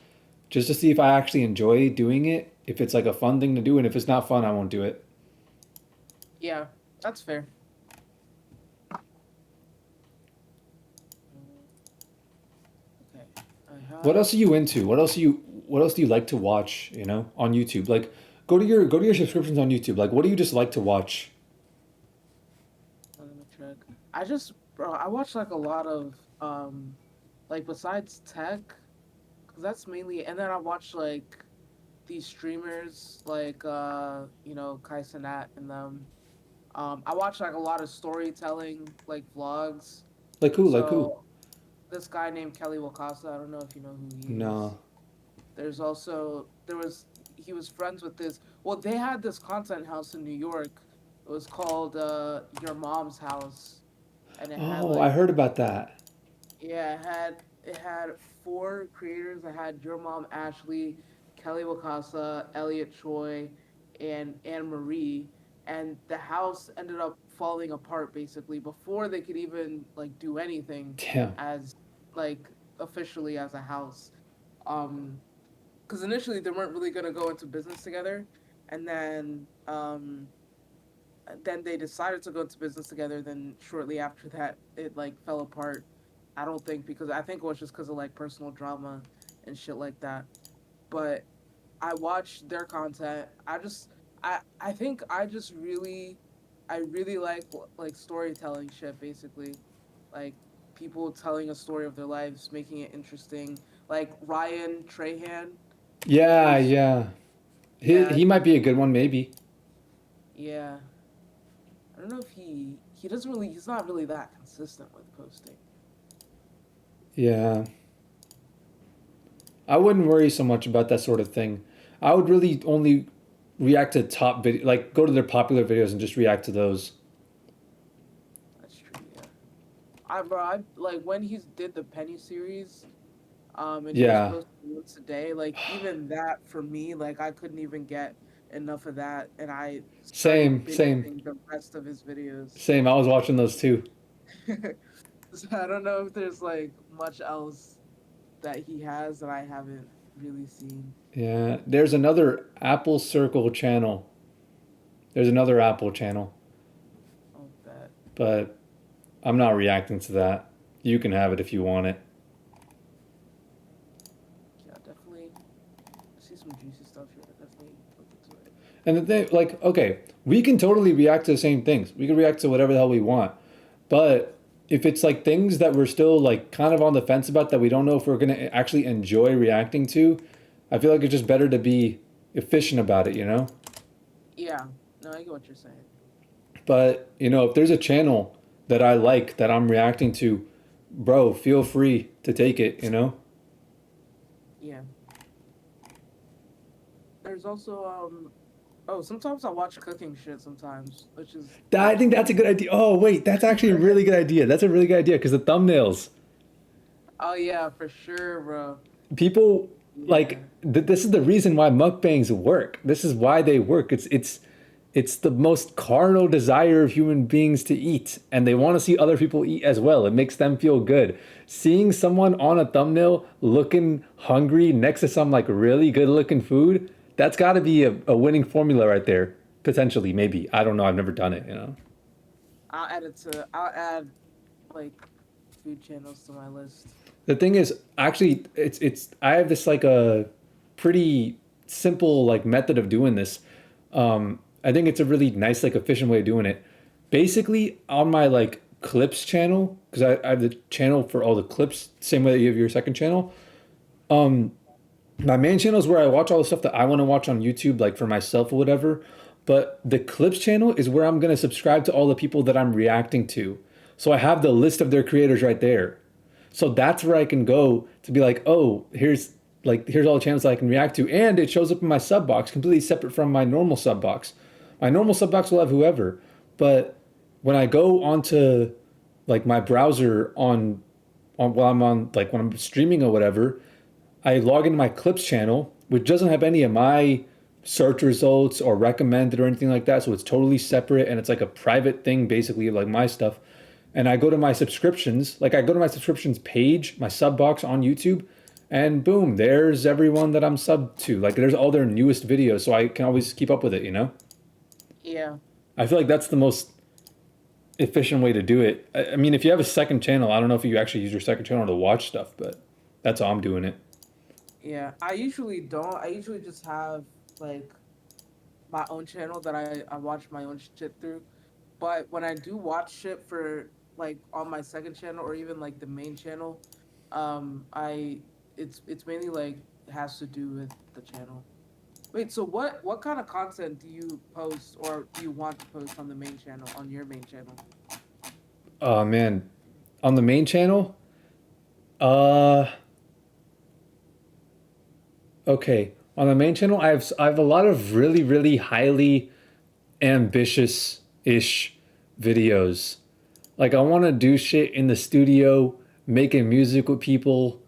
just to see if I actually enjoy doing it. If it's like a fun thing to do, and if it's not fun, I won't do it. yeah, that's fair. Okay, I What have. else are you into? What else do you like to watch, on YouTube? Like go to your subscriptions on YouTube. Like what do you just like to watch? Let me check. I just, bro, I watch like a lot of like besides tech, because that's mainly, and then I watch like these streamers like Kai Cenat and them. I watch like a lot of storytelling like vlogs. Like who? Like who? So this guy named Kelly Wakasa, I don't know if you know who he is. No. There's also there was he was friends with this. Well, they had this content house in New York. It was called Your Mom's House, and it had Oh, I like heard about that. yeah, it had four creators. It had Your Mom Ashley, Kelly Wakasa, Elliot Choi, and Anne Marie. And the house ended up falling apart basically before they could even like do anything Damn. as like officially as a house. Um, because initially they weren't really gonna go into business together, and then they decided to go into business together. Then shortly after that, it like fell apart. I don't think because I think it was just because of like personal drama and shit like that. But I watched their content. I think I really like storytelling shit basically, like people telling a story of their lives, making it interesting. Like Ryan Trahan, Yeah, he's yeah. He yeah he might be a good one, maybe. yeah. I don't know if he doesn't really he's not really that consistent with posting. Yeah. I wouldn't worry so much about that sort of thing. I would really only react to top video, like go to their popular videos and just react to those. That's true. Yeah. I like when he did the Penny series. And he was Yeah. posting once a day. Like even that for me, like I couldn't even get enough of that, and I started Same, same, binging the rest of his videos. same. I was watching those too. So I don't know if there's like much else that he has that I haven't really seen. Yeah. There's another Apple Circle channel. There's another Apple channel, Oh, that but I'm not reacting to that. You can have it if you want it. yeah, definitely see some juicy stuff here. definitely look into it. And the thing, like, okay, we can totally react to the same things. We can react to whatever the hell we want. But if it's like things that we're still like kind of on the fence about that we don't know if we're gonna actually enjoy reacting to, I feel like it's just better to be efficient about it, you know? Yeah, no, I get what you're saying. But, you know, if there's a channel that I like that I'm reacting to, bro, feel free to take it, you know? Yeah. There's also oh, sometimes I watch cooking shit sometimes, which is I think actually that's a good idea. Oh, wait, that's actually a really good idea. That's a really good idea because the thumbnails, oh yeah, for sure, bro. people Yeah. like this is the reason why mukbangs work. This is why they work. It's the most carnal desire of human beings to eat, and they want to see other people eat as well. It makes them feel good. Seeing someone on a thumbnail looking hungry next to some like really good looking food, that's got to be a winning formula right there. Potentially, maybe. I don't know. I've never done it, you know. I'll add like food channels to my list. The thing is, actually, it's I have this like a pretty simple like method of doing this. I think it's a really nice like efficient way of doing it. Basically, on my like clips channel, because I have the channel for all the clips, same way that you have your second channel. My main channel is where I watch all the stuff that I want to watch on YouTube, like for myself or whatever. But the clips channel is where I'm gonna subscribe to all the people that I'm reacting to. So I have the list of their creators right there. So that's where I can go to be like, oh, here's all the channels I can react to, and it shows up in my sub box, completely separate from my normal sub box. My normal sub box will have whoever, but when I go onto like my browser on while I'm on like when I'm streaming or whatever, I log into my clips channel, which doesn't have any of my search results or recommended or anything like that. So it's totally separate and it's like a private thing, basically, like my stuff. And I go to my subscriptions, like I go to my subscriptions page, my sub box on YouTube, and boom, there's everyone that I'm sub to. Like there's all their newest videos, so I can always keep up with it, you know? Yeah, I feel like that's the most efficient way to do it. I mean, if you have a second channel, I don't know if you actually use your second channel to watch stuff, but that's how I'm doing it. yeah. I usually don't. I usually just have like my own channel that I watch my own shit through. But when I do watch shit for like on my second channel or even like the main channel, I it's mainly like has to do with the channel. Wait, so what kind of content do you post or do you want to post on the main channel on your main channel? Oh man, on the main channel, uh, okay. On the main channel, I have a lot of really highly ambitious ish videos. Like I want to do shit in the studio, making music with people.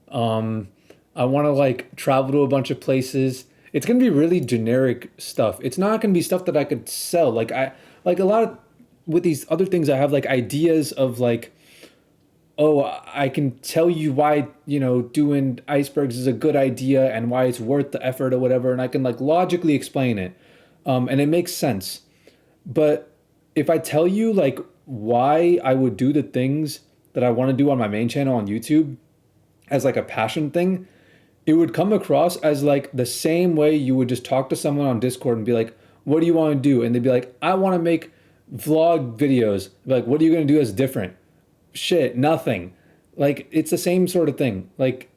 Um, I want to like travel to a bunch of places. It's gonna be really generic stuff. It's not gonna be stuff that I could sell. Like I like a lot of with these other things. I have like ideas of like, oh, I can tell you why, you know, doing icebergs is a good idea and why it's worth the effort or whatever, and I can like logically explain it, and it makes sense. But if I tell you like why I would do the things that I want to do on my main channel on YouTube as like a passion thing, it would come across as like the same way you would just talk to someone on Discord and be like, "What do you want to do?" And they'd be like, "I want to make vlog videos." I'd be like, "What are you going to do that's different?" Shit, nothing. Like it's the same sort of thing. Like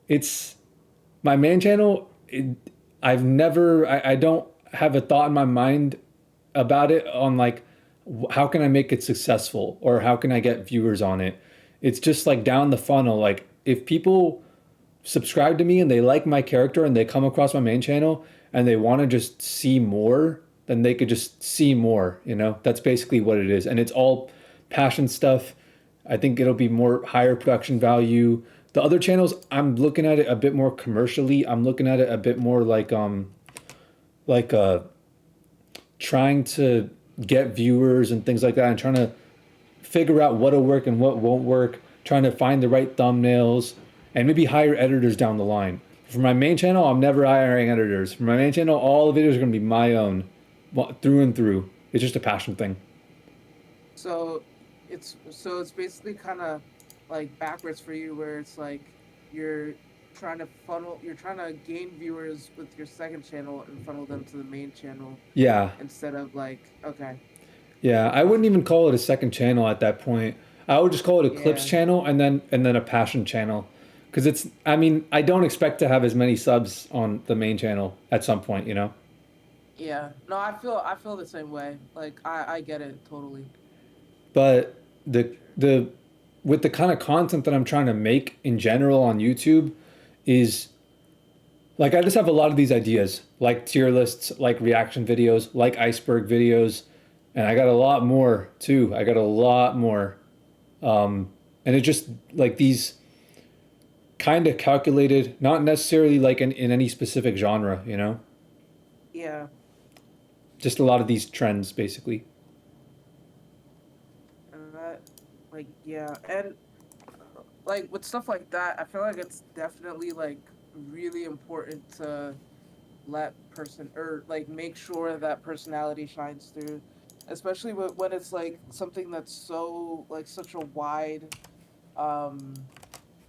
it's my main channel. I don't have a thought in my mind about it on like how can I make it successful or how can I get viewers on it. It's just like down the funnel. Like if people subscribe to me and they like my character and they come across my main channel and they want to just see more, then they could just see more, you know? That's basically what it is. And it's all passion stuff. I think it'll be more higher production value. The other channels, I'm looking at it a bit more commercially. I'm looking at it a bit more like trying to get viewers and things like that and trying to figure out what'll work and what won't work, trying to find the right thumbnails, and maybe hire editors down the line. For my main channel, I'm never hiring editors. For my main channel, all the videos are going to be my own, through and through. It's just a passion thing. So it's basically kind of like backwards for you, where it's like you're trying to funnel. You're trying to gain viewers with your second channel and funnel them to the main channel Yeah, instead of like, okay, yeah. I wouldn't even call it a second channel at that point. I would just call it a clips yeah, channel and then a passion channel, because it's. I mean, I don't expect to have as many subs on the main channel at some point. You know. yeah. No, I feel the same way. Like I get it totally. But the with the kind of content that I'm trying to make in general on YouTube is like I just have a lot of these ideas, like tier lists, like reaction videos, like iceberg videos, and I got a lot more too. I got a lot more, and it just like these kind of calculated, not necessarily like in any specific genre, you know, Yeah, just a lot of these trends basically. and that, like, yeah, and like with stuff like that, I feel like it's definitely like really important to let person or like make sure that personality shines through, especially when it's like something that's so like such a wide um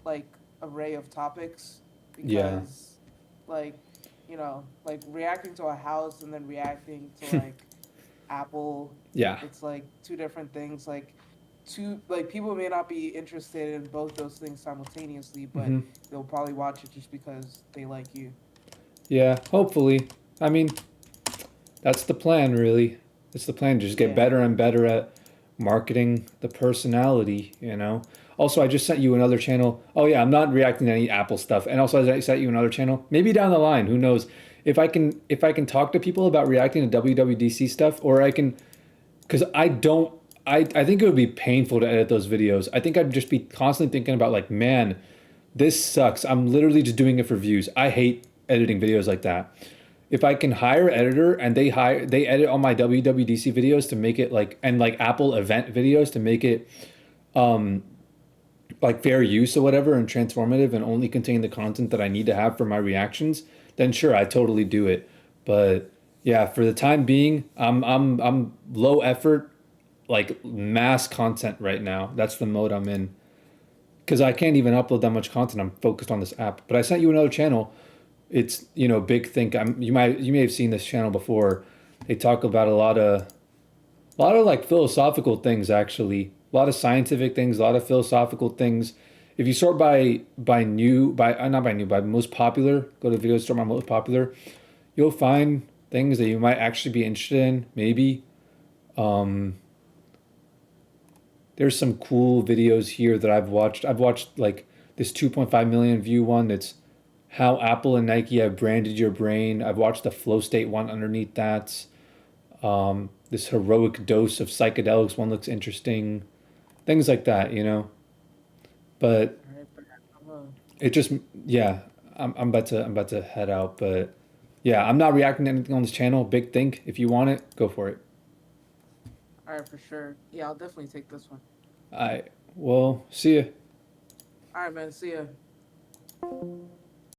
like array of topics Yeah, because like like reacting to a house and then reacting to like Apple, yeah. it's like two different things. Like two like people may not be interested in both those things simultaneously, but Hmm. they'll probably watch it just because they like you. Yeah, hopefully. I mean, that's the plan, really. It's the plan. Just get Yeah. better and better at marketing the personality, you know? Also, I just sent you another channel. Oh, yeah, I'm not reacting to any Apple stuff. And also, I sent you another channel. Maybe down the line, who knows? If I can talk to people about reacting to WWDC stuff, or I can, because I don't, I think it would be painful to edit those videos. I think I'd just be constantly thinking about, like, man, this sucks. I'm literally just doing it for views. I hate editing videos like that. If I can hire an editor and they edit all my WWDC videos to make it like and like Apple event videos to make it like fair use or whatever and transformative and only contain the content that I need to have for my reactions, then sure, I totally do it. But yeah, for the time being, I'm low effort, like mass content right now. That's the mode I'm in because I can't even upload that much content. I'm focused on this app. But I sent you another channel. It's big think. You may have seen this channel before. They talk about a lot of like philosophical things actually. A lot of scientific things, a lot of philosophical things. If you sort by not by new by most popular, go to video sort by most popular, you'll find things that you might actually be interested in. Maybe there's some cool videos here that I've watched. I've watched like this 2.5 million view one that's how Apple and Nike have branded your brain. I've watched the flow state one underneath that. This heroic dose of psychedelics one looks interesting. Things like that, you know. But All right, but it just yeah, I'm about to head out, but yeah, I'm not reacting to anything on this channel. Big think. If you want it, go for it. all right, for sure. Yeah, I'll definitely take this one. I well, see ya. All right, man. See ya.